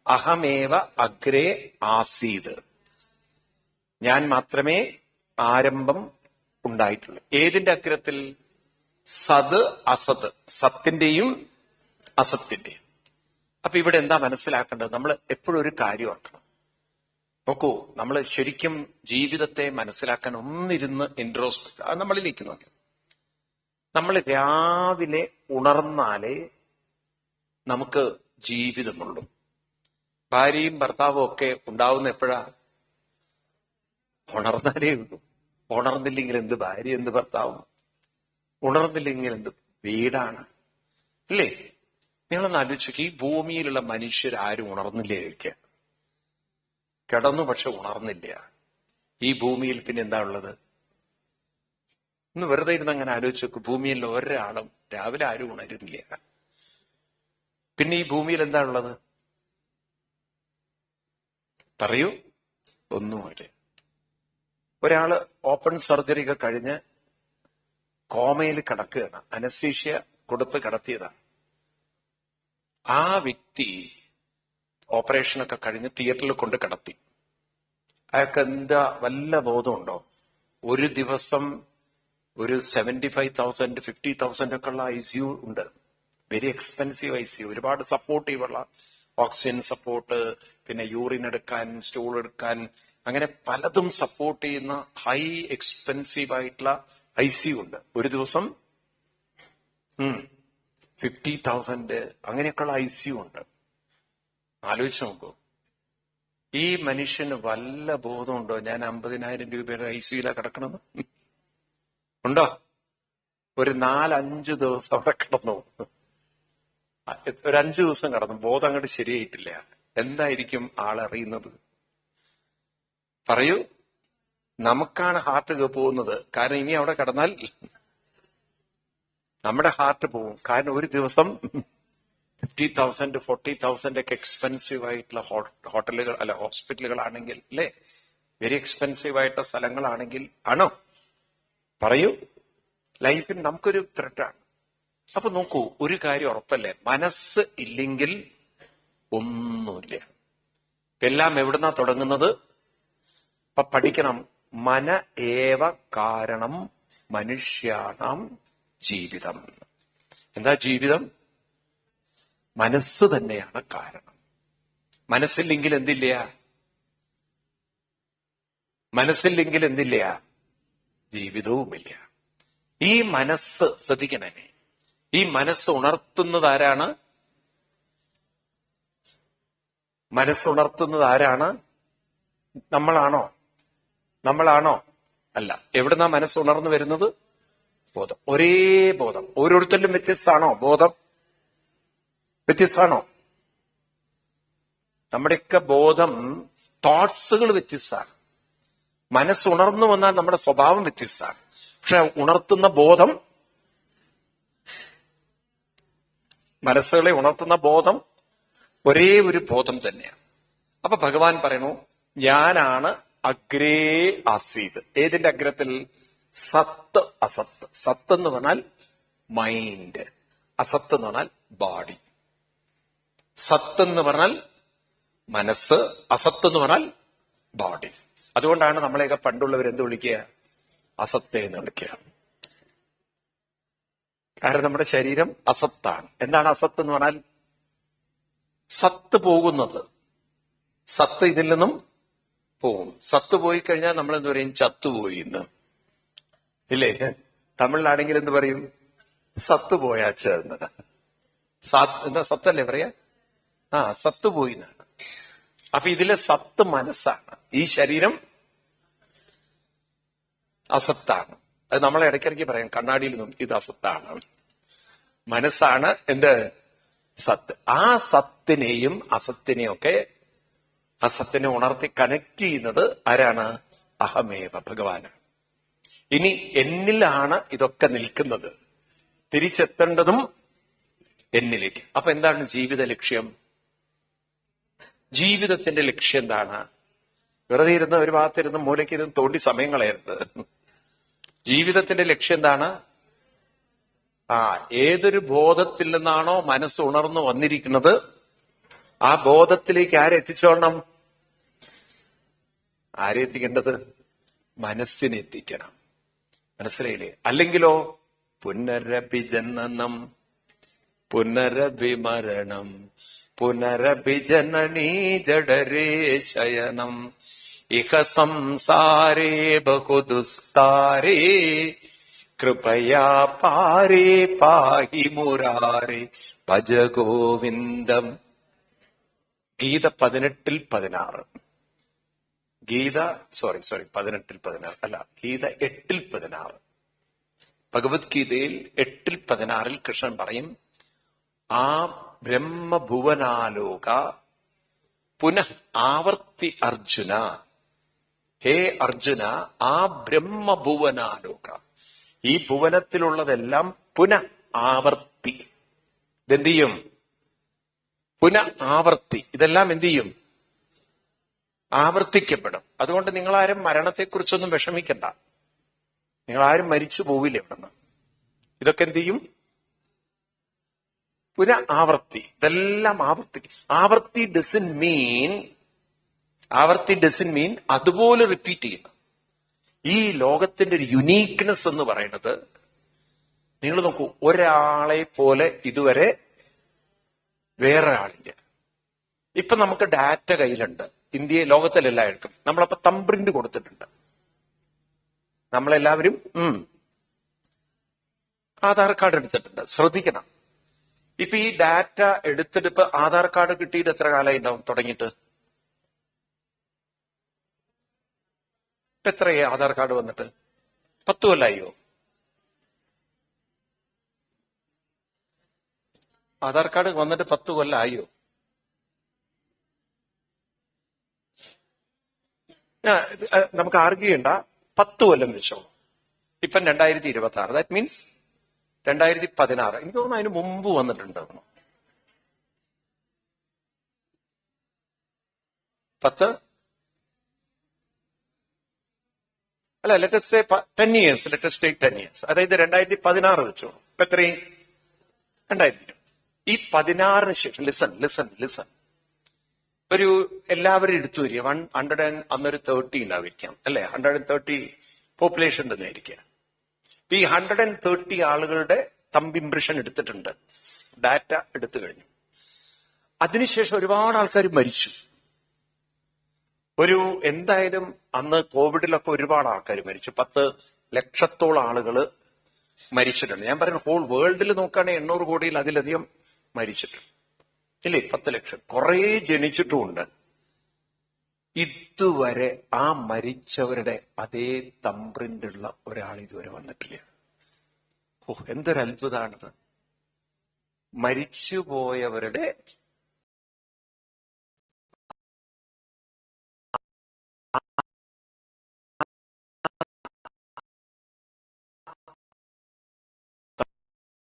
അഹമേവ അഗ്രേ ആസീത്, ഞാൻ മാത്രമേ ആരംഭം ഉണ്ടായിട്ടുള്ളൂ. ഏതിന്റെ അഗ്രത്തിൽ? സത് അസത്, സത്തിന്റെയും അസത്തിന്റെയും. അപ്പൊ ഇവിടെ എന്താ മനസ്സിലാക്കേണ്ടത്? നമ്മൾ എപ്പോഴും ഒരു കാര്യം ഓർക്കണം. നോക്കൂ, നമ്മൾ ശരിക്കും ജീവിതത്തെ മനസ്സിലാക്കാൻ ഒന്നിരുന്ന് ഇൻട്രോസ്പെക്ട്, അത് നമ്മളിലേക്ക് നോക്കി. നമ്മൾ രാവിലെ ഉണർന്നാലേ നമുക്ക് ജീവിതമുള്ളൂ. ഭാര്യയും ഭർത്താവും ഒക്കെ ഉണ്ടാവുന്ന എപ്പോഴാ? ഉണർന്നാലേ ഉള്ളൂ. ഉണർന്നില്ലെങ്കിൽ എന്ത് ഭാര്യ, എന്ത് ഭർത്താവും? ഉണർന്നില്ലെങ്കിൽ എന്ത് വീടാണ്, അല്ലേ? നിങ്ങളൊന്ന് ആലോചിച്ചു, ഈ ഭൂമിയിലുള്ള മനുഷ്യരാരും ഉണർന്നില്ലേ? കിടന്നു, പക്ഷെ ഉണർന്നില്ല. ഈ ഭൂമിയിൽ പിന്നെ എന്താ ഉള്ളത്? ഇന്ന് വെറുതെ ഇരുന്ന് അങ്ങനെ ആലോചിച്ച് നോക്ക്. ഭൂമിയിൽ ഒരാളും രാവിലെ ആരും ഉണരുന്നില്ല. പിന്നെ ഈ ഭൂമിയിൽ എന്താ ഉള്ളത്? പറയൂ. ഒന്നുമില്ല. ഒരാള് ഓപ്പൺ സർജറി ഒക്കെ കഴിഞ്ഞ് കോമയിൽ കിടക്കുകയാണ്, അനസ്തീഷ്യ കൊടുത്ത് കിടത്തിയതാണ്. ആ വ്യക്തി ഓപ്പറേഷനൊക്കെ കഴിഞ്ഞ് തിയേറ്ററിൽ കൊണ്ട് കിടത്തി. അയാൾക്ക് എന്താ വല്ല ബോധമുണ്ടോ? ഒരു ദിവസം ഒരു 75,000 50,000 ഒക്കെ ഉള്ള ICU ഉണ്ട്. Very expensive ICU. ഒരുപാട് സപ്പോർട്ടീവുള്ള ഓക്സിജൻ സപ്പോർട്ട്, പിന്നെ യൂറിൻ എടുക്കാൻ, സ്റ്റൂൾ എടുക്കാൻ, അങ്ങനെ പലതും സപ്പോർട്ട് ചെയ്യുന്ന ഹൈ എക്സ്പെൻസീവ് ആയിട്ടുള്ള ICU ഉണ്ട്. ഒരു ദിവസം 50,000 അങ്ങനെയൊക്കെയുള്ള ICU ഉണ്ട്. ആലോചിച്ച് നോക്കൂ. ഈ മനുഷ്യന് വല്ല ബോധമുണ്ടോ ഞാൻ 50,000 രൂപയുടെ ICUയിലാണ് കിടക്കണമെന്ന്? ഉണ്ടോ? ഒരു 4-5 ദിവസം അവിടെ കിടന്നു, ഒരു 5 ദിവസം കിടന്നു, ബോധം അങ്ങോട്ട് ശരിയായിട്ടില്ല. എന്തായിരിക്കും ആളറിയുന്നത്? പറയൂ. നമുക്കാണ് ഹാർട്ട് പോകുന്നത്. കാരണം ഇനി അവിടെ കിടന്നാൽ നമ്മുടെ ഹാർട്ട് പോവും. കാരണം ഒരു ദിവസം 50,000 40,000 ഒക്കെ എക്സ്പെൻസീവ് ആയിട്ടുള്ള ഹോട്ടലുകൾ അല്ല ഹോസ്പിറ്റലുകളാണെങ്കിൽ, അല്ലെ, വെരി എക്സ്പെൻസീവ് ആയിട്ടുള്ള സ്ഥലങ്ങളാണെങ്കിൽ ആണോ? പറയൂ. ലൈഫിൽ നമുക്കൊരു ത്രെട്ടാണ്. അപ്പൊ നോക്കൂ, ഒരു കാര്യം ഉറപ്പല്ലേ, മനസ്സ് ഇല്ലെങ്കിൽ ഒന്നുമില്ല. എല്ലാം എവിടുന്നാ തുടങ്ങുന്നത്? അപ്പൊ പഠിക്കണം. മന ഏവ കാരണം മനുഷ്യാണാം ജീവിതം. എന്താ ജീവിതം? മനസ്സ് തന്നെയാണ് കാരണം. മനസ്സില്ലെങ്കിൽ എന്തില്ല? മനസ്സില്ലെങ്കിൽ എന്തില്ല? ജീവിതവുമില്ല. ഈ മനസ്സ് ശ്രദ്ധിക്കണേ. ഈ മനസ്സ് ഉണർത്തുന്നത് ആരാണ്? മനസ്സുണർത്തുന്നത് ആരാണ്? നമ്മളാണോ? നമ്മളാണോ? അല്ല. എവിടുന്നാ മനസ്സുണർന്നു വരുന്നത്? ബോധം. ഒരേ ബോധം. ഓരോരുത്തരിലും വ്യത്യസ്തമാണോ ബോധം? വ്യത്യസ്തമാണോ? നമ്മുടെയൊക്കെ ബോധം, തോട്ട്സുകൾ വ്യത്യസ്തമാണ്. മനസ്സുണർന്നു വന്നാൽ നമ്മുടെ സ്വഭാവം വ്യത്യസ്തമാണ്. പക്ഷെ ഉണർത്തുന്ന ബോധം മനസ്സുകളെ ഉണർത്തുന്ന ബോധം ഒരേ ഒരു ബോധം തന്നെയാണ്. അപ്പൊ ഭഗവാൻ പറയണു, ഞാനാണ് അഗ്രേ ആസീത്. ഏതിന്റെ അഗ്രത്തിൽ? സത്ത് അസത്ത്. സത്ത് എന്ന് പറഞ്ഞാൽ മൈൻഡ്, അസത്ത് എന്ന് പറഞ്ഞാൽ ബോഡി. സത്ത് എന്ന് പറഞ്ഞാൽ മനസ്സ്, അസത്ത് എന്ന് പറഞ്ഞാൽ ബോഡി. അതുകൊണ്ടാണ് നമ്മളെയൊക്കെ പണ്ടുള്ളവർ എന്ത് വിളിക്കുക? അസത്തെ എന്ന് വിളിക്കുക. കാരണം നമ്മുടെ ശരീരം അസത്താണ്. എന്താണ് അസത്ത് എന്ന് പറഞ്ഞാൽ? സത്ത് പോകുന്നത്. സത്ത് ഇതിൽ നിന്നും പോകും. സത്ത് പോയി കഴിഞ്ഞാൽ നമ്മൾ എന്ത് പറയും? ചത്തുപോയി എന്ന്, ഇല്ലേ? തമിഴിലാണെങ്കിൽ എന്ത് പറയും? സത്ത് പോയാച്ച എന്ന്. എന്താ സത്തല്ലേ പറയാ? സത്ത് പോയി എന്നാണ്. അപ്പൊ ഇതിലെ സത്ത് മനസ്സാണ്. ഈ ശരീരം അസത്താണ്. അത് നമ്മളെ ഇടയ്ക്കിടയ്ക്ക് പറയാം, കണ്ണാടിയിൽ നിന്നും ഇത് അസത്താണ്. മനസ്സാണ് എന്ത്? സത്ത്. ആ സത്തിനെയും അസത്തിനെയും ഒക്കെ, അസത്തിനെ ഉണർത്തി കണക്ട് ചെയ്യുന്നത് ആരാണ്? അഹമേവ, ഭഗവാനാണ്. ഇനി എന്നിലാണ് ഇതൊക്കെ നിൽക്കുന്നത്. തിരിച്ചെത്തേണ്ടതും എന്നിലേക്ക്. അപ്പൊ എന്താണ് ജീവിത ലക്ഷ്യം? ജീവിതത്തിന്റെ ലക്ഷ്യം എന്താണ്? വെറുതെ ഇരുന്ന് ഒരു ഭാഗത്തിരുന്ന് മൂലയ്ക്കിരുന്ന് തോണ്ടി സമയം കളയരുത്. ജീവിതത്തിന്റെ ലക്ഷ്യം എന്താണ്? ഏതൊരു ബോധത്തിൽ നിന്നാണോ മനസ്സ് ഉണർന്നു വന്നിരിക്കുന്നത്, ആ ബോധത്തിലേക്ക് ആരെത്തിച്ചോളണം? ആരെത്തിക്കേണ്ടത്? മനസ്സിനെ എത്തിക്കണം. മനസ്സിലായില്ലേ? അല്ലെങ്കിലോ പുനരഭിജനനം പുനരഭിമരണം പുനരഭിജനനീ ജഡരേ ശയനം ഇഹ സംസാരേ ബഹുദുസ്താരേ കൃപയാ പാരേ പാഹി മുരാരേ ഭജ ഗോവിന്ദം. ഗീത 18:16. ഗീത 18:16 അല്ല, ഗീത 8:16. ഭഗവത്ഗീതയിൽ 8:16 കൃഷ്ണൻ പറയും, ആ ബ്രഹ്മഭുവനാലോക പുനഃ ആവർത്തി അർജുന. ഹേ അർജുന, ആ ബ്രഹ്മഭുവനാലോക, ഈ ഭുവനത്തിലുള്ളതെല്ലാം പുനഃ ആവർത്തി. ഇതെന്ത് ചെയ്യും? പുനഃ ആവർത്തി. ഇതെല്ലാം എന്ത് ചെയ്യും? ആവർത്തിക്കപ്പെടും. അതുകൊണ്ട് നിങ്ങളാരും മരണത്തെക്കുറിച്ചൊന്നും വിഷമിക്കണ്ട. നിങ്ങളാരും മരിച്ചു പോവില്ല ഇവിടുന്ന്. ഇതൊക്കെ എന്ത് ചെയ്യും? പുനഃ ആവർത്തി. ഇതെല്ലാം ആവർത്തിക്കും. ആവർത്തി ഡസൻ മീൻ അതുപോലെ റിപ്പീറ്റ് ചെയ്യുന്നു. ഈ ലോകത്തിന്റെ ഒരു യുണീക്നെസ് എന്ന് പറയുന്നത്, നിങ്ങൾ നോക്കൂ, ഒരാളെ പോലെ ഇതുവരെ വേറെ ആളില്ല. ഇപ്പൊ നമുക്ക് ഡാറ്റ കയ്യിലുണ്ട്. ഇന്ത്യ ലോകത്തിലെല്ലാവർക്കും നമ്മളപ്പോ തംപ്രിന്റ് കൊടുത്തിട്ടുണ്ട്. നമ്മളെല്ലാവരും ആധാർ കാർഡ് എടുത്തിട്ടുണ്ട്. ശ്രദ്ധിക്കണം. ഇപ്പൊ ഈ ഡാറ്റ എടുത്തിട്ട് ഇപ്പൊ ആധാർ കാർഡ് കിട്ടിയിട്ട് എത്ര കാലമായി ഉണ്ടാവും തുടങ്ങിയിട്ട്? ഇപ്പൊ എത്രയായി ആധാർ കാർഡ് വന്നിട്ട്? 10 കൊല്ലായോ? ആധാർ കാർഡ് വന്നിട്ട് 10 കൊല്ലമായോ? നമുക്ക് ആർഗ്യൂ ചെയ്യണ്ട. 10 കൊല്ലം വെച്ചോ. ഇപ്പം 2026. That means 2016. എനിക്ക് തോന്നുന്നു അതിന് മുമ്പ് വന്നിട്ടുണ്ടായിരുന്നു. 10 അല്ല, let's say 10 years. Let's take 10 years. അതായത് 2016 വെച്ചോ. ഇപ്പൊ എത്രയും 2020. ഈ 16 ശേഷം ലിസൺ ഒരു എല്ലാവരും എടുത്തു വരിക. 100 അന്നൊരു 30 ഉണ്ടായിരിക്കാം, അല്ലെ? 130 പോപ്പുലേഷൻ തന്നെ ആയിരിക്കുക. ഈ 130 ആളുകളുടെ തമ്പ് ഇംപ്രഷൻ എടുത്തിട്ടുണ്ട്. ഡാറ്റ എടുത്തു കഴിഞ്ഞു. അതിനുശേഷം ഒരുപാട് ആൾക്കാർ മരിച്ചു. എന്തായാലും അന്ന് കോവിഡിലൊക്കെ ഒരുപാട് ആൾക്കാർ മരിച്ചു. 10 ലക്ഷത്തോളം ആളുകൾ മരിച്ചിട്ടുണ്ട്. ഞാൻ പറയുന്നത് ഹോൾ വേൾഡിൽ നോക്കുകയാണെങ്കിൽ 800 കോടിയിൽ അതിലധികം മരിച്ചിട്ടുണ്ട്, ഇല്ലേ? 10 ലക്ഷം. കുറെ ജനിച്ചിട്ടുമുണ്ട്. ഇതുവരെ ആ മരിച്ചവരുടെ അതേ തമ്പ്രിന്റുള്ള ഒരാൾ ഇതുവരെ വന്നിട്ടില്ല. എന്തൊരു അത്ഭുതമാണിത്! മരിച്ചുപോയവരുടെ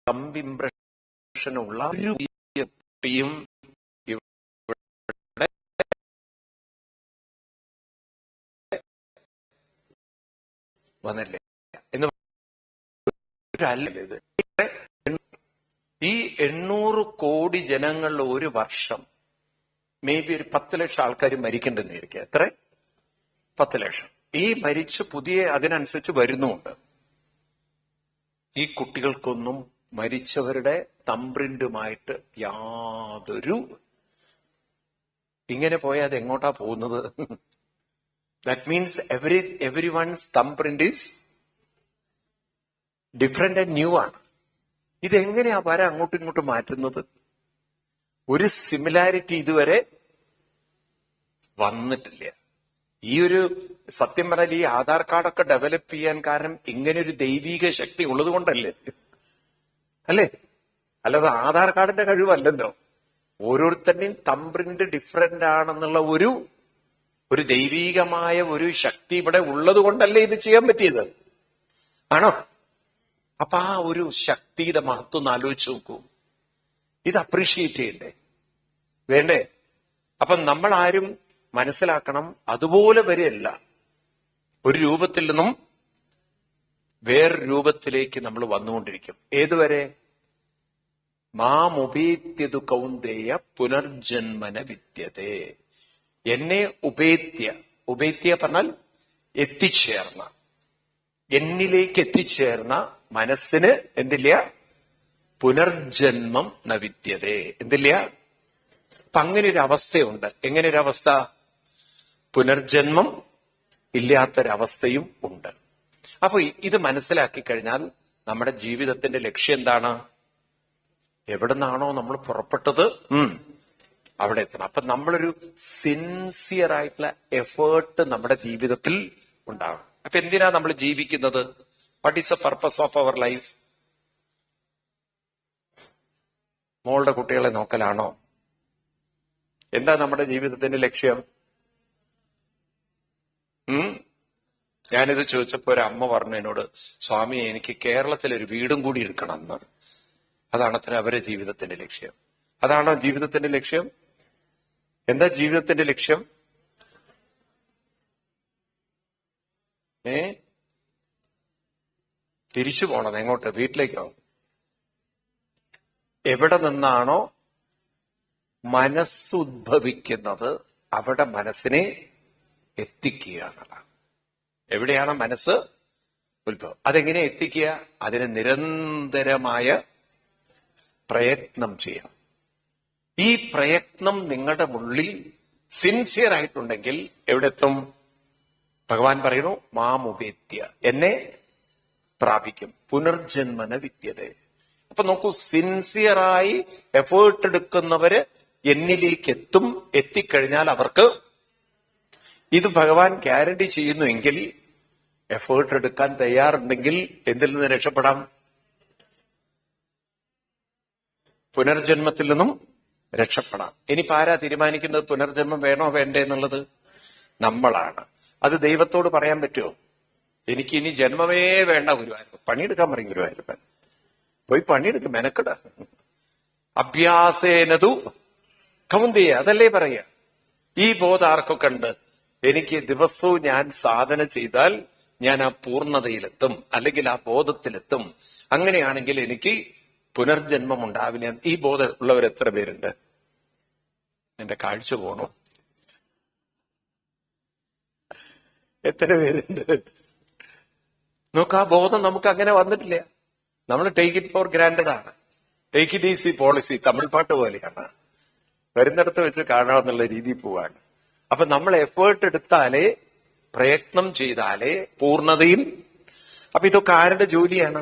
തമ്പ് ഇംപ്രഷനുള്ള ഒരു കുട്ടിയും ഇവിടെ വന്നില്ലേ എന്ന് അല്ലേ ഇത്? ഈ 800 കോടി ജനങ്ങളിൽ ഒരു വർഷം മേ ബി ഒരു 10 ലക്ഷം ആൾക്കാർ മരിക്കേണ്ടെന്ന് വിചാരിക്കുക. എത്ര? 10 ലക്ഷം. ഈ മരിച്ച് പുതിയ അതിനനുസരിച്ച് വരുന്നുമുണ്ട്. ഈ കുട്ടികൾക്കൊന്നും മരിച്ചവരുടെ തംപ്രിന്റുമായിട്ട് യാതൊരു, ഇങ്ങനെ പോയാൽ അത് എങ്ങോട്ടാ പോകുന്നത്? That means every one's thumbprint is different and new ആണ്. ഇതെങ്ങനെയാ വര അങ്ങോട്ടും ഇങ്ങോട്ടും മാറ്റുന്നത്? ഒരു സിമിലാരിറ്റി ഇതുവരെ വന്നിട്ടില്ല. ഈ ഒരു സത്യം പറഞ്ഞാൽ ഈ ആധാർ കാർഡൊക്കെ ഡെവലപ്പ് ചെയ്യാൻ കാരണം ഇങ്ങനെ ഒരു ദൈവീക ശക്തി ഉള്ളത് കൊണ്ടല്ലേ? അല്ലേ? അല്ലാതെ ആധാർ കാർഡിന്റെ കഴിവല്ലല്ലോ. ഓരോരുത്തരുടെയും തംപ്രിന്റ് ഡിഫറെന്റ് ആണെന്നുള്ള ഒരു ദൈവീകമായ ഒരു ശക്തി ഇവിടെ ഉള്ളത് കൊണ്ടല്ലേ ഇത് ചെയ്യാൻ പറ്റിയത്? ആണോ? അപ്പൊ ആ ഒരു ശക്തിയുടെ മഹത്വം ഒന്ന് ആലോചിച്ച് നോക്കൂ. ഇത് അപ്രീഷിയേറ്റ് ചെയ്യണ്ടേ? വേണ്ടേ? അപ്പൊ നമ്മൾ ആരും മനസ്സിലാക്കണം, അതുപോലെ വരെയല്ല. ഒരു രൂപത്തിൽ നിന്നും വേറൊരു രൂപത്തിലേക്ക് നമ്മൾ വന്നുകൊണ്ടിരിക്കും. ഏതുവരെ? മാമുപേത്യതു കൗന്ദേയ പുനർജന്മന വിദ്യതേ. എന്നെ ഉപേത്യ പറഞ്ഞാൽ എത്തിച്ചേർന്ന, എന്നിലേക്ക് എത്തിച്ചേർന്ന മനസ്സിന് എന്തില്ല? പുനർജന്മം ന വിദ്യതേ. എന്തില്ല? അപ്പൊ അങ്ങനെ ഒരു അവസ്ഥയുണ്ട്. എങ്ങനെ ഒരു അവസ്ഥ? പുനർജന്മം ഇല്ലാത്തൊരവസ്ഥയും ഉണ്ട്. അപ്പൊ ഇത് മനസ്സിലാക്കി കഴിഞ്ഞാൽ നമ്മുടെ ജീവിതത്തിന്റെ ലക്ഷ്യം എന്താണ്? എവിടെ നിന്നാണോ നമ്മൾ പുറപ്പെട്ടത് അവിടെ എത്തണം. അപ്പൊ നമ്മളൊരു സിൻസിയർ ആയിട്ടുള്ള എഫേർട്ട് നമ്മുടെ ജീവിതത്തിൽ ഉണ്ടാകും. അപ്പൊ എന്തിനാ നമ്മൾ ജീവിക്കുന്നത്? What is the purpose of our life? മോളുടെ കുട്ടികളെ നോക്കലാണോ? എന്താ നമ്മുടെ ജീവിതത്തിന്റെ ലക്ഷ്യം? ഞാനിത് ചോദിച്ചപ്പോ ഒരു അമ്മ പറഞ്ഞു എന്നോട്, സ്വാമി എനിക്ക് കേരളത്തിൽ ഒരു വീടും കൂടി എടുക്കണം എന്ന്. അതാണത്ര അവരുടെ ജീവിതത്തിന്റെ ലക്ഷ്യം. അതാണോ ജീവിതത്തിന്റെ ലക്ഷ്യം? എന്താ ജീവിതത്തിന്റെ ലക്ഷ്യം? തിരിച്ചു പോണം. എങ്ങോട്ട്? വീട്ടിലേക്കോ? എവിടെ നിന്നാണോ മനസ്സുദ്ഭവിക്കുന്നത് അവിടെ മനസ്സിനെ എത്തിക്കുക എന്നുള്ളതാണ്. എവിടെയാണ് മനസ്സ് ഉത്ഭവം? അതെങ്ങനെ എത്തിക്കുക? അതിന് നിരന്തരമായ പ്രയത്നം ചെയ്യാം. ഈ പ്രയത്നം നിങ്ങളുടെ ഉള്ളിൽ സിൻസിയർ ആയിട്ടുണ്ടെങ്കിൽ എവിടെത്തും? ഭഗവാൻ പറയുന്നു, മാമുപേത്യ, എന്നെ പ്രാപിക്കും. പുനർജന്മന വിദ്യത. അപ്പൊ നോക്കൂ, സിൻസിയറായി എഫേർട്ട് എടുക്കുന്നവര് എന്നിലേക്ക് എത്തും. എത്തിക്കഴിഞ്ഞാൽ അവർക്ക് ഇത് ഭഗവാൻ ഗ്യാരണ്ടി ചെയ്യുന്നുവെങ്കിൽ, എഫേർട്ട് എടുക്കാൻ തയ്യാറുണ്ടെങ്കിൽ എന്തിൽ നിന്ന് രക്ഷപ്പെടാം? പുനർജന്മത്തിൽ നിന്നും രക്ഷപ്പെടാം. ഇനിയിപ്പോ ആരാ തീരുമാനിക്കുന്നത് പുനർജന്മം വേണോ വേണ്ടേ എന്നുള്ളത്? നമ്മളാണ്. അത് ദൈവത്തോട് പറയാൻ പറ്റുമോ? എനിക്ക് ഇനി ജന്മമേ വേണ്ട ഗുരുവായൂരപ്പൻ, പണിയെടുക്കാൻ പറയും ഗുരുവായൂരപ്പൻ. പോയി പണിയെടുക്കും, മെനക്കെട. അഭ്യാസേനതു കൗന്ദേയ, അതല്ലേ പറയുക. ഈ ബോധം ആർക്കൊക്കെ ഉണ്ട്? എനിക്ക് ദിവസവും ഞാൻ സാധന ചെയ്താൽ ഞാൻ ആ പൂർണ്ണതയിലെത്തും, അല്ലെങ്കിൽ ആ ബോധത്തിലെത്തും. അങ്ങനെയാണെങ്കിൽ എനിക്ക് പുനർജന്മം ഉണ്ടാവില്ല. ഈ ബോധം ഉള്ളവർ എത്ര പേരുണ്ട്? എന്റെ കാഴ്ച പോണു. എത്ര പേരുണ്ട്? നോക്ക്, ആ ബോധം നമുക്ക് അങ്ങനെ വന്നിട്ടില്ല. നമ്മൾ ടേക്ക് ഇറ്റ് ഫോർ ഗ്രാൻഡഡ് ആണ്. Take it easy policy, Tamil പാട്ട് പോലെയാണ്. വരുന്നിടത്ത് വെച്ച് കാണാമെന്നുള്ള രീതിയിൽ പോവാണ്. അപ്പൊ നമ്മൾ എഫേർട്ട് എടുത്താലേ, പ്രയത്നം ചെയ്താലേ പൂർണ്ണതയും. അപ്പൊ ഇതൊക്കെ ആരുടെ ജോലിയാണ്?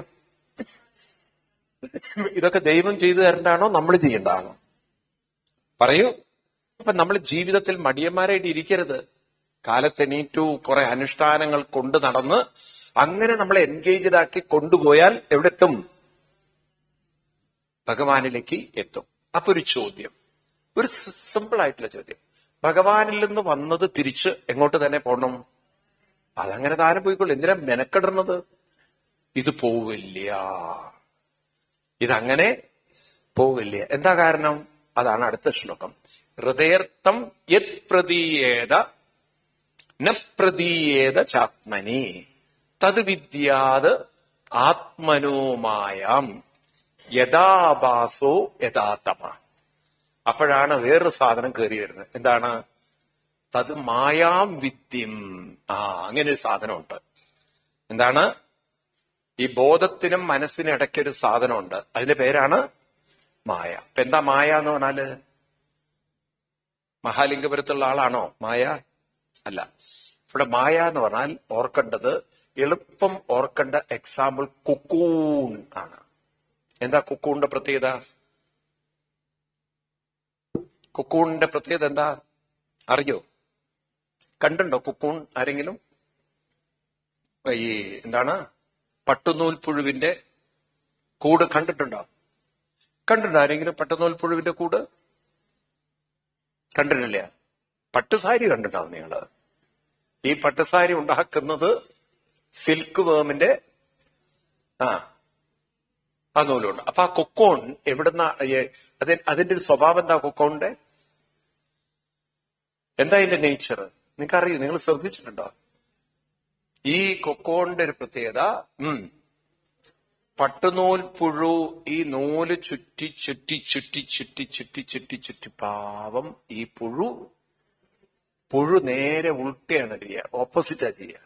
ഇതൊക്കെ ദൈവം ചെയ്തു തരേണ്ടതാണോ നമ്മൾ ചെയ്യേണ്ടതാണോ? പറയൂ. അപ്പൊ നമ്മൾ ജീവിതത്തിൽ മടിയന്മാരായിട്ട് ഇരിക്കരുത്. കാലത്തെണീറ്റു കുറെ അനുഷ്ഠാനങ്ങൾ കൊണ്ട് നടന്ന് അങ്ങനെ നമ്മളെ എൻഗേജ്ഡ് ആക്കി കൊണ്ടുപോയാൽ എവിടെ എത്തും? ഭഗവാനിലേക്ക് എത്തും. അപ്പൊ ഒരു ചോദ്യം, ഒരു സിമ്പിൾ ആയിട്ടുള്ള ചോദ്യം, ഭഗവാനിൽ നിന്ന് വന്നത് തിരിച്ച് എങ്ങോട്ട് തന്നെ പോകണം? അതങ്ങനെ താനെ പോയിക്കൊള്ളു. എന്തിനാ മെനക്കെടുന്നത്? ഇത് പോവില്ല. ഇതങ്ങനെ പോവില്ല. എന്താ കാരണം? അതാണ് അടുത്ത ശ്ലോകം. ഹൃദയർത്ഥം യത് പ്രതീയേത ന പ്രതീയേത ചാത്മനി തത് വിദ്യാത് ആത്മനോമായാം യഥാഭാസോ യഥാതമ. അപ്പോഴാണ് വേറൊരു സാധനം കയറി വരുന്നത്. എന്താണ്? തത് മായാം വിദ്യം. അങ്ങനെ ഒരു സാധനമുണ്ട്. എന്താണ്? ഈ ബോധത്തിനും മനസ്സിനും ഇടയ്ക്കൊരു സാധനമുണ്ട്. അതിന്റെ പേരാണ് മായ. ഇപ്പൊ എന്താ മായ എന്ന് പറഞ്ഞാല്? മഹാലിംഗപുരത്തുള്ള ആളാണോ മായ? അല്ല. ഇവിടെ മായ എന്ന് പറഞ്ഞാൽ ഓർക്കേണ്ടത്, എളുപ്പം ഓർക്കേണ്ട എക്സാമ്പിൾ കുക്കൂൺ ആണ്. എന്താ കുക്കൂണിന്റെ പ്രത്യേകത? കുക്കൂണിന്റെ പ്രത്യേകത എന്താ അറിയോ? കണ്ടുണ്ടോ കുക്കൂൺ ആരെങ്കിലും? ഈ എന്താണ് പട്ടുനൂൽ പുഴുവിന്റെ കൂട് കണ്ടിട്ടുണ്ടോ? കണ്ടിട്ടുണ്ടോ ആരെങ്കിലും പട്ടുനൂൽ പുഴുവിന്റെ കൂട്? കണ്ടിട്ടില്ല. പട്ടുസാരി കണ്ടിട്ടുണ്ടാവും നിങ്ങള്. ഈ പട്ടുസാരി ഉണ്ടാക്കുന്നത് സിൽക്ക് വേമിന്റെ ആ നൂലുണ്ട്. അപ്പൊ ആ കൊക്കോൺ എവിടുന്ന അതിന്റെ ഒരു സ്വഭാവം എന്താ? കൊക്കോണിന്റെ എന്താ അതിന്റെ നേച്ചർ നിങ്ങൾക്കറിയോ? നിങ്ങൾ ശ്രദ്ധിച്ചിട്ടുണ്ടോ? ഈ കൊക്കോണിന്റെ ഒരു പ്രത്യേകത, പട്ടുനൂൽ പുഴു ഈ നൂല് ചുറ്റി ചുറ്റി ചുറ്റി ചുറ്റി ചുറ്റി ചുറ്റി ചുറ്റി പാവം ഈ പുഴു നേരെ ഉൾട്ടയാണ് ചെയ്യുക, ഓപ്പോസിറ്റാ ചെയ്യുക.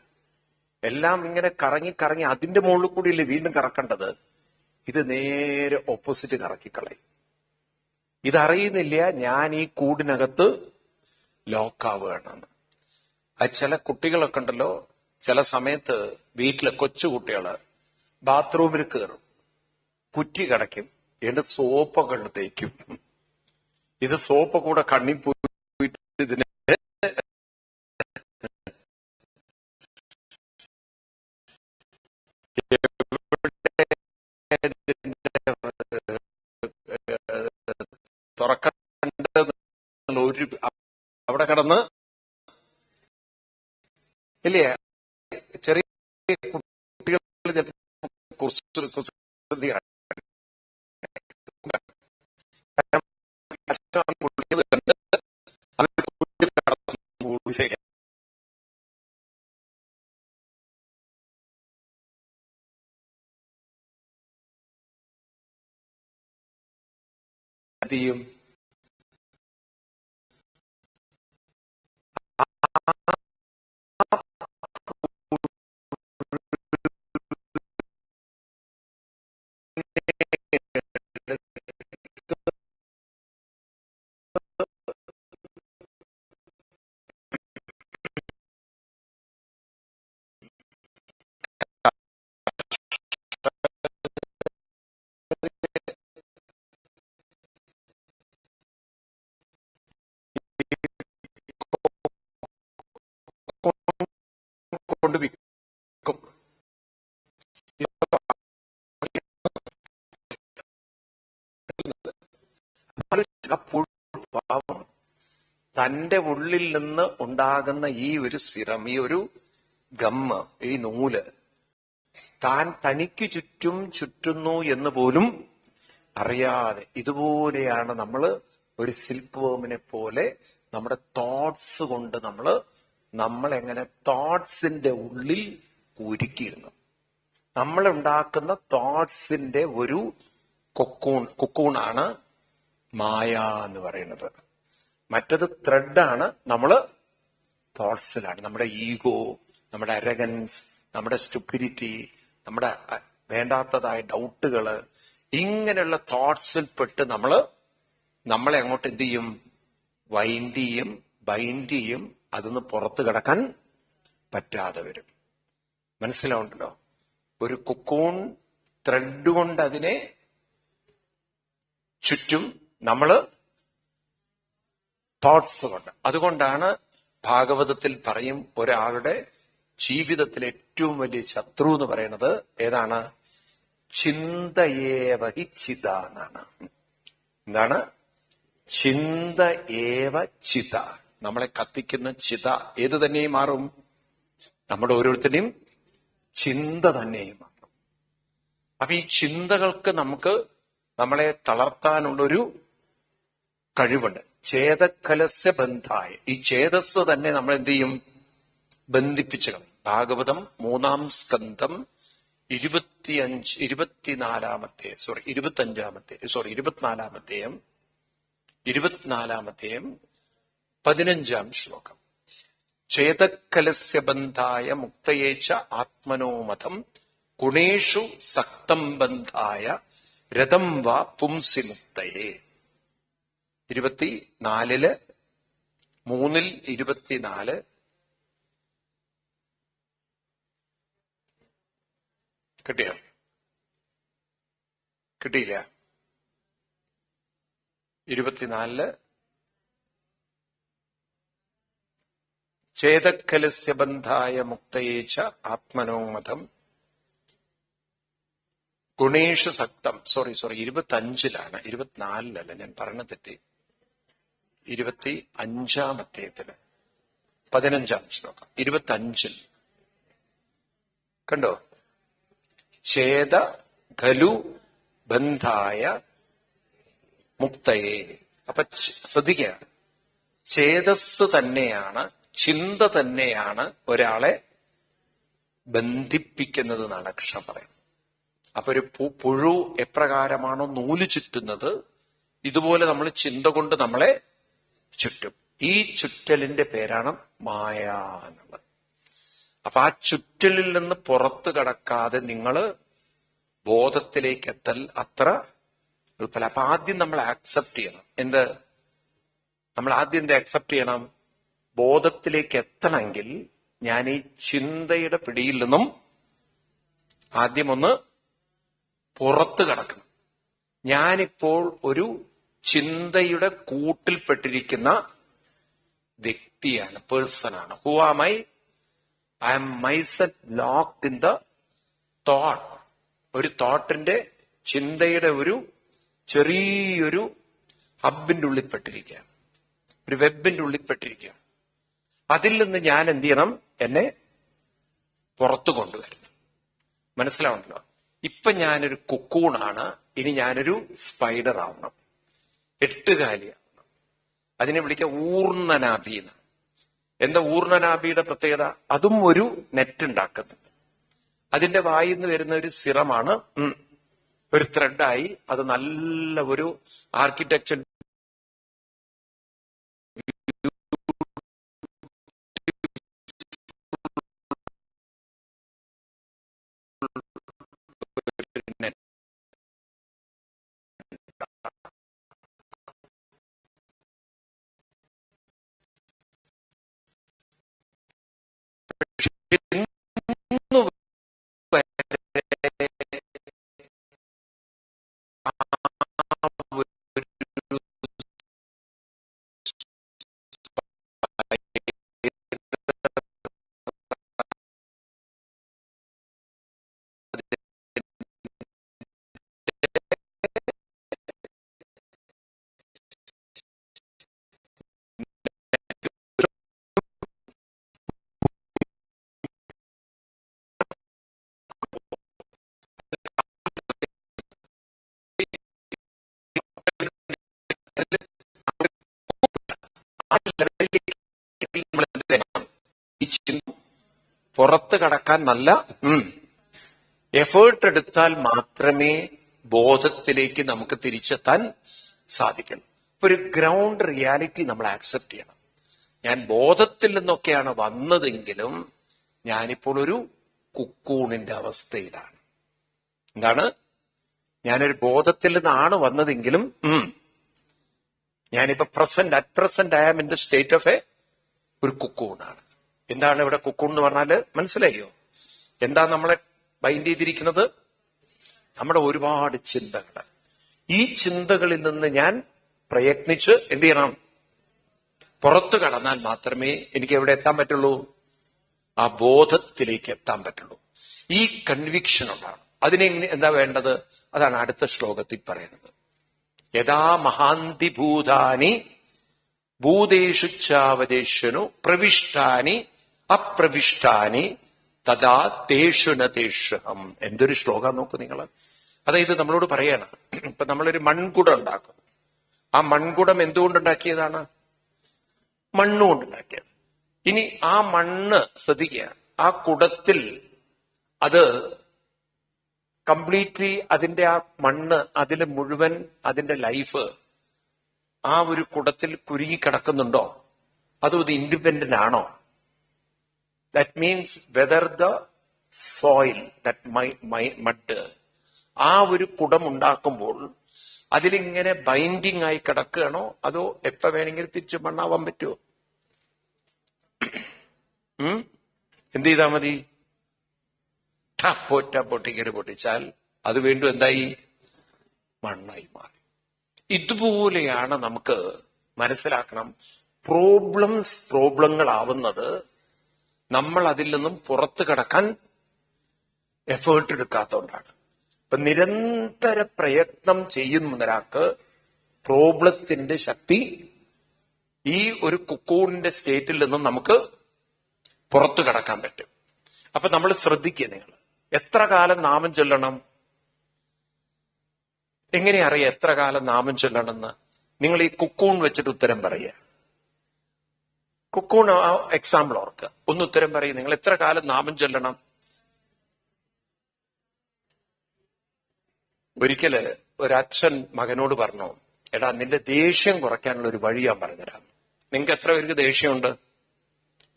എല്ലാം ഇങ്ങനെ കറങ്ങി കറങ്ങി അതിന്റെ മുകളിൽ കൂടിയല്ലേ വീണ്ടും കറക്കേണ്ടത്. ഇത് നേരെ ഓപ്പോസിറ്റ് കറക്കിക്കളയും. ഇതറിയുന്നില്ല ഞാൻ ഈ കൂടിനകത്ത് ലോക്കാവുകയാണെന്ന്. അത് ചില കുട്ടികളൊക്കെ ഉണ്ടല്ലോ, ചില സമയത്ത് വീട്ടിലെ കൊച്ചുകുട്ടികള് ബാത്റൂമിൽ കയറും, കുറ്റി കിടക്കും, എന്നിട്ട് സോപ്പൊക്കെ ഉണ്ട് തേക്കും. ഇത് സോപ്പ് കൂടെ കണ്ണി പോയിട്ട് ഇതിനെ തുറക്കണ്ട ഒരു അവിടെ കിടന്ന് ഇല്ലേ ചെറിയ കുട്ടികൾ ചെയ്യും. കൊണ്ട് വിൽക്കും. തന്റെ ഉള്ളിൽ നിന്ന് ഉണ്ടാകുന്ന ഈ ഒരു സിറം, ഈ ഒരു ഗമ്മ്, ഈ നൂല് താൻ തനിക്ക് ചുറ്റും ചുറ്റുന്നു എന്ന് പോലും അറിയാതെ ഇതുപോലെയാണ് നമ്മൾ ഒരു സിൽക്ക് വേമിനെ പോലെ നമ്മുടെ തോട്ട്സ് കൊണ്ട് നമ്മളെങ്ങനെ തോട്ട്സിന്റെ ഉള്ളിൽ കുരുക്കിയിരുന്നു. നമ്മൾ ഉണ്ടാക്കുന്ന തോട്ട്സിന്റെ ഒരു കുക്കൂണാണ് മായ എന്ന് പറയുന്നത്. മറ്റത് ത്രെഡാണ്. നമ്മള് തോട്ട്സിലാണ്. നമ്മുടെ ഈഗോ, നമ്മുടെ അരഗൻസ്, നമ്മുടെ സ്റ്റുപ്പിഡിറ്റി, നമ്മുടെ വേണ്ടാത്തതായ ഡൗട്ടുകള്, ഇങ്ങനെയുള്ള തോട്ട്സിൽ പെട്ട് നമ്മളെ അങ്ങോട്ട് എന്ത് ചെയ്യും? ബൈൻഡ് ചെയ്യും. അതിന്ന് പുറത്ത് കിടക്കാൻ പറ്റാതെ വരും. മനസ്സിലാവുണ്ടല്ലോ? ഒരു കുക്കൂൺ ത്രെഡ് കൊണ്ട് അതിനെ ചുറ്റും നമ്മള് തോട്ട്സ് കൊണ്ട്. അതുകൊണ്ടാണ് ഭാഗവതത്തിൽ പറയും ഒരാളുടെ ജീവിതത്തിലെ ഏറ്റവും വലിയ ശത്രു എന്ന് പറയുന്നത് ഏതാണ്? ചിന്തയേവഹി ചിത എന്നാണ്. എന്താണ്? ചിന്ത ഏവ ചിത. നമ്മളെ കത്തിക്കുന്ന ചിത ഏത് തന്നെയും മാറും. നമ്മുടെ ഓരോരുത്തരുടെയും ചിന്ത തന്നെയും മാറും. അപ്പൊ ഈ ചിന്തകൾക്ക് നമുക്ക് നമ്മളെ തളർത്താനുള്ളൊരു കഴിവുണ്ട്. ചേതക്കലസ്യ ബന്ധായ, ഈ ചേതസ് തന്നെ നമ്മൾ എന്ത് ചെയ്യും? ബന്ധിപ്പിച്ചു കളയും. ഭാഗവതം 3-ാം സ്കന്ധം 24-ാമത്തെയും 15-ാം ശ്ലോകം. ചേതക്കലസ്യ ബന്ധായ മുക്തയേച്ച ആത്മനോ മതം ഗുണേഷു സക്തം ബന്ധായ രഥം വാ പുംസി മുക്തയേ. 24 3 24 കിട്ടിയോ? കിട്ടിയില്ല? 24 ചേതക്കലസ്യ ബന്ധായ മുക്തയേച്ച ആത്മനോ മതം ഗുണേഷു സക്തം. സോറി 25-ലാണ്, 24-ലല്ല, ഞാൻ പറഞ്ഞ തെറ്റി. 25-ാമത്തേതില് 15-ാം ശ്ലോകം 25-ൽ കണ്ടോ? ചേത ഖലു ബന്ധായ മുക്തയെ. അപ്പൊ ശ്രദ്ധിക്കുക, ചേതസ് തന്നെയാണ്, ചിന്ത തന്നെയാണ് ഒരാളെ ബന്ധിപ്പിക്കുന്നത് എന്നാണ് കൃഷ്ണൻ പറയുന്നത്. അപ്പൊ ഒരു പുഴു എപ്രകാരമാണോ നൂല് ചുറ്റുന്നത്, ഇതുപോലെ നമ്മൾ ചിന്ത കൊണ്ട് നമ്മളെ ചുറ്റും. ഈ ചുറ്റലിന്റെ പേരാണ് മായ എന്നുള്ളത്. അപ്പൊ ആ ചുറ്റലിൽ നിന്ന് പുറത്തു കടക്കാതെ നിങ്ങൾ ബോധത്തിലേക്ക് എത്തൽ അത്ര എളുപ്പമല്ല. അപ്പൊ ആദ്യം നമ്മൾ ആക്സെപ്റ്റ് ചെയ്യണം. നമ്മൾ ആദ്യം ആക്സെപ്റ്റ് ചെയ്യണം? ബോധത്തിലേക്ക് എത്തണമെങ്കിൽ ഞാൻ ഈ ചിന്തയുടെ പിടിയിൽ നിന്നും ആദ്യം ഒന്ന് പുറത്തു കടക്കണം. ഞാനിപ്പോൾ ഒരു ചിന്തയുടെ കൂട്ടിൽപ്പെട്ടിരിക്കുന്ന വ്യക്തിയാണ്, പേഴ്സണാണ്. Who am I? I am myself locked in the thought. ഒരു തോട്ടിന്റെ, ചിന്തയുടെ ഒരു ചെറിയൊരു ഹബിന്റെ ഉള്ളിൽപ്പെട്ടിരിക്കുകയാണ്, ഒരു വെബിന്റെ ഉള്ളിൽപ്പെട്ടിരിക്കുകയാണ്. അതിൽ നിന്ന് ഞാൻ എന്ത് ചെയ്യണം? എന്നെ പുറത്തു കൊണ്ടുവരണം. മനസ്സിലാവണല്ലോ? ഇപ്പൊ ഞാനൊരു കുക്കൂണാണ്, ഇനി ഞാനൊരു സ്പൈഡർ ആവണം, 8 കാലിയാവണം. അതിനെ വിളിക്കുക ഊർണനാഭി എന്നാണ്. എന്താ ഊർണനാഭിയുടെ പ്രത്യേകത? അതും ഒരു നെറ്റ് ഉണ്ടാക്കുന്നുണ്ട്. അതിന്റെ വായിൽ നിന്ന് വരുന്ന ഒരു സിറമാണ് ഒരു ത്രെഡായി, അത് നല്ല ഒരു ആർക്കിടെക്ചർ പുറത്ത് കടക്കാൻ നല്ല എഫേർട്ട് എടുത്താൽ മാത്രമേ ബോധത്തിലേക്ക് നമുക്ക് തിരിച്ചെത്താൻ സാധിക്കുള്ളൂ. ഒരു ഗ്രൗണ്ട് റിയാലിറ്റി നമ്മൾ ആക്സെപ്റ്റ് ചെയ്യണം. ഞാൻ ബോധത്തിൽ നിന്നൊക്കെയാണ് വന്നതെങ്കിലും ഞാനിപ്പോൾ ഒരു കുക്കൂണിന്റെ അവസ്ഥയിലാണ്. എന്താണ്? ഞാനൊരു ബോധത്തിൽ നിന്നാണ് വന്നതെങ്കിലും ഞാനിപ്പോ at present I am in the state of ഒരു കുക്കൂണാണ്. എന്താണ് ഇവിടെ കുക്കൂൺ എന്ന് പറഞ്ഞാല്? മനസ്സിലായോ? എന്താ നമ്മളെ ബൈൻഡ് ചെയ്തിരിക്കുന്നത്? നമ്മുടെ ഒരുപാട് ചിന്തകൾ. ഈ ചിന്തകളിൽ നിന്ന് ഞാൻ പ്രയത്നിച്ച് എന്ത് ചെയ്യണം? പുറത്തു കടന്നാൽ മാത്രമേ എനിക്ക് എവിടെ എത്താൻ പറ്റുള്ളൂ? ആ ബോധത്തിലേക്ക് എത്താൻ പറ്റുള്ളൂ. ഈ കൺവിക്ഷൻ ഉണ്ടാണ്. അതിനെ എന്താ വേണ്ടത്? അതാണ് അടുത്ത ശ്ലോകത്തിൽ പറയുന്നത്. യഥാ മഹാന്തി ഭൂതാനി ഭൂതേഷു ചാവതേഷു പ്രവിഷ്ടാനി അപ്രവിഷ്ടാനി തഥാ തേഷു ന തേഷഹം. എന്തൊരു ശ്ലോകം നോക്കൂ നിങ്ങൾ. അതായത് നമ്മളോട് പറയാണ്, ഇപ്പൊ നമ്മളൊരു മൺകുടം ഉണ്ടാക്കും. ആ മൺകുടം എന്തുകൊണ്ടുണ്ടാക്കിയതാണ്? മണ്ണുകൊണ്ടുണ്ടാക്കിയത്. ഇനി ആ മണ്ണ് ശ്രദ്ധിക്കുക, ആ കുടത്തിൽ അത് കംപ്ലീറ്റ്ലി അതിന്റെ ആ മണ്ണ്, അതിൽ മുഴുവൻ അതിന്റെ ലൈഫ് ആ ഒരു കുടത്തിൽ കുരുങ്ങിക്കിടക്കുന്നുണ്ടോ? അതോ ഇത് ഇൻഡിപെൻഡന്റ് ആണോ? That means whether the soil that mud, ആ ഒരു കുടം ഉണ്ടാക്കുമ്പോൾ അതിലിങ്ങനെ ബൈൻഡിങ് ആയി കിടക്കുകയാണോ, അതോ എപ്പോ വേണമെങ്കിലും തിരിച്ചു മണ്ണാവാൻ പറ്റുമോ? എന്ത് ചെയ്താൽ മതി? പൊട്ടിക്കര് പൊട്ടിച്ചാൽ അത് വീണ്ടും എന്തായി? മണ്ണായി മാറി. ഇതുപോലെയാണ് നമുക്ക് മനസ്സിലാക്കണം, പ്രോബ്ലങ്ങളാവുന്നത് നമ്മൾ അതിൽ നിന്നും പുറത്തു കടക്കാൻ എഫേർട്ട് എടുക്കാത്തതുകൊണ്ടാണ്. ഇപ്പൊ നിരന്തര പ്രയത്നം ചെയ്യുന്ന ഒരാൾക്ക് പ്രോബ്ലത്തിന്റെ ശക്തി ഈ ഒരു കുക്കൂണിന്റെ സ്റ്റേറ്റിൽ നിന്നും നമുക്ക് പുറത്തു കടക്കാൻ പറ്റും. അപ്പൊ നമ്മൾ ശ്രദ്ധിക്കുക, നിങ്ങൾ എത്ര കാലം നാമം ചൊല്ലണം? എങ്ങനെ അറിയാം എത്ര കാലം നാമം ചൊല്ലണമെന്ന്? നിങ്ങൾ ഈ കുക്കൂൺ വെച്ചിട്ട് ഉത്തരം പറയുക. കുക്കൂൺ എക്സാമ്പിൾ ഓർക്കുക, ഒന്ന് ഉത്തരം പറയും. നിങ്ങൾ എത്ര കാലം നാമം ചൊല്ലണം? ഒരിക്കല് ഒരച്ഛൻ മകനോട് പറഞ്ഞു, എടാ നിന്റെ ദേഷ്യം കുറയ്ക്കാനുള്ള ഒരു വഴി ഞാൻ പറഞ്ഞുതരാം. നിങ്ങൾക്ക് എത്ര പേർക്ക് ദേഷ്യമുണ്ട്?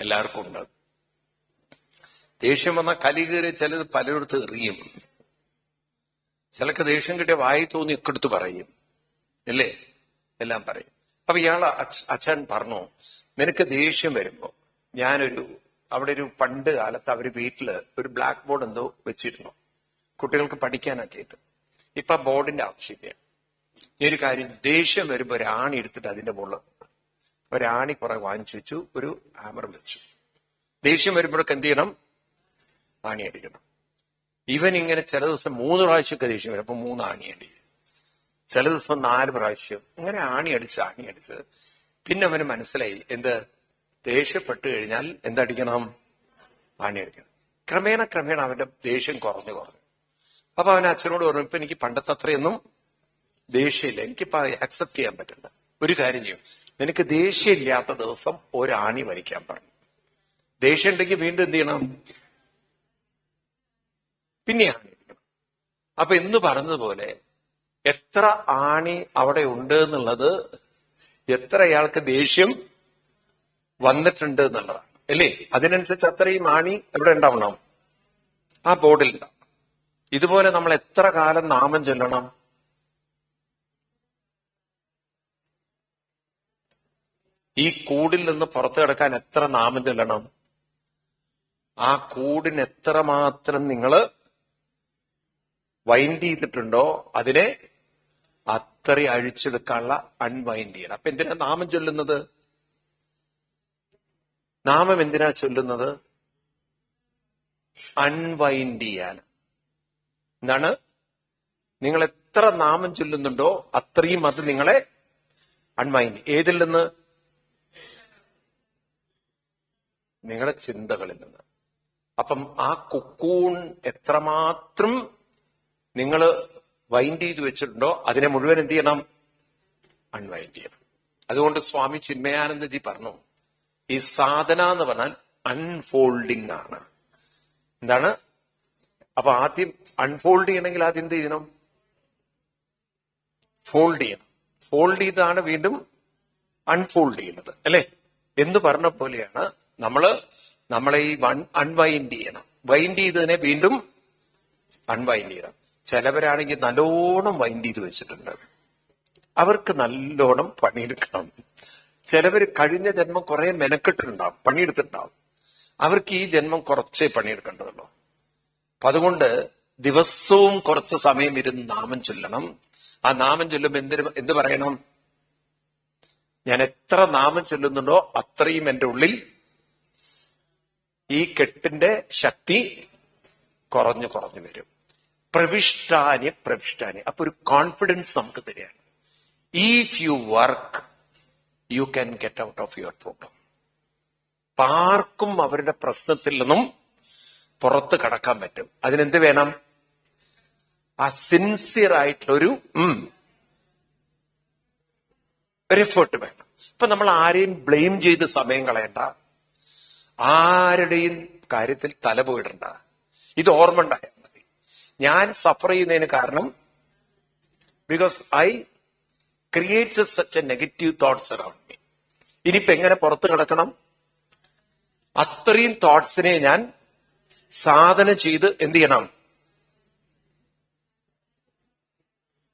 എല്ലാവർക്കും ഉണ്ട്. ദേഷ്യം വന്നാൽ കലി കയറി ചിലത് പലയിടത്ത് എറിയും. ചിലക്ക് ദേഷ്യം കിട്ടിയ വായി തോന്നി ഒക്കെ എടുത്ത് പറയും, അല്ലേ? എല്ലാം പറയും. അപ്പൊ ഇയാള് അച്ഛൻ പറഞ്ഞു, നിനക്ക് ദേഷ്യം വരുമ്പോ അവിടെ ഒരു പണ്ട് കാലത്ത് അവര് വീട്ടില് ഒരു ബ്ലാക്ക് ബോർഡ് എന്തോ വെച്ചിരുന്നു, കുട്ടികൾക്ക് പഠിക്കാനൊക്കെ ആയിട്ട്. ഇപ്പൊ ബോർഡിന്റെ ആവശ്യമില്ല. ഈ ഒരു കാര്യം, ദേഷ്യം വരുമ്പോ ഒരു ആണി എടുത്തിട്ട് അതിന്റെ മുകളിൽ ഒരാണി കുറെ വാങ്ങിച്ചു വെച്ചു, ഒരു ഹാമർ വെച്ചു. ദേഷ്യം വരുമ്പോഴൊക്കെ എന്ത് ചെയ്യണം? ആണി അടിക്കണം. ഇവൻ ഇങ്ങനെ ചില ദിവസം 3 പ്രാവശ്യമൊക്കെ ദേഷ്യം വരും, അപ്പൊ 3 ആണി അടി. ചില ദിവസം 4 പ്രാവശ്യം ഇങ്ങനെ ആണി അടിച്ച് പിന്നെ അവന് മനസ്സിലായി, ദേഷ്യപ്പെട്ട് കഴിഞ്ഞാൽ എന്തടിക്കണം? ആണി അടിക്കണം. ക്രമേണ അവന്റെ ദേഷ്യം കുറഞ്ഞു. അപ്പൊ അവൻ അച്ഛനോട് പറഞ്ഞു, ഇപ്പൊ എനിക്ക് പണ്ടത്തെ അത്രയൊന്നും ദേഷ്യമില്ല, എനിക്കിപ്പോ അക്സെപ്റ്റ് ചെയ്യാൻ പറ്റില്ല. ഒരു കാര്യം ചെയ്യും, നിനക്ക് ദേഷ്യമില്ലാത്ത ദിവസം ഒരാണി വലിക്കാൻ പറഞ്ഞു. ദേഷ്യം ഉണ്ടെങ്കിൽ വീണ്ടും എന്ത് ചെയ്യണം? പിന്നെ ആണി അടിക്കണം. അപ്പൊ എന്ന് പറഞ്ഞതുപോലെ എത്ര ആണി അവിടെ ഉണ്ട് എന്നുള്ളത് എത്ര അയാൾക്ക് ദേഷ്യം വന്നിട്ടുണ്ട് എന്നുള്ളതാണ്, അല്ലേ? അതിനനുസരിച്ച് അത്രയും ആണി എവിടെ ഉണ്ടാവണം? ആ ബോർഡിൽ ഉണ്ടാവും. ഇതുപോലെ നമ്മൾ എത്ര കാലം നാമം ചൊല്ലണം? ഈ കൂടിൽ നിന്ന് പുറത്തു കിടക്കാൻ എത്ര നാമം ചൊല്ലണം? ആ കൂടിന് എത്രമാത്രം നിങ്ങൾ വൈൻഡ് ചെയ്തിട്ടുണ്ടോ അതിനെ അത്ര അഴിച്ചെടുക്കാനുള്ള അൺവൈൻഡ് ചെയ്യണം. അപ്പൊ എന്തിനാ നാമം ചൊല്ലുന്നത്? നാമം എന്തിനാ ചൊല്ലുന്നത്? അൺവൈൻഡ് ചെയ്യാൻ. എന്താണ്? നിങ്ങൾ എത്ര നാമം ചൊല്ലുന്നുണ്ടോ അത്രയും അത് നിങ്ങളെ അൺവൈൻഡ്. ഏതിൽ നിന്ന്? നിങ്ങളുടെ ചിന്തകളിൽ നിന്ന്. അപ്പം ആ കുക്കൂൺ എത്രമാത്രം നിങ്ങൾ വൈൻഡ് ചെയ്ത് വെച്ചിട്ടുണ്ടോ അതിനെ മുഴുവൻ എന്ത് ചെയ്യണം? അൺവൈൻഡ് ചെയ്യണം. അതുകൊണ്ട് സ്വാമി ചിന്മയാനന്ദജി പറഞ്ഞു, ഈ സാധന എന്ന് പറഞ്ഞാൽ അൺഫോൾഡിങ് ആണ്. എന്താണ്? അപ്പൊ ആദ്യം അൺഫോൾഡ് ചെയ്യണമെങ്കിൽ ആദ്യം എന്ത് ചെയ്യണം? ഫോൾഡ് ചെയ്യണം. ഫോൾഡ് ചെയ്താണ് വീണ്ടും അൺഫോൾഡ് ചെയ്യുന്നത്, അല്ലെ? എന്ന് പറഞ്ഞ പോലെയാണ് നമ്മളെ ഈ അൺവൈൻഡ് ചെയ്യണം. വൈൻഡ് ചെയ്തതിനെ വീണ്ടും അൺവൈൻഡ് ചെയ്യണം. ചിലവരാണെങ്കിൽ നല്ലോണം വൈൻഡ് ചെയ്ത് വെച്ചിട്ടുണ്ട്, അവർക്ക് നല്ലോണം പണിയെടുക്കണം. ചിലവര് കഴിഞ്ഞ ജന്മം കുറെ മെനക്കെട്ടിട്ടുണ്ടാവും, പണിയെടുത്തിട്ടുണ്ടാവും. അവർക്ക് ഈ ജന്മം കുറച്ചേ പണിയെടുക്കേണ്ടതുള്ളൂ. അപ്പൊ അതുകൊണ്ട് ദിവസവും കുറച്ച് സമയം ഇരുന്ന് നാമം ചൊല്ലണം. ആ നാമം ചൊല്ലുമ്പോ എന്ത് പറയണം? ഞാൻ എത്ര നാമം ചൊല്ലുന്നുണ്ടോ അത്രയും എന്റെ ഉള്ളിൽ ഈ കെട്ടിന്റെ ശക്തി കുറഞ്ഞു വരും. പ്രവിഷ്ടാനി. അപ്പൊ ഒരു കോൺഫിഡൻസ് നമുക്ക് തരികയാണ്. If you work you can get out of your problem. ആർക്കും അവരുടെ പ്രശ്നത്തിൽ നിന്നും പുറത്ത് കടക്കാൻ പറ്റും. അതിനെന്ത് വേണം? ആ സിൻസിയർ ആയിട്ടുള്ളൊരു ഒരു എഫേർട്ട് വേണം. ഇപ്പൊ നമ്മൾ ആരെയും ബ്ലെയിം ചെയ്ത് സമയം കളയണ്ട, ആരുടെയും കാര്യത്തിൽ തലപോയിടണ്ട. ഇത് ഓർമ്മ ഉണ്ടായാൽ മതി. ഞാൻ സഫർ ചെയ്യുന്നതിന് കാരണം because I creates such A negative thoughts around me. ഇനിയിപ്പോ എങ്ങനെ പുറത്തു കിടക്കണം? അത്രയും തോട്ട്സിനെ ഞാൻ സാധന ചെയ്ത് എന്ത് ചെയ്യണം?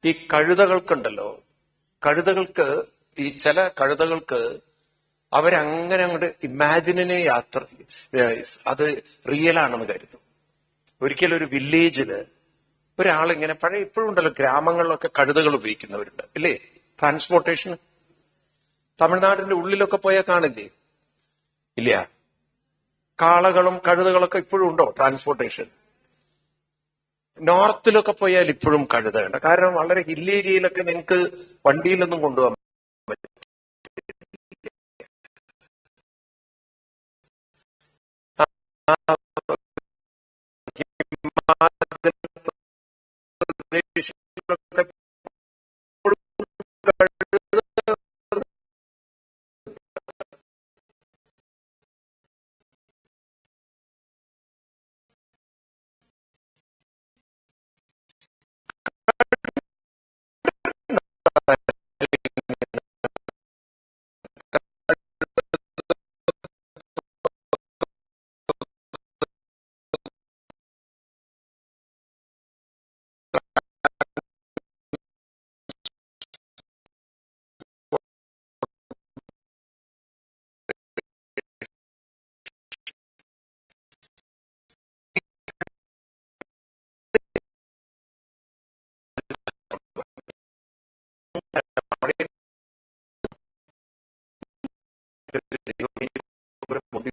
ഈ കഴുതകൾക്കുണ്ടല്ലോ, കഴുതകൾക്ക്, ഈ ചില കഴുതകൾക്ക് അവരങ്ങനെ അങ്ങോട്ട് ഇമാജിനെ യാത്ര, അത് റിയൽ ആണെന്ന് കരുതും. ഒരിക്കലും ഒരു വില്ലേജില് ഒരാളിങ്ങനെ, പഴയ ഇപ്പോഴും ഉണ്ടല്ലോ ഗ്രാമങ്ങളിലൊക്കെ കഴുതകൾ ഉപയോഗിക്കുന്നവരുണ്ട് ഇല്ലേ, ട്രാൻസ്പോർട്ടേഷൻ. തമിഴ്നാടിന്റെ ഉള്ളിലൊക്കെ പോയാൽ കാണില്ലേ? ഇല്ല. കാളകളും കഴുതകളൊക്കെ ഇപ്പോഴും ഉണ്ടോ ട്രാൻസ്പോർട്ടേഷൻ? നോർത്തിലൊക്കെ പോയാൽ ഇപ്പോഴും കഴുതയുണ്ട്. കാരണം വളരെ ഹിൽ ഏരിയയിലൊക്കെ നിങ്ങൾക്ക് വണ്ടിയിലൊന്നും കൊണ്ടുപോകാൻ പറ്റും.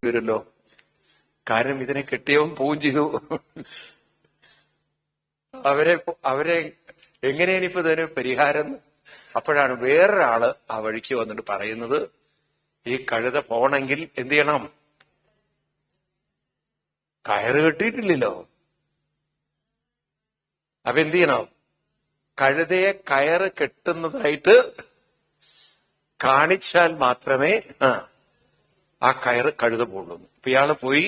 വരുമല്ലോ, കാരണം ഇതിനെ കെട്ടിയവൻ പോവും ചെയ്തു. അവരെ എങ്ങനെയാണ് ഇപ്പൊ ഇതിന് പരിഹാരം? അപ്പോഴാണ് വേറൊരാള് ആ വഴിക്ക് വന്നിട്ട് പറയുന്നത്, ഈ കഴുത പോണെങ്കിൽ എന്ത് ചെയ്യണം? കയറ് കെട്ടിയിട്ടില്ലല്ലോ. അപ്പൊ എന്ത് ചെയ്യണം? കഴുതയെ കയറ് കെട്ടുന്നതായിട്ട് കാണിച്ചാൽ മാത്രമേ ആ കയറ് കഴുത പോളൂ. ഇപ്പൊ ഇയാള് പോയി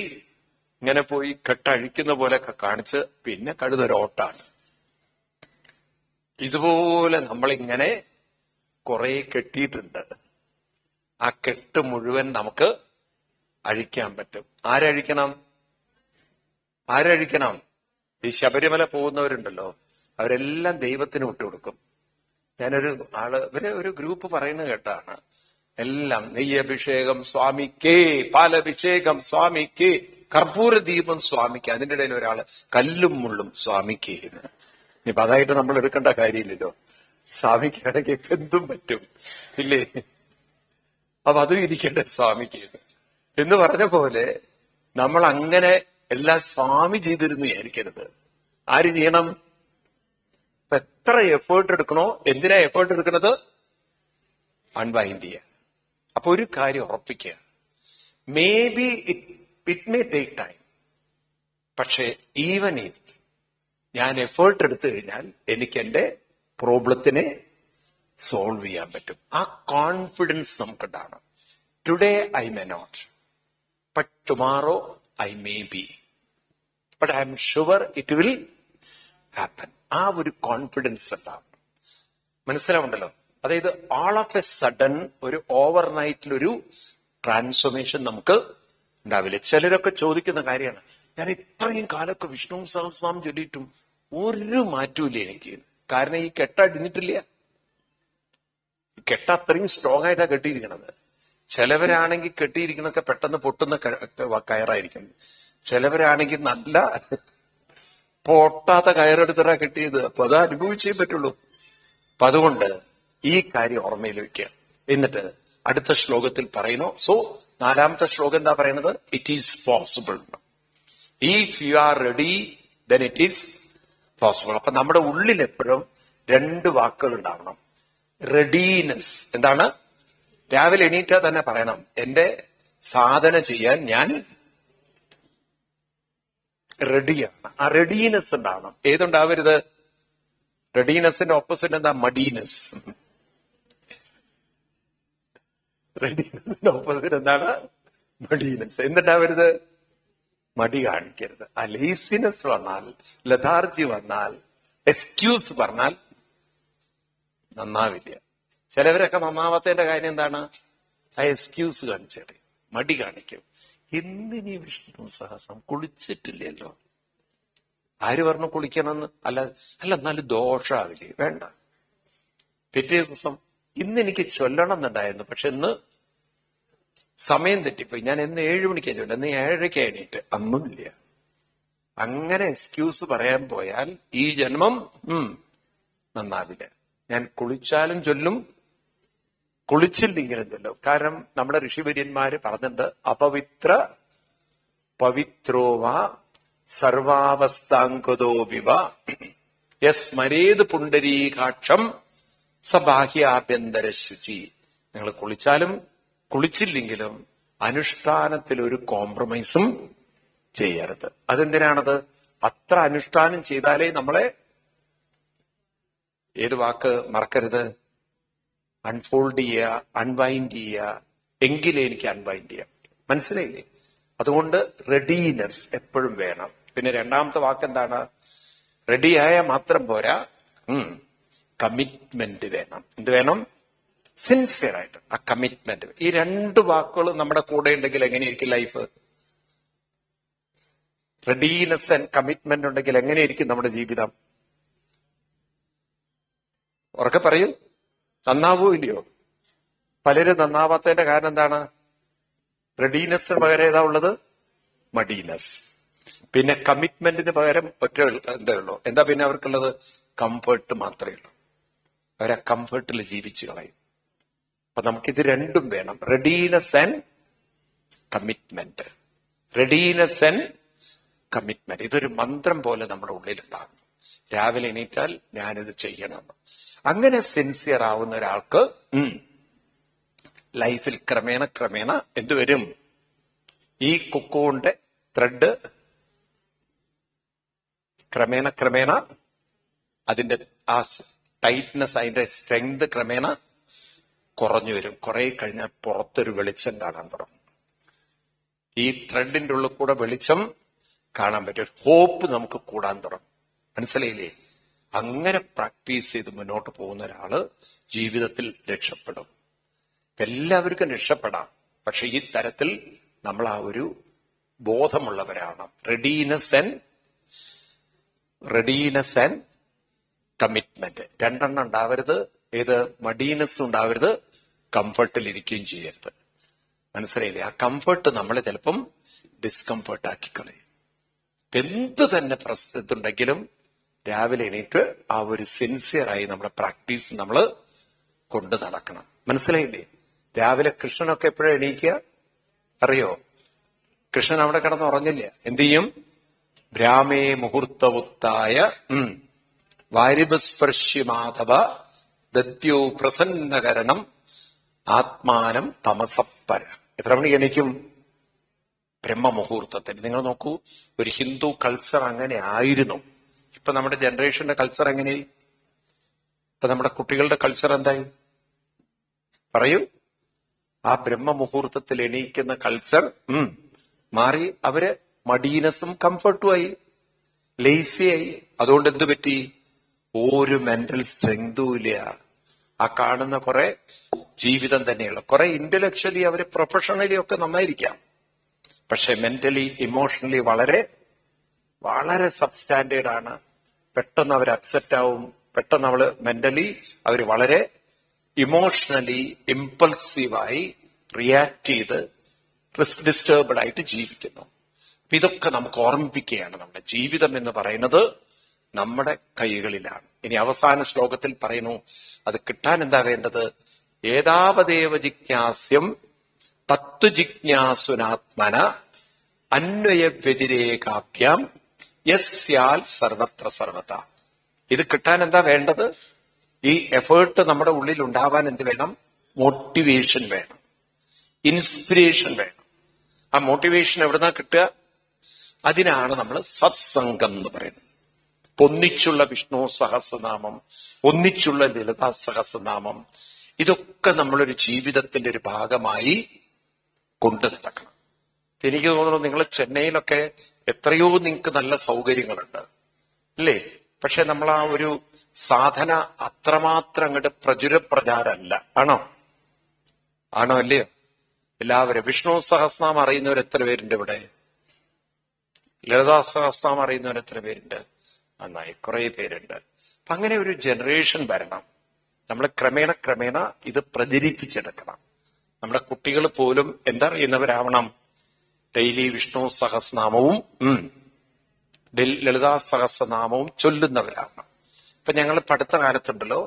ഇങ്ങനെ പോയി കെട്ടഴിക്കുന്ന പോലെയൊക്കെ കാണിച്ച് പിന്നെ കഴുത ഒരോട്ടാണ്. ഇതുപോലെ നമ്മളിങ്ങനെ കുറെ കെട്ടിയിട്ടുണ്ട്. ആ കെട്ട് മുഴുവൻ നമുക്ക് അഴിക്കാൻ പറ്റും. ആരഴിക്കണം? ആരഴിക്കണം? ഈ ശബരിമല പോകുന്നവരുണ്ടല്ലോ, അവരെല്ലാം ദൈവത്തിന് വിട്ടുകൊടുക്കും. ഞാനൊരു ഇവരെ ഒരു ഗ്രൂപ്പ് പറയുന്നത് കേട്ടാണ്, എല്ലാം നെയ്യഭിഷേകം സ്വാമിക്കേ, പാലഭിഷേകം സ്വാമിക്കേ, കർപ്പൂര ദീപം സ്വാമിക്ക്. അതിന്റെ ഇടയിൽ ഒരാള് കല്ലും മുള്ളും സ്വാമിക്ക്. ഇനിയിപ്പൊ അതായിട്ട് നമ്മൾ എടുക്കേണ്ട കാര്യമില്ലല്ലോ. സ്വാമിക്കാണെങ്കിൽ ഇപ്പൊ എന്തും പറ്റും ഇല്ലേ? അപ്പൊ അതും ഇരിക്കട്ടെ സ്വാമിക്ക് എന്ന് പറഞ്ഞ പോലെ നമ്മൾ അങ്ങനെ എല്ലാം സ്വാമി ചെയ്തിരുന്നു വിചാരിക്കരുത്. ആര് ചെയ്യണം? ഇപ്പൊ എത്ര എഫേർട്ട് എടുക്കണോ? എന്തിനാ എഫേർട്ട് എടുക്കണത്? അൺവൈൻഡ് ചെയ്യാൻ. അപ്പൊ ഒരു കാര്യം ഉറപ്പിക്കുക, may be it may take time, പക്ഷെ ഈവൻ ഇഫ് ഞാൻ എഫേർട്ട് എടുത്തു കഴിഞ്ഞാൽ എനിക്ക് എന്റെ പ്രോബ്ലത്തിനെ സോൾവ് ചെയ്യാൻ പറ്റും. ആ കോൺഫിഡൻസ് നമുക്കുണ്ടാകണം. Today I may not, but tomorrow I may be, but I am sure it will happen. ആ ഒരു കോൺഫിഡൻസ് ഉണ്ടാവും. മനസ്സിലാവുണ്ടല്ലോ? അതായത് ഓൾ ഓഫ് എ സഡൻ ഒരു ഓവർനൈറ്റിലൊരു ട്രാൻസ്ഫോർമേഷൻ നമുക്ക് ഉണ്ടാവില്ല. ചിലരൊക്കെ ചോദിക്കുന്ന കാര്യമാണ്, ഞാൻ ഇത്രയും കാലമൊക്കെ വിഷ്ണു സഹസ്രനാമം ചൊല്ലിയിട്ടും ഒരു മാറ്റമില്ല എനിക്ക്. കാരണം ഈ കെട്ടടിഞ്ഞിട്ടില്ല. കെട്ട അത്രയും സ്ട്രോങ് ആയിട്ടാണ് കെട്ടിയിരിക്കണത്. ചിലവരാണെങ്കിൽ കെട്ടിയിരിക്കണൊക്കെ പെട്ടെന്ന് പൊട്ടുന്ന കയറായിരിക്കും. ചിലവരാണെങ്കിൽ നല്ല പൊട്ടാത്ത കയറെടുത്തിട്ടാ കെട്ടിയത്. അപ്പൊ അത് അനുഭവിച്ചേ പറ്റുള്ളൂ. അപ്പൊ അതുകൊണ്ട് ഈ കാര്യം ഓർമ്മയിൽ വെക്കുക. എന്നിട്ട് അടുത്ത ശ്ലോകത്തിൽ പറയുന്നു. സോ 4ാമത്തെ ശ്ലോകം എന്താ പറയുന്നത്? It is possible. If you are ready then it is possible. അപ്പൊ നമ്മുടെ ഉള്ളിൽ എപ്പോഴും 2 വാക്കുകൾ ഉണ്ടാവണം. റെഡിനെസ്. എന്താണ്? രാവിലെ എണീറ്റാ തന്നെ പറയണം, എന്റെ സാധന ചെയ്യാൻ ഞാൻ റെഡിയാണ്. ആ റെഡിനെസ് ഉണ്ടാവണം. ഏതുണ്ടാവരുത്? റെഡിനെസിന്റെ ഓപ്പോസിറ്റ് എന്താ? മഡീനസ്. റെഡിനെസിന്റെ ഓപ്പോസിറ്റ് എന്താണ്? മഡീനസ്. എന്തുണ്ടാവരുത്? മടി കാണിക്കരുത്. ആ ലേസിനെസ് വന്നാൽ, ലഥാർജി വന്നാൽ, എക്സ്ക്യൂസ് പറഞ്ഞാൽ നന്നാവില്ല. ചിലവരൊക്കെ നന്നാവാത്തതിന്റെ കാര്യം എന്താണ്? ആ എക്സ്ക്യൂസ് കാണിച്ചേടെ, മടി കാണിക്കും. എന്തിനീ വിഷ്ണു സഹസ്രം? കുളിച്ചിട്ടില്ലല്ലോ. ആര് പറഞ്ഞു കുളിക്കണമെന്ന്? അല്ല എന്നാലും ദോഷാവില്ലേ? വേണ്ട. പിറ്റേ ദിവസം ഇന്നെനിക്ക് ചൊല്ലണം എന്നുണ്ടായിരുന്നു, പക്ഷെ ഇന്ന് സമയം തെറ്റിപ്പോയി. ഞാൻ എന്ന് 7 മണിക്കാണ് ചൊല്ലുന്നത്, ഇന്ന് 7:30 എണീറ്റ്. അന്നുമില്ല. അങ്ങനെ എക്സ്ക്യൂസ് പറയാൻ പോയാൽ ഈ ജന്മം നന്നാവില്ല. ഞാൻ കുളിച്ചാലും ചൊല്ലും, കുളിച്ചില്ലെങ്കിലും ചൊല്ലും. കാരണം നമ്മുടെ ഋഷിവര്യന്മാര് പറഞ്ഞിട്ടുണ്ട്, അപവിത്ര പവിത്രോവ സർവാവസ്ഥാങ്കതോപിവ യസ്മരേത് പുണ്ടരീകാക്ഷം സബാഹ്യാഭ്യന്തര ശുചി. നിങ്ങൾ കുളിച്ചാലും കുളിച്ചില്ലെങ്കിലും അനുഷ്ഠാനത്തിൽ ഒരു കോംപ്രമൈസും ചെയ്യരുത്. അതെന്തിനാണത്? അത്ര അനുഷ്ഠാനം ചെയ്താലേ നമ്മളെ, ഏത് വാക്ക് മറക്കരുത്, അൺഫോൾഡ് ചെയ്യുക, അൺവൈൻഡ് ചെയ്യുക, എങ്കിലേ എനിക്ക് അൺവൈൻഡ് ചെയ്യാം. മനസ്സിലായില്ലേ? അതുകൊണ്ട് റെഡിനെസ് എപ്പോഴും വേണം. പിന്നെ രണ്ടാമത്തെ വാക്ക് എന്താണ്? റെഡിയായ മാത്രം പോരാ, കമ്മിറ്റ്മെന്റ് വേണം. എന്ത് വേണം? സിൻസിയർ ആയിട്ട് ആ കമ്മിറ്റ്മെന്റ്. ഈ 2 വാക്കുകളും നമ്മുടെ കൂടെ ഉണ്ടെങ്കിൽ എങ്ങനെയായിരിക്കും ലൈഫ്? റെഡിനെസ് ആൻഡ് കമ്മിറ്റ്മെന്റ് ഉണ്ടെങ്കിൽ എങ്ങനെയായിരിക്കും നമ്മുടെ ജീവിതം? ഉറക്കെ പറയൂ. നന്നാവോ ഇല്ലയോ? പലരും നന്നാവാത്തതിന്റെ കാരണം എന്താണ്? റെഡിനെസ്സിന് പകരം ഏതാ ഉള്ളത്? മഡീനസ്. പിന്നെ കമ്മിറ്റ്മെന്റിന് പകരം ഒറ്റ എന്താ ഉള്ളൂ? എന്താ പിന്നെ അവർക്കുള്ളത്? കംഫർട്ട് മാത്രമേ ഉള്ളൂ. അവരാ കംഫർട്ടിൽ ജീവിച്ചു കളയും. അപ്പൊ നമുക്കിത് രണ്ടും വേണം, readiness and commitment. Readiness and commitment. ഇതൊരു മന്ത്രം പോലെ നമ്മുടെ ഉള്ളിലുണ്ടാകും. രാവിലെ എണീറ്റാൽ ഞാനിത് ചെയ്യണം. അങ്ങനെ സിൻസിയർ ആവുന്ന ഒരാൾക്ക് ലൈഫിൽ ക്രമേണ എന്തുവരും? ഈ കൊക്കോന്റെ ത്രെഡ് ക്രമേണ അതിന്റെ ആ ടൈറ്റ്നെസ്, അതിന്റെ സ്ട്രെങ്ത് ക്രമേണ കുറഞ്ഞു വരും. കുറെ കഴിഞ്ഞാൽ പുറത്തൊരു വെളിച്ചം കാണാൻ തുടങ്ങും. ഈ ത്രെഡിന്റെ ഉള്ളിൽ കൂടെ വെളിച്ചം കാണാൻ പറ്റും. ഹോപ്പ് നമുക്ക് കൂടാൻ തുടങ്ങും. മനസ്സിലായില്ലേ? അങ്ങനെ പ്രാക്ടീസ് ചെയ്ത് മുന്നോട്ട് പോകുന്ന ഒരാള് ജീവിതത്തിൽ രക്ഷപ്പെടും. എല്ലാവർക്കും രക്ഷപ്പെടാം. പക്ഷെ ഈ തരത്തിൽ നമ്മൾ ആ ഒരു ബോധമുള്ളവരാണ്. റെഡിനെസ് ആൻഡ് കമ്മിറ്റ്മെന്റ് രണ്ടെണ്ണം ഉണ്ടാവരുത്. ഏത്? മഡീനെസ് ഉണ്ടാവരുത്, കംഫർട്ടിൽ ഇരിക്കുകയും ചെയ്യരുത്. മനസ്സിലായില്ലേ? ആ കംഫർട്ട് നമ്മളെ ചിലപ്പം ഡിസ്കംഫർട്ട് ആക്കി കളയും. എന്ത് തന്നെ പ്രശ്നത്തുണ്ടെങ്കിലും രാവിലെ എണീറ്റ് ആ ഒരു സിൻസിയറായി നമ്മുടെ പ്രാക്ടീസ് നമ്മൾ കൊണ്ടു നടക്കണം. മനസ്സിലായില്ലേ? രാവിലെ കൃഷ്ണനൊക്കെ എപ്പോഴും എണീക്കുക അറിയോ? കൃഷ്ണൻ അവിടെ കിടന്ന് ഉറങ്ങില്ല. എന്ത് ചെയ്യും? ബ്രാഹ്മേ മുഹൂർത്തവുത്തായ വാരിപസ്പർശ്യ മാധവ ദദ്യോ പ്രസന്നകരണം ആത്മാനം തമസപ്പര. എത്ര മണി എണീക്കും? ബ്രഹ്മമുഹൂർത്തത്തിൽ. നിങ്ങൾ നോക്കൂ, ഒരു ഹിന്ദു കൾച്ചർ അങ്ങനെ ആയിരുന്നു. ഇപ്പൊ നമ്മുടെ ജനറേഷന്റെ കൾച്ചർ എങ്ങനെയായി? ഇപ്പൊ നമ്മുടെ കുട്ടികളുടെ കൾച്ചർ എന്തായി? പറയൂ. ആ ബ്രഹ്മമുഹൂർത്തത്തിൽ എണീക്കുന്ന കൾച്ചർ മാറി. അവര് മഡീനസും കംഫർട്ടുമായി, ലേസിയായി. അതുകൊണ്ട് എന്തു പറ്റി? ഒരു മെന്റൽ സ്ട്രെങ്തും ഇല്ല. ആ കാണുന്ന കുറെ ജീവിതം തന്നെയുള്ള കുറെ ഇന്റലക്ച്വലി അവര് പ്രൊഫഷണലി ഒക്കെ നന്നായിരിക്കാം, പക്ഷെ മെന്റലി ഇമോഷണലി വളരെ വളരെ സബ്സ്റ്റാൻഡേർഡ് ആണ്. പെട്ടെന്ന് അവർ അപ്സെറ്റ് ആവും. പെട്ടെന്ന് അവള് മെന്റലി അവർ വളരെ ഇമോഷണലി ഇമ്പൾസീവായി റിയാക്ട് ചെയ്ത് ഡിസ്റ്റർബ്ഡ് ആയിട്ട് ജീവിക്കുന്നു. ഇതൊക്കെ നമുക്ക് ഓർമ്മിപ്പിക്കുകയാണ്, നമ്മുടെ ജീവിതം എന്ന് പറയുന്നത് നമ്മുടെ കൈകളിലാണ്. ഇനി അവസാന ശ്ലോകത്തിൽ പറയുന്നു, അത് കിട്ടാൻ എന്താ വേണ്ടത്? ഏതാവദേവ ജിജ്ഞാസ്യം തത്വജിജ്ഞാസുനാത്മന അന്വയ വ്യതിരേകാഭ്യാം യസ്യാൽ സർവത്ര സർവത. ഇത് കിട്ടാൻ എന്താ വേണ്ടത്? ഈ എഫേർട്ട് നമ്മുടെ ഉള്ളിൽ ഉണ്ടാവാൻ എന്ത് വേണം? മോട്ടിവേഷൻ വേണം, ഇൻസ്പിരേഷൻ വേണം. ആ മോട്ടിവേഷൻ എവിടുന്നാ കിട്ടുക? അതിനാണ് നമ്മൾ സത്സംഗം എന്ന് പറയുന്നത്. ഒന്നിച്ചുള്ള വിഷ്ണു സഹസ്രനാമം, ഒന്നിച്ചുള്ള ലളിതാ സഹസ്രനാമം, ഇതൊക്കെ നമ്മളൊരു ജീവിതത്തിന്റെ ഒരു ഭാഗമായി കൊണ്ടു നടക്കണം. എനിക്ക് തോന്നുന്നു നിങ്ങൾ ചെന്നൈയിലൊക്കെ എത്രയോ നിങ്ങൾക്ക് നല്ല സൗകര്യങ്ങളുണ്ട് അല്ലേ? പക്ഷെ നമ്മൾ ആ ഒരു സാധന അത്രമാത്രം അങ്ങോട്ട് പ്രചാരമല്ല. ആണോ അല്ലയോ? എല്ലാവരും വിഷ്ണു സഹസ്രനാമം അറിയുന്നവർ എത്ര പേരുണ്ട് ഇവിടെ? ലളിതാ സഹസ്രനാമം അറിയുന്നവർ എത്ര പേരുണ്ട്? നന്നായി, കുറെ പേരുണ്ട്. അപ്പൊ അങ്ങനെ ഒരു ജനറേഷൻ വരണം. നമ്മൾ ക്രമേണ ഇത് പ്രചരിപ്പിച്ചെടുക്കണം. നമ്മുടെ കുട്ടികൾ പോലും എന്തറിയുന്നവരാവണം? ഡെയിലി വിഷ്ണു സഹസ്രനാമവും ലളിതാ സഹസ്രനാമവും ചൊല്ലുന്നവരാവണം. ഇപ്പൊ ഞങ്ങൾ അടുത്ത കാലത്തുണ്ടല്ലോ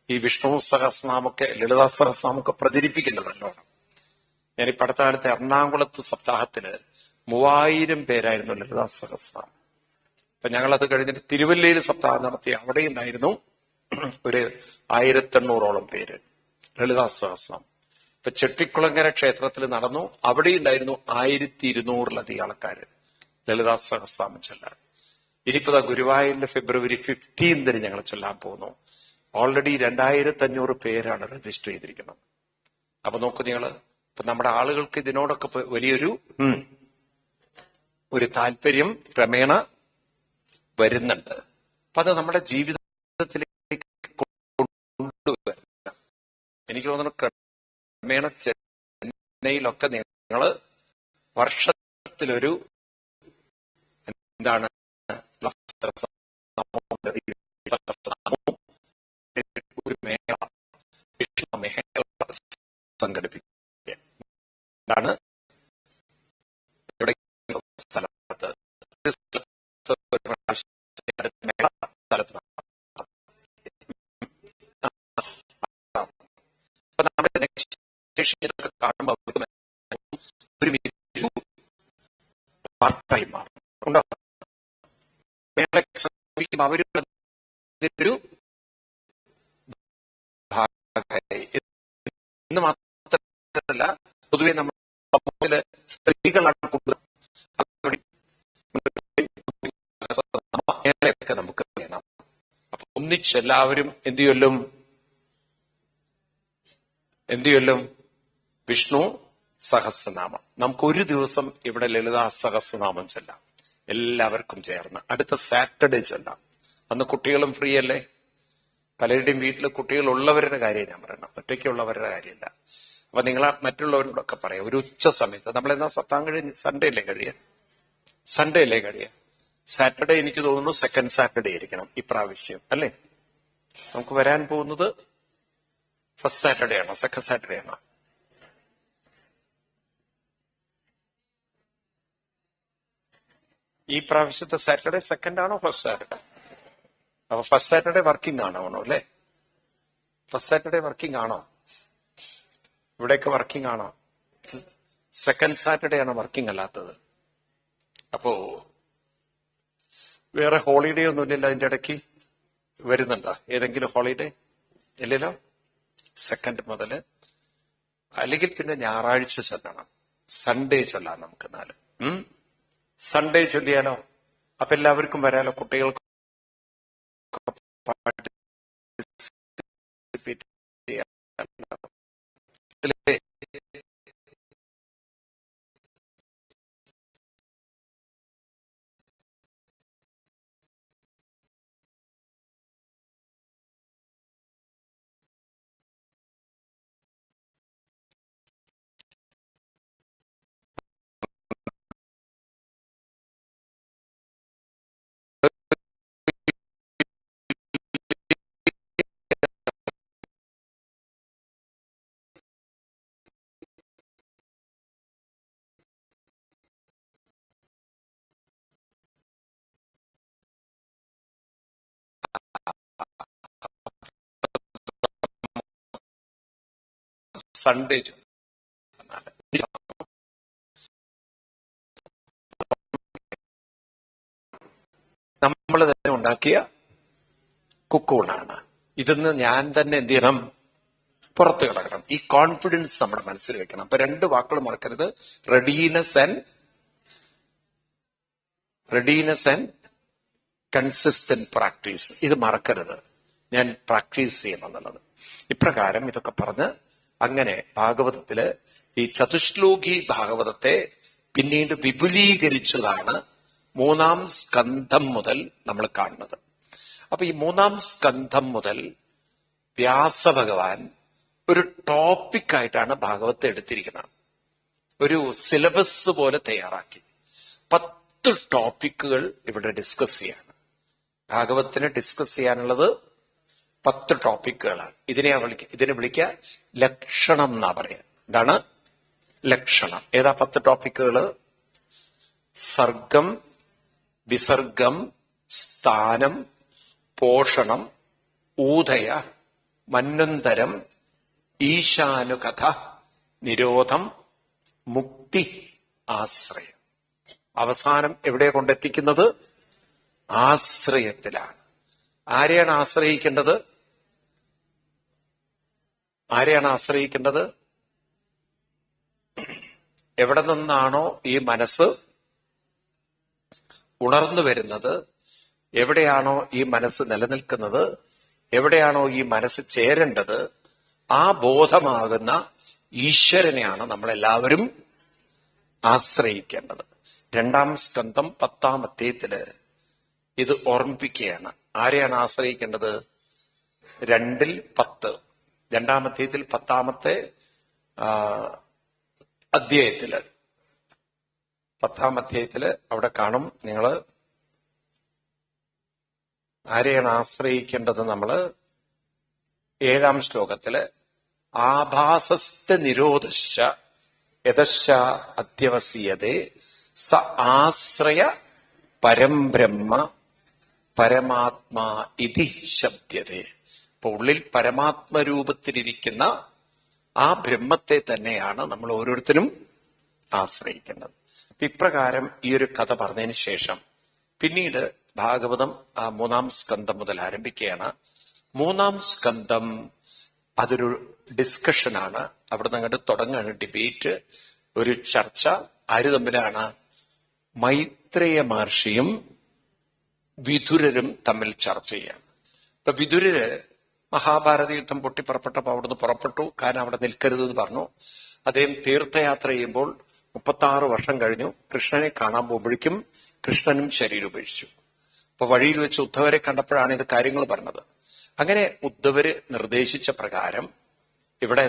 ഈ വിഷ്ണു സഹസ്രനാമൊക്കെ ലളിതാ സഹസ്രനാമൊക്കെ പ്രചരിപ്പിക്കുന്നതല്ലോ. ഞാനിപ്പോ അടുത്ത കാലത്ത് എറണാകുളത്ത് സപ്താഹത്തിന് 3000 പേരായിരുന്നു ലളിതാ സഹസ്രനാമം. അപ്പൊ ഞങ്ങളത് കഴിഞ്ഞിട്ട് തിരുവല്ലയിൽ സപ്താഹം നടത്തി. അവിടെ ഉണ്ടായിരുന്നു ഒരു 1800ഓളം പേര് ലളിതാ സഹസ്രനാമം. ഇപ്പൊ ചെട്ടിക്കുളങ്ങര ക്ഷേത്രത്തിൽ നടന്നു, അവിടെ ഉണ്ടായിരുന്നു 1200-ലധികം ആൾക്കാര് ലളിതാ സഹസ്രനാമം ചൊല്ലാൻ. ഇനിയിപ്പോ ഗുരുവായൂരിൽ ഫെബ്രുവരി 15 ഞങ്ങൾ ചൊല്ലാൻ പോകുന്നു. ഓൾറെഡി 2500 പേരാണ് രജിസ്റ്റർ ചെയ്തിരിക്കുന്നത്. അപ്പൊ നോക്കൂ നിങ്ങള്, ഇപ്പൊ നമ്മുടെ ആളുകൾക്ക് ഇതിനോടൊക്കെ വലിയൊരു താല്പര്യം ക്രമേണ വരുന്നുണ്ട്. അപ്പൊ അത് നമ്മുടെ ജീവിതത്തിലേക്ക് കൊണ്ടുവരണം. എനിക്ക് തോന്നുന്നു ക്രമേണ ചെന്നൈയിലൊക്കെ നിങ്ങള് വർഷത്തിലൊരു എന്താണ് ഒരു മേള, വിഷ്ണു മേള സംഘടിപ്പിക്കുക. എന്താണ് സ്ഥലത്ത് സ്ഥലത്ത് നമ്മുടെ കാണുമ്പോൾ ഒരു പാർട്ടായി മാറും. ഉണ്ടോ? അവരൊരു എന്ന് മാത്രമല്ല, പൊതുവെ നമ്മുടെ സമൂഹത്തില് സ്ത്രീകളാണ് കൂടുതൽ. നമുക്ക് വേണം. അപ്പൊ ഒന്നിച്ചെല്ലാവരും എന്ത് ചൊല്ലും? വിഷ്ണു സഹസ്രനാമം. നമുക്ക് ഒരു ദിവസം ഇവിടെ ലളിതാ സഹസ്രനാമം ചൊല്ലാം, എല്ലാവർക്കും ചേർന്ന്. അടുത്ത സാറ്റർഡേ ചൊല്ലാം. അന്ന് കുട്ടികളും ഫ്രീ അല്ലേ? പലരുടെയും വീട്ടിൽ കുട്ടികളുള്ളവരുടെ കാര്യം ഞാൻ പറയണം, ഒറ്റയ്ക്കുള്ളവരുടെ കാര്യമില്ല. അപ്പൊ നിങ്ങൾ മറ്റുള്ളവരോടൊക്കെ പറയാം, ഒരു ഉച്ച സമയത്ത്. നമ്മളെന്നാ സപ്താഹം കഴിഞ്ഞ് സൺഡേ അല്ലേ കഴിയുക? സാറ്റർഡേ എനിക്ക് തോന്നുന്നു സെക്കൻഡ് സാറ്റർഡേ ആയിരിക്കണം ഇപ്രാവശ്യം അല്ലേ? നമുക്ക് വരാൻ പോകുന്നത് ഫസ്റ്റ് സാറ്റർഡേ ആണോ സെക്കൻഡ് സാറ്റർഡേ ആണോ? ഈ പ്രാവശ്യത്തെ സാറ്റർഡേ സെക്കൻഡ് ആണോ ഫസ്റ്റ് സാറ്റർഡേ? അപ്പൊ ഫസ്റ്റ് സാറ്റർഡേ വർക്കിംഗ് ആണോ അല്ലേ? ഫസ്റ്റ് സാറ്റർഡേ വർക്കിംഗ് ആണോ? ഇവിടെയൊക്കെ വർക്കിംഗ് ആണോ? സെക്കൻഡ് സാറ്റർഡേ ആണ് വർക്കിംഗ് അല്ലാത്തത്. അപ്പോ വേറെ ഹോളിഡേ ഒന്നുമില്ലല്ലോ അതിന്റെ ഇടയ്ക്ക്? വരുന്നുണ്ടോ ഏതെങ്കിലും ഹോളിഡേ? ഇല്ലല്ലോ. സെക്കൻഡ് മുതല്, അല്ലെങ്കിൽ പിന്നെ ഞായറാഴ്ച ചൊല്ലണം, സൺഡേ ചൊല്ലാം നമുക്ക്. സൺഡേ ചൊല്ലിയാലോ? അപ്പൊ എല്ലാവർക്കും വരാലോ, കുട്ടികൾക്ക് സൺഡേ നമ്മൾ തന്നെ ഉണ്ടാക്കിയ കുക്കൂണാണ്. ഇതിന്ന് ഞാൻ തന്നെ എന്ത് ചെയ്യണം? പുറത്ത് കിടക്കണം. ഈ കോൺഫിഡൻസ് നമ്മുടെ മനസ്സിൽ വെക്കണം. അപ്പൊ 2 വാക്കുകൾ മറക്കരുത്: റെഡിനെസ് ആൻഡ് കൺസിസ്റ്റന്റ് പ്രാക്ടീസ്. ഇത് മറക്കരുത്, ഞാൻ പ്രാക്ടീസ് ചെയ്യുമെന്നുള്ളത്. ഇപ്രകാരം ഇതൊക്കെ പറഞ്ഞ് അങ്ങനെ ഭാഗവതത്തില് ഈ ചതുശ്ലോകി ഭാഗവതത്തെ പിന്നീട് വിപുലീകരിച്ചതാണ് 3-ാം സ്കന്ധം മുതൽ നമ്മൾ കാണുന്നത്. അപ്പൊ ഈ 3-ാം സ്കന്ധം മുതൽ വ്യാസഭഗവാൻ ഒരു ടോപ്പിക്കായിട്ടാണ് ഭാഗവത്തെ എടുത്തിരിക്കുന്നത്. ഒരു സിലബസ് പോലെ തയ്യാറാക്കി 10 ടോപ്പിക്കുകൾ ഇവിടെ ഡിസ്കസ് ചെയ്യാണ്. ഭാഗവത്തിന് ഡിസ്കസ് ചെയ്യാനുള്ളത് 10 ടോപ്പിക്കുകളാണ്. ഇതിനെ വിളിക്കുക ലക്ഷണം എന്നാ പറയാ. എന്താണ് ലക്ഷണം? ഏതാ 10 ടോപ്പിക്കുകള്? സർഗം, വിസർഗം, സ്ഥാനം, പോഷണം, ഊദയ, മന്വന്തരം, ഈശാനുകഥ, നിരോധം, മുക്തി, ആശ്രയം. അവസാനം എവിടെ കൊണ്ടെത്തിക്കുന്നത്? ആശ്രയത്തിലാണ്. ആരെയാണ് ആശ്രയിക്കേണ്ടത്? ആരെയാണ് ആശ്രയിക്കേണ്ടത്? എവിടെ നിന്നാണോ ഈ മനസ്സ് ഉണർന്നു വരുന്നത്, എവിടെയാണോ ഈ മനസ്സ് നിലനിൽക്കുന്നത്, എവിടെയാണോ ഈ മനസ്സ് ചേരേണ്ടത്, ആ ബോധമാകുന്ന ഈശ്വരനെയാണ് നമ്മളെല്ലാവരും ആശ്രയിക്കേണ്ടത്. 2-ാം സ്കന്ധം 10-ാം അധ്യായത്തില് ഇത് ഓർമ്മിപ്പിക്കുകയാണ്. ആരെയാണ് ആശ്രയിക്കേണ്ടത്? 2-10, 2-ാം അധ്യായത്തിൽ 10-ാമത്തെ അധ്യായത്തില് 10-ാം അധ്യായത്തില് അവിടെ കാണും നിങ്ങള് ആരെയാണ് ആശ്രയിക്കേണ്ടത്. നമ്മള് 7-ാം ശ്ലോകത്തില് ആഭാസസ്ഥ നിരോധശ്ച യതശ്ച അധ്യവസീയതേ സ ആശ്രയ പരംബ്രഹ്മ പരമാത്മാ ഇതി ശബ്ദതേ. അപ്പൊ ഉള്ളിൽ പരമാത്മരൂപത്തിലിരിക്കുന്ന ആ ബ്രഹ്മത്തെ തന്നെയാണ് നമ്മൾ ഓരോരുത്തരും ആശ്രയിക്കേണ്ടത്. ഇപ്രകാരം ഈ ഒരു കഥ പറഞ്ഞതിന് ശേഷം പിന്നീട് ഭാഗവതം 3-ാം സ്കന്ധം മുതൽ ആരംഭിക്കുകയാണ്. 3-ാം സ്കന്ധം അതൊരു ഡിസ്കഷനാണ്. അവിടെ നിന്ന് അങ്ങോട്ട് തുടങ്ങാണ് ഡിബേറ്റ്, ഒരു ചർച്ച. ആര് തമ്മിലാണ്? മൈത്രേയ മഹർഷിയും വിതുരരും തമ്മിൽ ചർച്ച ചെയ്യാണ്. ഇപ്പൊ വിതുരര് മഹാഭാരത യുദ്ധം പൊട്ടിപ്പുറപ്പെട്ടപ്പോ അവിടുന്ന് പുറപ്പെട്ടു. കാരണം അവിടെ നിൽക്കരുതെന്ന് പറഞ്ഞു. അദ്ദേഹം തീർത്ഥയാത്ര ചെയ്യുമ്പോൾ 36 വർഷം കഴിഞ്ഞു. കൃഷ്ണനെ കാണാൻ പോകുമ്പോഴേക്കും കൃഷ്ണനും ശരീരം ഉപേക്ഷിച്ചു. അപ്പൊ വഴിയിൽ വെച്ച് ഉദ്ധവരെ കണ്ടപ്പോഴാണ് ഇത് കാര്യങ്ങൾ പറഞ്ഞത്. അങ്ങനെ ഉദ്ധവര് നിർദ്ദേശിച്ച പ്രകാരം ഇവിടെ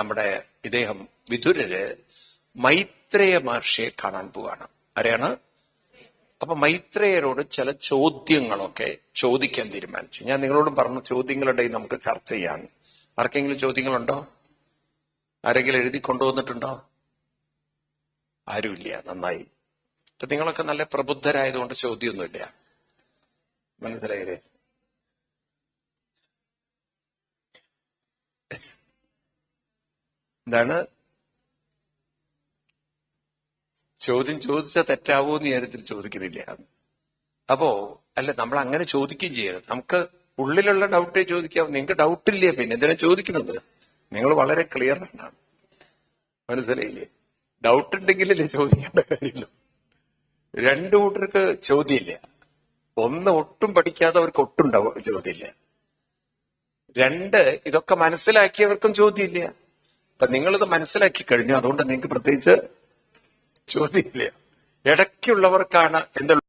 നമ്മുടെ ഇദ്ദേഹം വിതുരര് മൈത്രേയ മഹർഷിയെ കാണാൻ പോവാണ്. ആരെയാണ്? അപ്പൊ മൈത്രേയരോട് ചില ചോദ്യങ്ങളൊക്കെ ചോദിക്കാൻ തീരുമാനിച്ചു. ഞാൻ നിങ്ങളോടും പറഞ്ഞ ചോദ്യങ്ങളുണ്ടെങ്കിൽ നമുക്ക് ചർച്ച ചെയ്യാൻ. ആർക്കെങ്കിലും ചോദ്യങ്ങളുണ്ടോ? ആരെങ്കിലും എഴുതി കൊണ്ടുവന്നിട്ടുണ്ടോ? ആരുമില്ല. നന്നായി. ഇപ്പൊ നിങ്ങളൊക്കെ നല്ല പ്രബുദ്ധരായതുകൊണ്ട് ചോദ്യമൊന്നുമില്ല. മനസ്സിലായില്ലേ? എന്താണ് ചോദ്യം? ചോദിച്ചാൽ തെറ്റാവോ എന്ന് കാര്യത്തിൽ ചോദിക്കുന്നില്ല. അപ്പോ അല്ല, നമ്മൾ അങ്ങനെ ചോദിക്കുകയും ചെയ്യരുത്. നമുക്ക് ഉള്ളിലുള്ള ഡൗട്ടേ ചോദിക്കാം. നിങ്ങൾക്ക് ഡൗട്ടില്ലേ പിന്നെ എന്തിനാ ചോദിക്കുന്നത്? നിങ്ങൾ വളരെ ക്ലിയർ ആണ്. മനസ്സിലായില്ലേ? ഡൗട്ട് ഉണ്ടെങ്കിലല്ലേ ചോദിക്കേണ്ട കാര്യമില്ല. 2 കൂട്ടർക്ക് ചോദ്യമില്ല. ഒന്ന് ഒട്ടും പഠിക്കാത്തവർക്ക് ഒട്ടും ചോദ്യമില്ല. 2 ഇതൊക്കെ മനസ്സിലാക്കിയവർക്കും ചോദ്യമില്ല. അപ്പൊ നിങ്ങളിത് മനസ്സിലാക്കി കഴിഞ്ഞു, അതുകൊണ്ട് നിങ്ങൾക്ക് പ്രത്യേകിച്ച് ചോദ്യമില്ല. ഇടയ്ക്കുള്ളവർക്കാണ് എന്തുള്ളത്?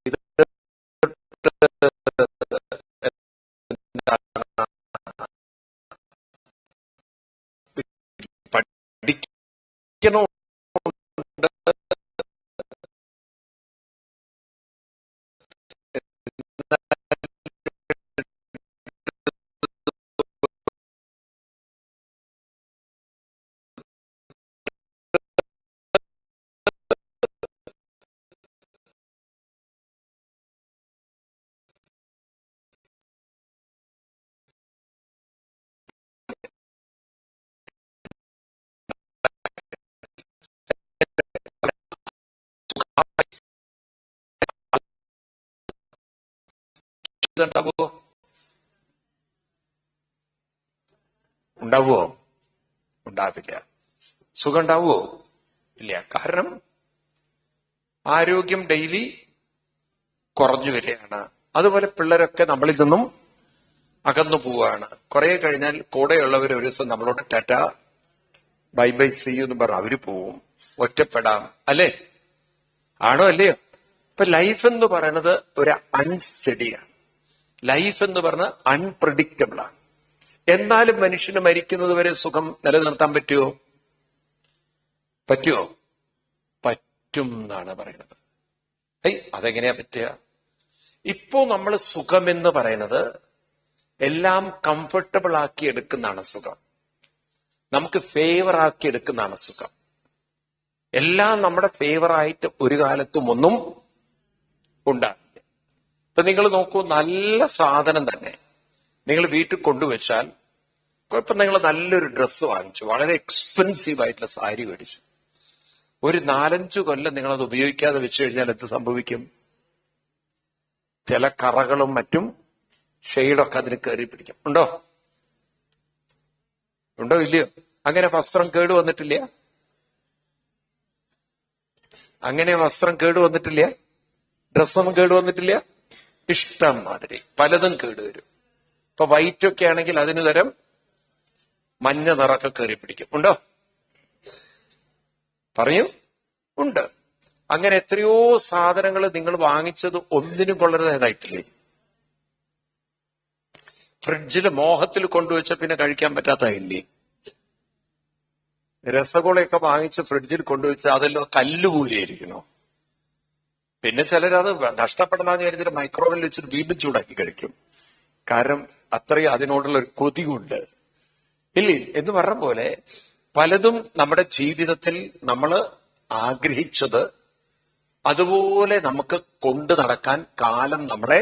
ഇത് പഠിക്കണോ ജീവിതം ഉണ്ടാവുമോ? ഉണ്ടാവുമോ? ഉണ്ടാവില്ല. സുഖം ഉണ്ടാവുമോ? ഇല്ല. കാരണം ആരോഗ്യം ഡെയിലി കുറഞ്ഞു വരികയാണ്. അതുപോലെ പിള്ളേരൊക്കെ നമ്മളിൽ നിന്നും അകന്നു പോവുകയാണ്. കുറെ കഴിഞ്ഞാൽ കൂടെയുള്ളവർ ഒരു ദിവസം നമ്മളോട് ടാറ്റ ബൈ ബൈ സീ എന്ന് പറഞ്ഞ അവര് പോവും. ഒറ്റപ്പെടാം. അല്ലേ? ആണോ അല്ലയോ? ഇപ്പൊ ലൈഫ് എന്ന് പറയുന്നത് ഒരു അൺസ്റ്റഡിയാണ്. ലൈഫ് എന്ന് പറഞ്ഞ അൺപ്രഡിക്റ്റബിൾ ആണ്. എന്നാലും മനുഷ്യന് മരിക്കുന്നത് വരെ സുഖം നിലനിർത്താൻ പറ്റുമോ? പറ്റുമോ? പറ്റും എന്നാണ് പറയുന്നത്. അതെങ്ങനെയാ പറ്റുക? ഇപ്പോ നമ്മൾ സുഖം എന്ന് പറയുന്നത് എല്ലാം കംഫർട്ടബിൾ ആക്കി എടുക്കുന്നതാണ് സുഖം. നമുക്ക് ഫേവർ ആക്കി എടുക്കുന്നതാണ് സുഖം. എല്ലാം നമ്മുടെ ഫേവറായിട്ട് ഒരു കാലത്തും ഒന്നും ഉണ്ടാവില്ല. ഇപ്പൊ നിങ്ങൾ നോക്കൂ, നല്ല സാധനം തന്നെ നിങ്ങൾ വീട്ടിൽ കൊണ്ടുവച്ചാൽ, ഇപ്പൊ നിങ്ങൾ നല്ലൊരു ഡ്രസ്സ് വാങ്ങിച്ചു, വളരെ എക്സ്പെൻസീവ് ആയിട്ടുള്ള സാരി മേടിച്ചു, ഒരു 4-5 കൊല്ലം നിങ്ങളത് ഉപയോഗിക്കാതെ വെച്ചു കഴിഞ്ഞാൽ എന്ത് സംഭവിക്കും? ചില കറകളും മറ്റും ഷെയ്ഡൊക്കെ അതിന് കയറി പിടിക്കും. ഉണ്ടോ? ഉണ്ടോ ഇല്ലയോ? അങ്ങനെ വസ്ത്രം കേട് വന്നിട്ടില്ല? അങ്ങനെ വസ്ത്രം കേട് വന്നിട്ടില്ല? ഡ്രസ്സൊന്നും കേട് വന്നിട്ടില്ല? ഇഷ്ടം മാതിരി പലതും കേടുവരും. ഇപ്പൊ വൈറ്റ് ഒക്കെ ആണെങ്കിൽ അതിന് തരം മഞ്ഞ നിറക്കെ കയറി പിടിക്കും. ഉണ്ടോ? പറയൂ. ഉണ്ട്. അങ്ങനെ എത്രയോ സാധനങ്ങൾ നിങ്ങൾ വാങ്ങിച്ചത് ഒന്നിനും കൊള്ളരുതായിട്ടില്ലേ? ഫ്രിഡ്ജിൽ മോഹത്തിൽ കൊണ്ടുവച്ച പിന്നെ കഴിക്കാൻ പറ്റാത്തതായില്ലേ? രസഗുളയൊക്കെ വാങ്ങിച്ച് ഫ്രിഡ്ജിൽ കൊണ്ടുവച്ച അതെല്ലാം കല്ലുകൂലിയായിരിക്കണോ? പിന്നെ ചിലരത് നഷ്ടപ്പെടണമെന്ന് വിചാരിച്ചിട്ട് മൈക്രോവേവിൽ വെച്ചിട്ട് വീണ്ടും ചൂടാക്കി കഴിക്കും. കാരണം അത്രയും അതിനോടുള്ള ഒരു കൊതിയുണ്ട്. ഇല്ലേ? എന്ന് പറഞ്ഞ പോലെ പലതും നമ്മുടെ ജീവിതത്തിൽ നമ്മൾ ആഗ്രഹിച്ചത് അതുപോലെ നമുക്ക് കൊണ്ടു നടക്കാൻ കാലം നമ്മളെ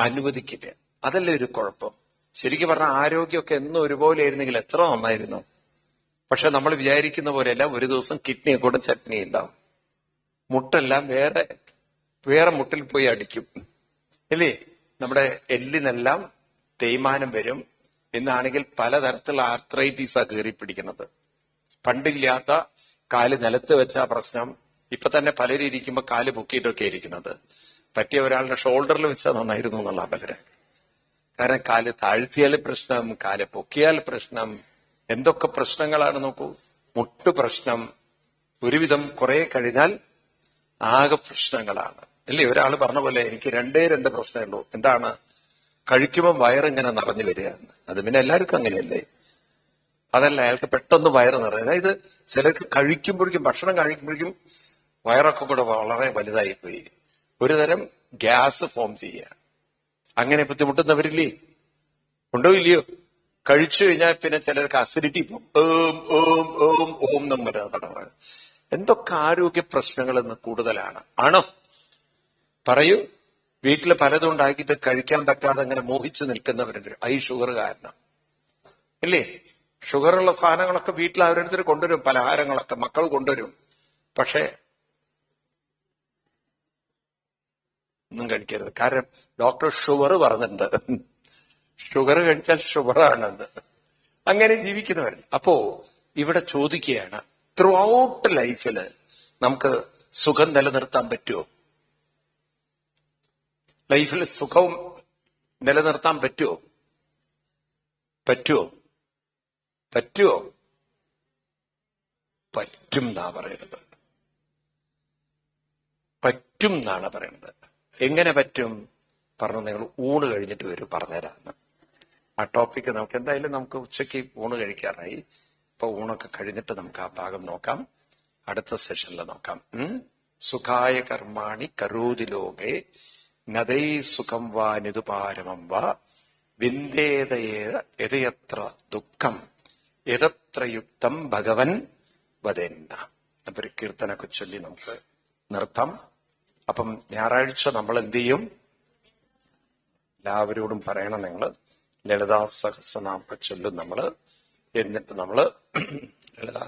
അനുവദിക്കില്ല. അതല്ലേ ഒരു കുഴപ്പം. ശരിക്കും പറഞ്ഞാൽ ആരോഗ്യമൊക്കെ എന്നും ഒരുപോലെ ആയിരുന്നെങ്കിൽ എത്ര നന്നായിരുന്നു. പക്ഷെ നമ്മൾ വിചാരിക്കുന്ന പോലെയല്ല. ഒരു ദിവസം കിഡ്നി കൂടെ ചട്നി ഉണ്ടാവും, മുട്ടെല്ലാം വേറെ മുട്ടിൽ പോയി അടിക്കും. ഇല്ലേ? നമ്മുടെ എല്ലിനെല്ലാം തേയ്മാനം വരും. എന്നാണെങ്കിൽ പലതരത്തിലുള്ള ആർത്രൈറ്റീസാ കയറി പിടിക്കുന്നത്. പണ്ടില്ലാത്ത കാല് നിലത്ത് വെച്ച പ്രശ്നം ഇപ്പൊ തന്നെ പലരും ഇരിക്കുമ്പോ കാല് പൊക്കിയിട്ടൊക്കെ ഇരിക്കുന്നത്. പറ്റിയ ഒരാളുടെ ഷോൾഡറിൽ വെച്ചാൽ നന്നായിരുന്നു എന്നുള്ള പലരെ. കാരണം കാല് താഴ്ത്തിയാൽ പ്രശ്നം, കാല് പൊക്കിയാൽ പ്രശ്നം, എന്തൊക്കെ പ്രശ്നങ്ങളാണ് നോക്കൂ. മുട്ട് പ്രശ്നം, ഒരുവിധം കുറെ കഴിഞ്ഞാൽ ആകെ പ്രശ്നങ്ങളാണ്. അല്ലേ? ഒരാൾ പറഞ്ഞ പോലെ എനിക്ക് രണ്ട് പ്രശ്നമേ ഉള്ളൂ. എന്താണ്? കഴിക്കുമ്പോൾ വയറിങ്ങനെ നിറഞ്ഞു വരികയാണ്. അത് പിന്നെ എല്ലാവർക്കും അങ്ങനെയല്ലേ? അതല്ല, അയാൾക്ക് പെട്ടെന്ന് വയറ് നിറയും. അതായത് ചിലർക്ക് ഭക്ഷണം കഴിക്കുമ്പോഴേക്കും വയറൊക്കെ കൂടെ വളരെ വലുതായി പോയി, ഒരു തരം ഗ്യാസ് ഫോം ചെയ്യുക. അങ്ങനെ ബുദ്ധിമുട്ടുന്നവരില്ലേ? ഉണ്ടോ ഇല്ലയോ? കഴിച്ചു കഴിഞ്ഞാൽ പിന്നെ ചിലർക്ക് അസിഡിറ്റി ഓം എന്നും പറയുന്നത്. എന്തൊക്കെ ആരോഗ്യ പ്രശ്നങ്ങൾ ഇന്ന് കൂടുതലാണ്. ആണോ? പറയൂ. വീട്ടിൽ പലതും ഉണ്ടാക്കിയിട്ട് കഴിക്കാൻ പറ്റാതെ അങ്ങനെ മോഹിച്ചു നിൽക്കുന്നവരുണ്ട്. ഷുഗർ കാരണം. ഇല്ലേ? ഷുഗറുള്ള സാധനങ്ങളൊക്കെ വീട്ടിൽ അവരോരുത്തർ കൊണ്ടുവരും, പലഹാരങ്ങളൊക്കെ മക്കൾ കൊണ്ടുവരും. പക്ഷെ ഒന്നും കഴിക്കരുത്. കാരണം ഡോക്ടർ ഷുഗർ പറഞ്ഞിട്ടുണ്ട്, ഷുഗർ കഴിച്ചാൽ ഷുഗറാണെന്ന്. അങ്ങനെ ജീവിക്കുന്നവർ. അപ്പോ ഇവിടെ ചോദിക്കുകയാണ്, ത്രൂ ഔട്ട് ലൈഫില് നമുക്ക് സുഖം നിലനിർത്താൻ പറ്റുമോ? ലൈഫിൽ സുഖവും നിലനിർത്താൻ പറ്റുമോ? പറ്റുമോ? പറ്റുമോ? പറ്റും എന്നാ പറയണത്. പറ്റും എന്നാണ് പറയണത്. എങ്ങനെ പറ്റും? പറഞ്ഞു. നിങ്ങൾ ഊണ് കഴിഞ്ഞിട്ട് വരൂ, പറഞ്ഞുതരാന്ന്. ആ ടോപ്പിക്ക് നമുക്ക് എന്തായാലും നമുക്ക് ഉച്ചയ്ക്ക് ഊണ് കഴിക്കാറായി. ഇപ്പൊ ഊണൊക്കെ കഴിഞ്ഞിട്ട് നമുക്ക് ആ ഭാഗം നോക്കാം. അടുത്ത സെഷനിൽ നോക്കാം. സുഖായ കർമാണി കരോതി ലോകേ നദൈ സുഖം വാ നിതുപാരമം വാ വിന്ദേതയത്ര ദുഃഖം യതത്ര യുക്തം ഭഗവൻ വദേന്ന. അപ്പൊ ഒരു കീർത്തനൊക്കെ ചൊല്ലി നമുക്ക് നിർത്താം. അപ്പം ഞായറാഴ്ച നമ്മൾ എന്ത് ചെയ്യും? എല്ലാവരോടും പറയണം, നിങ്ങൾ ലളിതാ സഹസ്രനാമം ചൊല്ലും നമ്മള്. എന്നിട്ട് നമ്മള് ലളിതാ